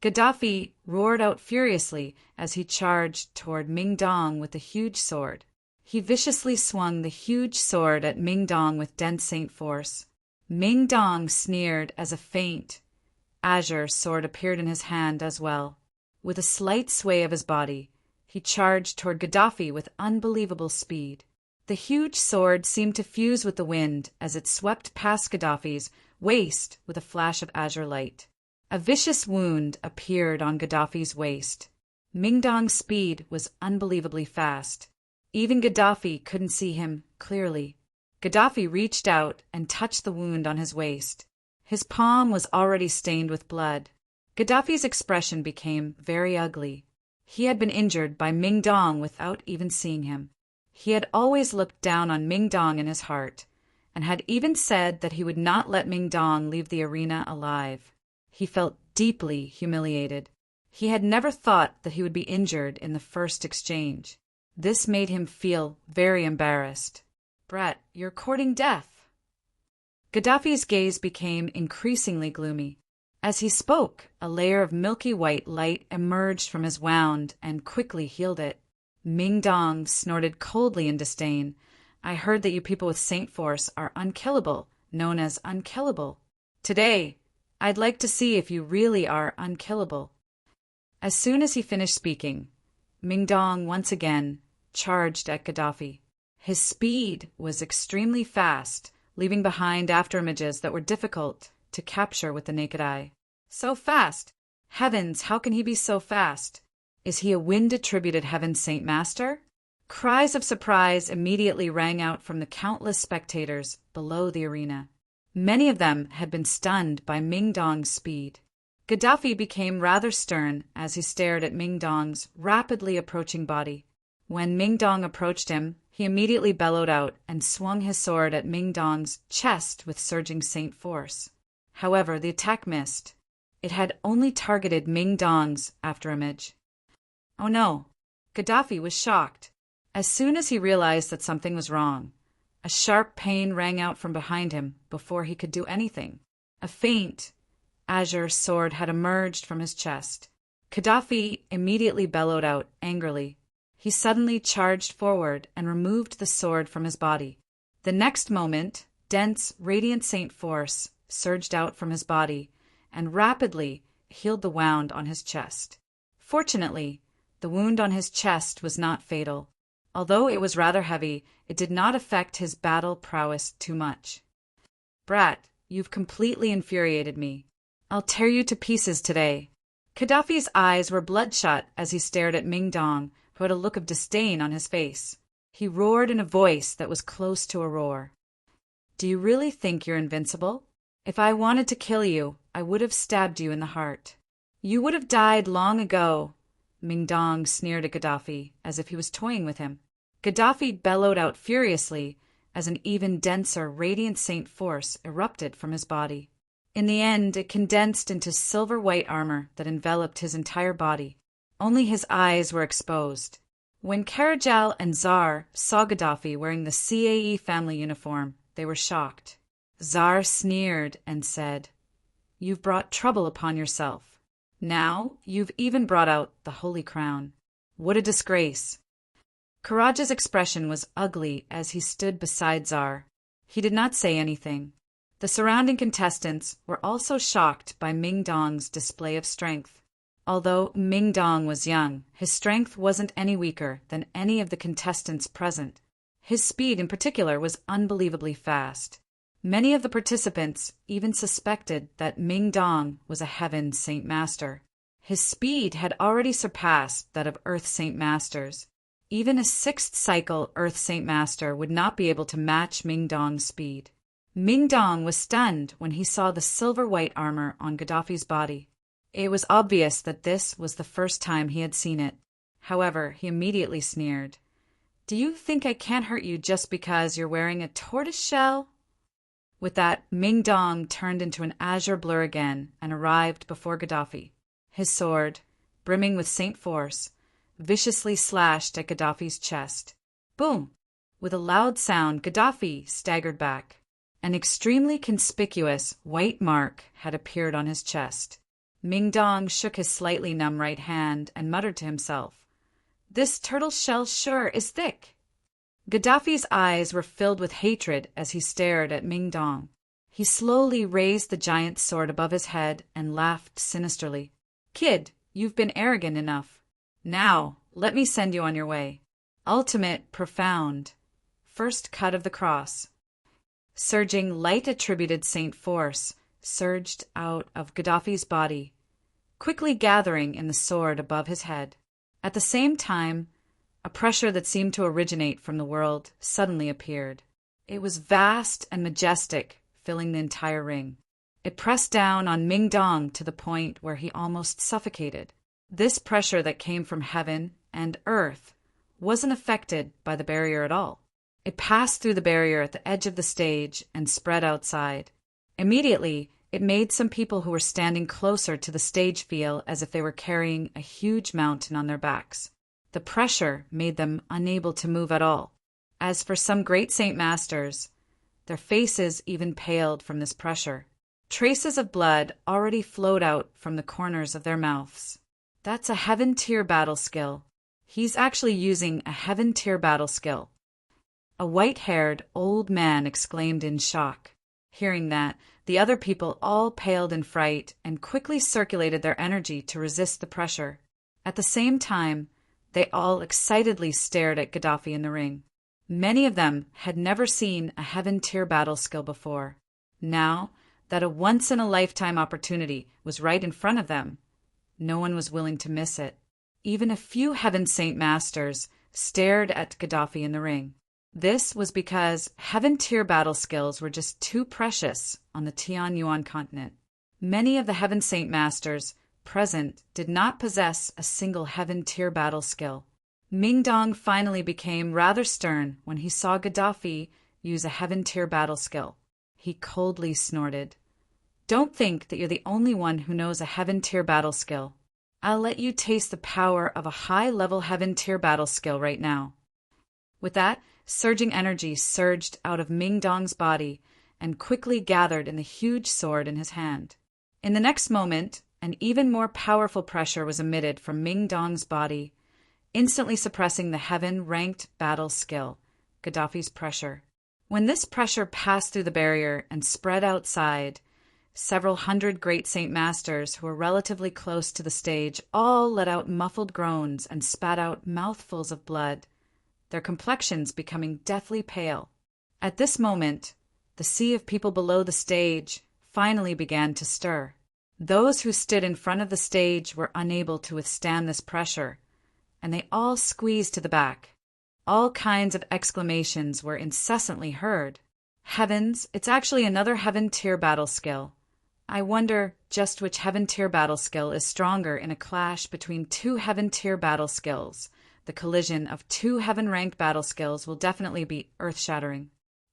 Gaddafi roared out furiously as he charged toward Ming Dong with the huge sword. He viciously swung the huge sword at Ming Dong with dense Saint Force. Ming Dong sneered as a faint, azure sword appeared in his hand as well. With a slight sway of his body, he charged toward Gaddafi with unbelievable speed. The huge sword seemed to fuse with the wind as it swept past Gaddafi's waist with a flash of azure light. A vicious wound appeared on Gaddafi's waist. Ming Dong's speed was unbelievably fast. Even Gaddafi couldn't see him clearly. Gaddafi reached out and touched the wound on his waist. His palm was already stained with blood. Gaddafi's expression became very ugly. He had been injured by Ming Dong without even seeing him. He had always looked down on Ming Dong in his heart, and had even said that he would not let Ming Dong leave the arena alive. He felt deeply humiliated. He had never thought that he would be injured in the first exchange. This made him feel very embarrassed. "Brett, you're courting death." Gaddafi's gaze became increasingly gloomy. As he spoke, a layer of milky white light emerged from his wound and quickly healed it. Ming Dong snorted coldly in disdain. "I heard that you people with Saint Force are unkillable, known as unkillable. Today, I'd like to see if you really are unkillable." As soon as he finished speaking, Ming Dong once again charged at Gaddafi. His speed was extremely fast, leaving behind afterimages that were difficult to capture with the naked eye. So fast! Heavens, how can he be so fast? Is he a wind-attributed Heaven Saint Master? Cries of surprise immediately rang out from the countless spectators below the arena. Many of them had been stunned by Ming Dong's speed. Gaddafi became rather stern as he stared at Ming Dong's rapidly approaching body. When Ming Dong approached him, he immediately bellowed out and swung his sword at Ming Dong's chest with surging Saint Force. However, the attack missed. It had only targeted Ming Dong's afterimage. Oh no! Gaddafi was shocked. As soon as he realized that something was wrong, a sharp pain rang out from behind him before he could do anything. A faint, azure sword had emerged from his chest. Gaddafi immediately bellowed out angrily. He suddenly charged forward and removed the sword from his body. The next moment, dense, radiant Saint Force surged out from his body and rapidly healed the wound on his chest. Fortunately, the wound on his chest was not fatal. Although it was rather heavy, it did not affect his battle prowess too much. "Brat, you've completely infuriated me. I'll tear you to pieces today." Gaddafi's eyes were bloodshot as he stared at Ming Dong, who had a look of disdain on his face. He roared in a voice that was close to a roar. "Do you really think you're invincible? If I wanted to kill you, I would have stabbed you in the heart. You would have died long ago." Ming Dong sneered at Gaddafi, as if he was toying with him. Gaddafi bellowed out furiously as an even denser radiant saint force erupted from his body. In the end, it condensed into silver-white armor that enveloped his entire body. Only his eyes were exposed. When Karajal and Tsar saw Gaddafi wearing the CAE family uniform, they were shocked. Tsar sneered and said, "You've brought trouble upon yourself. Now you've even brought out the Holy Crown. What a disgrace." Karaja's expression was ugly as he stood beside Tsar. He did not say anything. The surrounding contestants were also shocked by Ming Dong's display of strength. Although Ming Dong was young, his strength wasn't any weaker than any of the contestants present. His speed in particular was unbelievably fast. Many of the participants even suspected that Ming Dong was a Heaven Saint Master. His speed had already surpassed that of Earth Saint Masters. Even a 6th cycle Earth Saint Master would not be able to match Ming Dong's speed. Ming Dong was stunned when he saw the silver-white armor on Gaddafi's body. It was obvious that this was the first time he had seen it. However, he immediately sneered. "Do you think I can't hurt you just because you're wearing a tortoise shell?" With that, Ming Dong turned into an azure blur again and arrived before Gaddafi. His sword, brimming with saint force, viciously slashed at Gaddafi's chest. Boom! With a loud sound, Gaddafi staggered back. An extremely conspicuous white mark had appeared on his chest. Ming Dong shook his slightly numb right hand and muttered to himself, "This turtle shell sure is thick." Gaddafi's eyes were filled with hatred as he stared at Ming Dong. He slowly raised the giant sword above his head and laughed sinisterly. "Kid, you've been arrogant enough. Now, let me send you on your way." Ultimate, profound. First cut of the cross. Surging light-attributed saint force surged out of Gaddafi's body, quickly gathering in the sword above his head. At the same time, a pressure that seemed to originate from the world suddenly appeared. It was vast and majestic, filling the entire ring. It pressed down on Ming Dong to the point where he almost suffocated. This pressure that came from heaven and earth wasn't affected by the barrier at all. It passed through the barrier at the edge of the stage and spread outside. Immediately, it made some people who were standing closer to the stage feel as if they were carrying a huge mountain on their backs. The pressure made them unable to move at all. As for some great saint masters, their faces even paled from this pressure. Traces of blood already flowed out from the corners of their mouths. That's a Heaven tier battle skill. He's actually using a Heaven tier battle skill. A white-haired old man exclaimed in shock. Hearing that, the other people all paled in fright and quickly circulated their energy to resist the pressure. At the same time, they all excitedly stared at Gaddafi in the ring. Many of them had never seen a Heaven tier battle skill before. Now that a once-in-a-lifetime opportunity was right in front of them, no one was willing to miss it. Even a few Heaven Saint Masters stared at Gaddafi in the ring. This was because Heaven tier battle skills were just too precious on the Tianyuan continent. Many of the Heaven Saint Masters present did not possess a single Heaven tier battle skill. Ming Dong finally became rather stern when he saw Gaddafi use a Heaven tier battle skill. He coldly snorted, "Don't think that you're the only one who knows a Heaven tier battle skill. I'll let you taste the power of a high-level Heaven tier battle skill right now." With that, surging energy surged out of Ming Dong's body and quickly gathered in the huge sword in his hand. In the next moment, an even more powerful pressure was emitted from Ming Dong's body, instantly suppressing the Heaven-ranked battle skill, Gaddafi's pressure. When this pressure passed through the barrier and spread outside, several hundred great Saint Masters who were relatively close to the stage all let out muffled groans and spat out mouthfuls of blood, their complexions becoming deathly pale. At this moment, the sea of people below the stage finally began to stir. Those who stood in front of the stage were unable to withstand this pressure, and they all squeezed to the back. All kinds of exclamations were incessantly heard. Heavens, it's actually another Heaven tier battle skill. I wonder just which Heaven tier battle skill is stronger in a clash between two Heaven tier battle skills. The collision of two Heaven-ranked battle skills will definitely be earth-shattering.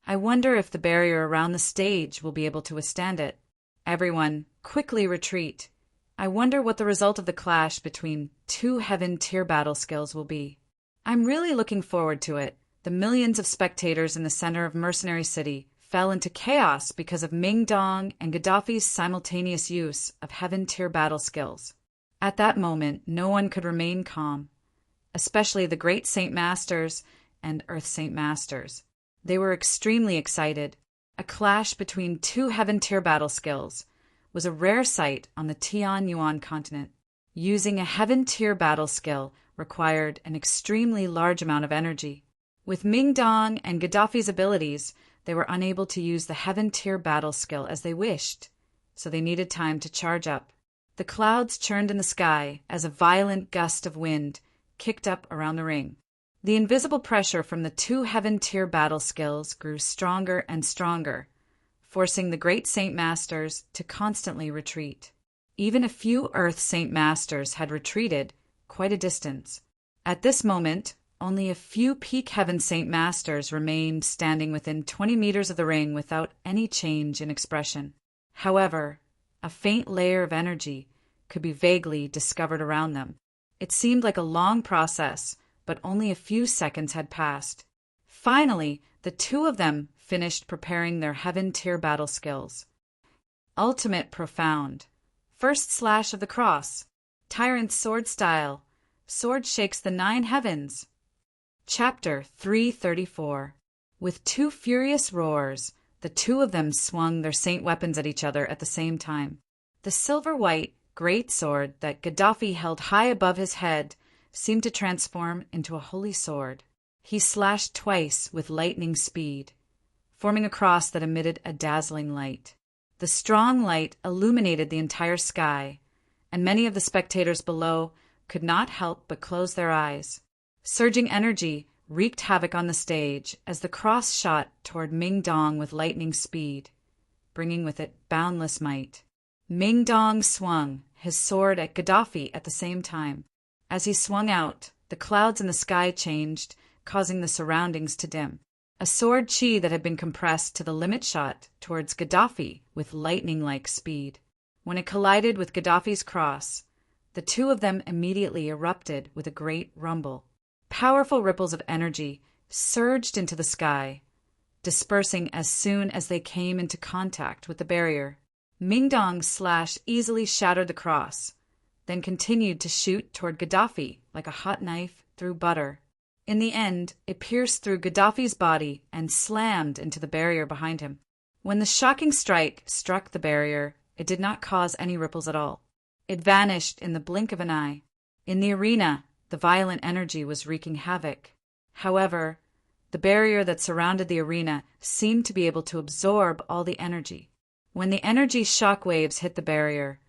I wonder if the barrier around the stage will be able to withstand it. Everyone, quickly retreat. I wonder what the result of the clash between two Heaven tier battle skills will be. I'm really looking forward to it. The millions of spectators in the center of Mercenary City fell into chaos because of Ming Dong and Gaddafi's simultaneous use of Heaven tier battle skills. At that moment, no one could remain calm, especially the Great Saint Masters and Earth Saint Masters. They were extremely excited. A clash between two Heaven tier battle skills was a rare sight on the Tianyuan continent. Using a Heaven tier battle skill required an extremely large amount of energy. With Ming Dong and Gaddafi's abilities, they were unable to use the Heaven tier battle skill as they wished, so they needed time to charge up. The clouds churned in the sky as a violent gust of wind kicked up around the ring. The invisible pressure from the two Heaven tier battle skills grew stronger and stronger, forcing the Great Saint Masters to constantly retreat. Even a few Earth Saint Masters had retreated quite a distance. At this moment, only a few peak Heaven Saint Masters remained standing within 20 meters of the ring without any change in expression. However, a faint layer of energy could be vaguely discovered around them. It seemed like a long process, but only a few seconds had passed. Finally, the two of them finished preparing their Heaven tier battle skills. Ultimate Profound. First slash of the cross. Tyrant's sword style. Sword shakes the 9 heavens. Chapter 334. With two furious roars, the two of them swung their saint weapons at each other at the same time. The silver-white, great sword that Gaddafi held high above his head seemed to transform into a holy sword. He slashed twice with lightning speed, forming a cross that emitted a dazzling light. The strong light illuminated the entire sky, and many of the spectators below could not help but close their eyes. Surging energy wreaked havoc on the stage as the cross shot toward Ming Dong with lightning speed, bringing with it boundless might. Ming Dong swung his sword at Gaddafi at the same time. As he swung out, the clouds in the sky changed, causing the surroundings to dim. A sword chi that had been compressed to the limit shot towards Gaddafi with lightning-like speed. When it collided with Gaddafi's cross, the two of them immediately erupted with a great rumble. Powerful ripples of energy surged into the sky, dispersing as soon as they came into contact with the barrier. Ming Dong's slash easily shattered the cross, then continued to shoot toward Gaddafi like a hot knife through butter. In the end, it pierced through Gaddafi's body and slammed into the barrier behind him. When the shocking strike struck the barrier, it did not cause any ripples at all. It vanished in the blink of an eye. In the arena, the violent energy was wreaking havoc. However, the barrier that surrounded the arena seemed to be able to absorb all the energy. When the energy shock waves hit the barrier,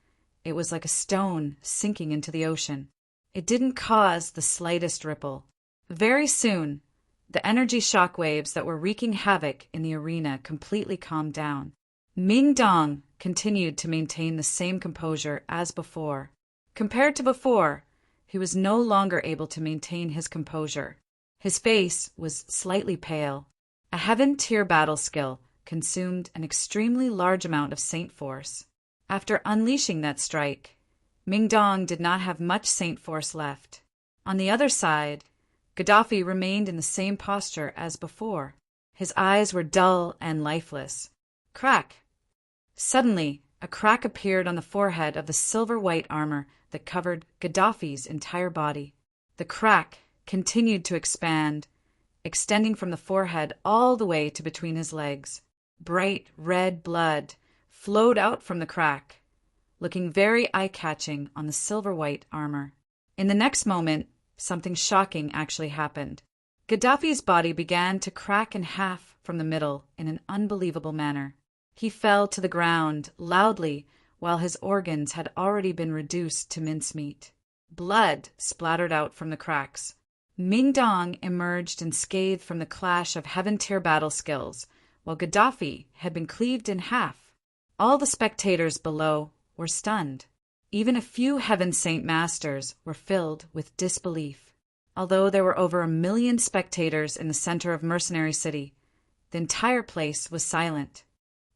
it was like a stone sinking into the ocean. It didn't cause the slightest ripple. Very soon, the energy shock waves that were wreaking havoc in the arena completely calmed down. Ming Dong continued to maintain the same composure as before. Compared to before, he was no longer able to maintain his composure. His face was slightly pale. A Heaven tier battle skill consumed an extremely large amount of Saint Force. After unleashing that strike, Ming Dong did not have much Saint Force left. On the other side, Gaddafi remained in the same posture as before. His eyes were dull and lifeless. Crack! Suddenly, a crack appeared on the forehead of the silver-white armor that covered Gaddafi's entire body. The crack continued to expand, extending from the forehead all the way to between his legs. Bright red blood flowed out from the crack, looking very eye-catching on the silver-white armor. In the next moment, something shocking actually happened. Gaddafi's body began to crack in half from the middle in an unbelievable manner. He fell to the ground loudly while his organs had already been reduced to mincemeat. Blood splattered out from the cracks. Ming Dong emerged unscathed from the clash of heaven-tier battle skills, while Gaddafi had been cleaved in half. All the spectators below were stunned. Even a few Heaven Saint Masters were filled with disbelief. Although there were over 1 million spectators in the center of Mercenary City, the entire place was silent.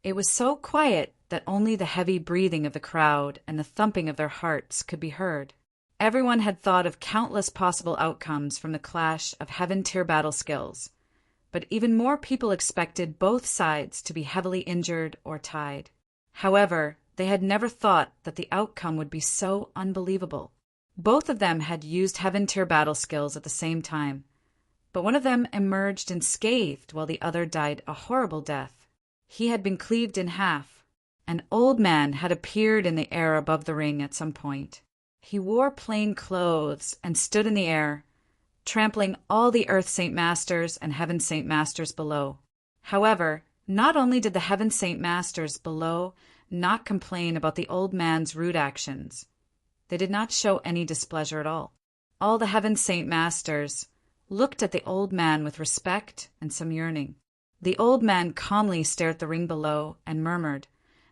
It was so quiet that only the heavy breathing of the crowd and the thumping of their hearts could be heard. Everyone had thought of countless possible outcomes from the clash of heaven-tier battle skills, but even more people expected both sides to be heavily injured or tied. However, they had never thought that the outcome would be so unbelievable. Both of them had used heaven-tier battle skills at the same time, but one of them emerged unscathed while the other died a horrible death. He had been cleaved in half. An old man had appeared in the air above the ring at some point. He wore plain clothes and stood in the air, trampling all the Earth Saint Masters and Heaven Saint Masters below. However, not only did the Heaven Saint Masters below not complain about the old man's rude actions, they did not show any displeasure at all. All the Heaven Saint Masters looked at the old man with respect and some yearning. The old man calmly stared at the ring below and murmured,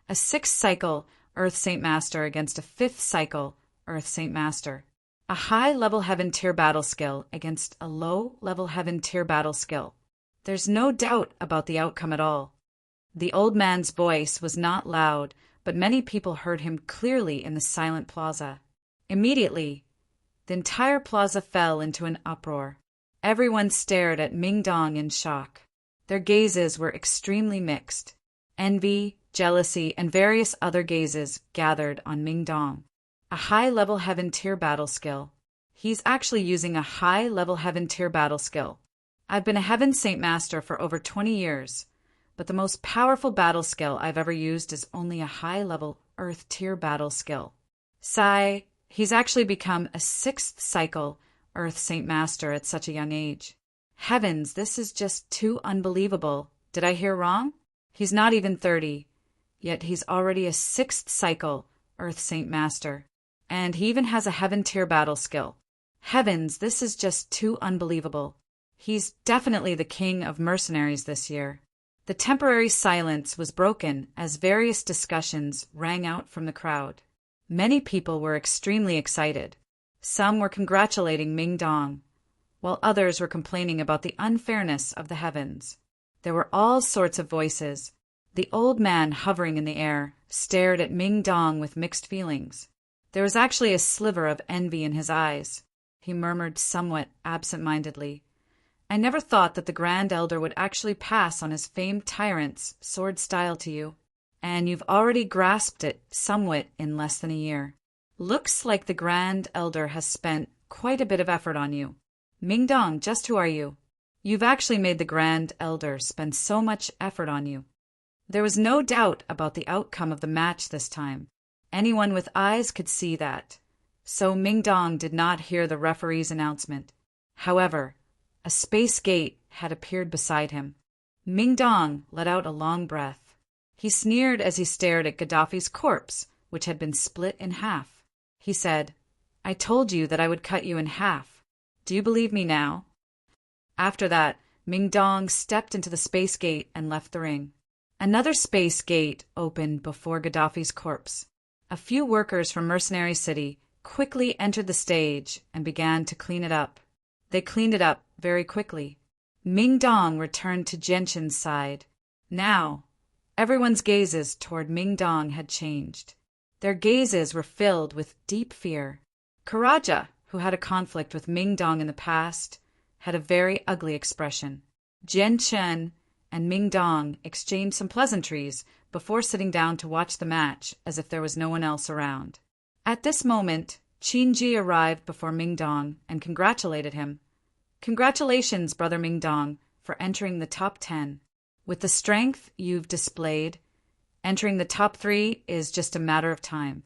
"A 6th cycle Earth Saint Master against a 5th cycle Earth Saint Master. A high-level Heaven tier battle skill against a low-level Heaven tier battle skill. There's no doubt about the outcome at all." The old man's voice was not loud, but many people heard him clearly in the silent plaza. Immediately, the entire plaza fell into an uproar. Everyone stared at Ming Dong in shock. Their gazes were extremely mixed. Envy, jealousy, and various other gazes gathered on Ming Dong. A high-level Heaven tier battle skill. He's actually using a high-level Heaven tier battle skill. I've been a Heaven Saint Master for over 20 years, but the most powerful battle skill I've ever used is only a high-level Earth tier battle skill. Sigh, he's actually become a 6th cycle Earth Saint Master at such a young age. Heavens, this is just too unbelievable. Did I hear wrong? He's not even 30, yet he's already a 6th cycle Earth Saint Master. And he even has a Heaven tier battle skill. Heavens, this is just too unbelievable. He's definitely the king of mercenaries this year. The temporary silence was broken as various discussions rang out from the crowd. Many people were extremely excited. Some were congratulating Ming Dong, while others were complaining about the unfairness of the heavens. There were all sorts of voices. The old man, hovering in the air, stared at Ming Dong with mixed feelings. There was actually a sliver of envy in his eyes. He murmured somewhat absent-mindedly, "I never thought that the Grand Elder would actually pass on his famed tyrant's sword style to you, and you've already grasped it somewhat in less than a year. Looks like the Grand Elder has spent quite a bit of effort on you. Ming Dong, just who are you? You've actually made the Grand Elder spend so much effort on you." There was no doubt about the outcome of the match this time. Anyone with eyes could see that, so Ming Dong did not hear the referee's announcement. However, a space gate had appeared beside him. Ming Dong let out a long breath. He sneered as he stared at Gaddafi's corpse, which had been split in half. He said, "I told you that I would cut you in half. Do you believe me now?" After that, Ming Dong stepped into the space gate and left the ring. Another space gate opened before Gaddafi's corpse. A few workers from Mercenary City quickly entered the stage and began to clean it up. They cleaned it up very quickly. Ming Dong returned to Genshin's side. Now, everyone's gazes toward Ming Dong had changed. Their gazes were filled with deep fear. Karaja, who had a conflict with Ming Dong in the past, had a very ugly expression. Genshin and Ming Dong exchanged some pleasantries before sitting down to watch the match as if there was no one else around. At this moment, Qinji arrived before Ming Dong and congratulated him. "Congratulations, brother Ming Dong, for entering the top 10. With the strength you've displayed, entering the top 3 is just a matter of time."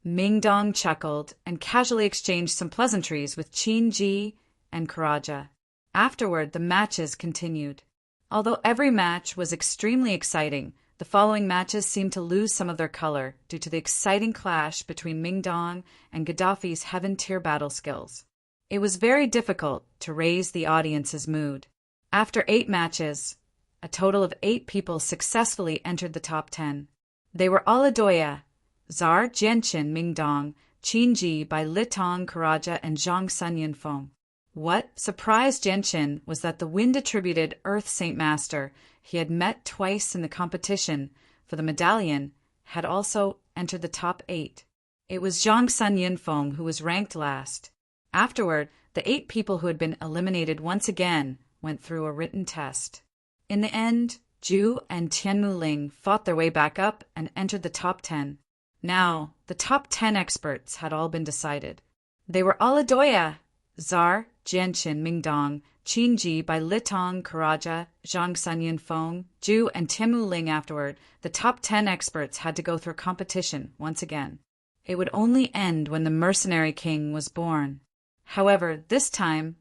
Ming Dong chuckled and casually exchanged some pleasantries with Qinji and Karaja. Afterward, the matches continued. Although every match was extremely exciting, the following matches seemed to lose some of their color due to the exciting clash between Ming Dong and Gaddafi's heaven-tier battle skills. It was very difficult to raise the audience's mood. After 8 matches, a total of 8 people successfully entered the top 10. They were Aladoya, Tsar Jianqin Mingdong, Qin Ji by Litong Karaja and Zhang Sun Yunfeng. What surprised Jianqin was that the wind-attributed Earth Saint Master he had met twice in the competition for the medallion had also entered the top 8. It was Zhang Sun Yunfeng who was ranked last. Afterward, the 8 people who had been eliminated once again went through a written test. In the end, Zhu and Tianmu Ling fought their way back up and entered the top 10. Now, the top 10 experts had all been decided. They were Aladoya, Tsar Jianqin Mingdong, Qin Ji by Litong Karaja, Zhang Sun Yunfeng, Zhu and Tianmu Ling. Afterward, the top 10 experts had to go through competition once again. It would only end when the mercenary king was born. However, this time,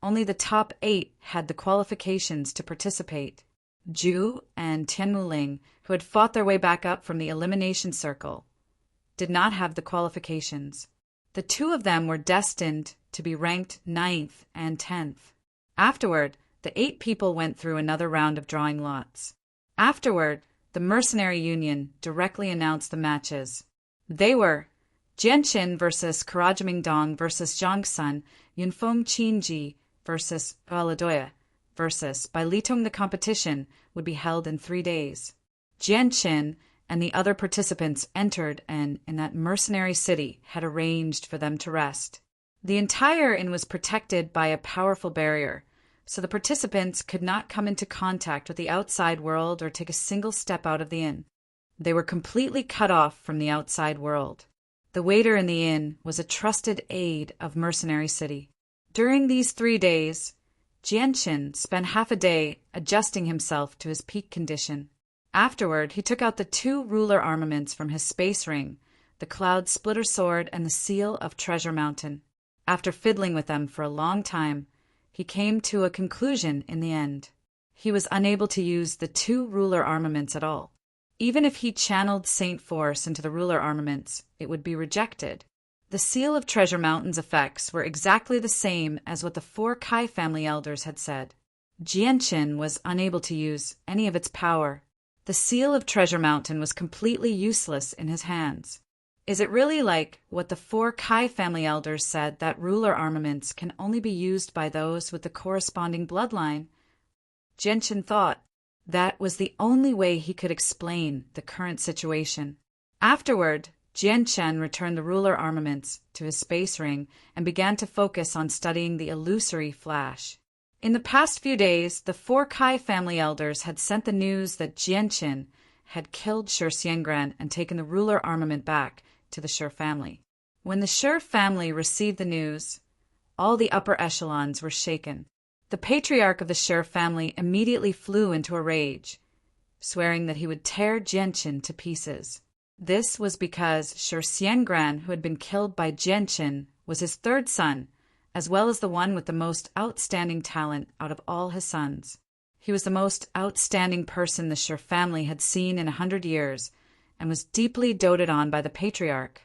only the top 8 had the qualifications to participate. Zhu and Tianmu Ling, who had fought their way back up from the elimination circle, did not have the qualifications. The 2 of them were destined to be ranked 9th and 10th. Afterward, the 8 people went through another round of drawing lots. Afterward, the Mercenary Union directly announced the matches. They were Jianqin versus Karaja Mingdong versus Zhang Sun, Yunfeng Qin Ji versus Aladoya versus by Litong. The competition would be held in 3 days. Jianqin and the other participants entered and, in that mercenary city, had arranged for them to rest. The entire inn was protected by a powerful barrier, so the participants could not come into contact with the outside world or take a single step out of the inn. They were completely cut off from the outside world. The waiter in the inn was a trusted aide of Mercenary City. During these 3 days, Jianqin spent half a day adjusting himself to his peak condition. Afterward, he took out the 2 ruler armaments from his space ring, the Cloud Splitter Sword and the Seal of Treasure Mountain. After fiddling with them for a long time, he came to a conclusion in the end. He was unable to use the 2 ruler armaments at all. Even if he channeled Saint Force into the ruler armaments, it would be rejected. The Seal of Treasure Mountain's effects were exactly the same as what the 4 Kai family elders had said. Jianqin was unable to use any of its power. The Seal of Treasure Mountain was completely useless in his hands. Is it really like what the 4 Kai family elders said, that ruler armaments can only be used by those with the corresponding bloodline? Jianqin thought that was the only way he could explain the current situation. Afterward, Jianqin returned the ruler armaments to his space ring and began to focus on studying the illusory flash. In the past few days, the 4 Kai family elders had sent the news that Jianqin had killed Shi Xiangran and taken the ruler armament back to the Shi family. When the Shi family received the news, all the upper echelons were shaken. The patriarch of the Shi family immediately flew into a rage, swearing that he would tear Jianqin to pieces. This was because Shi Xiangran, who had been killed by Jianqin, was his 3rd son, as well as the one with the most outstanding talent out of all his sons. He was the most outstanding person the Shi family had seen in 100 years, and was deeply doted on by the patriarch.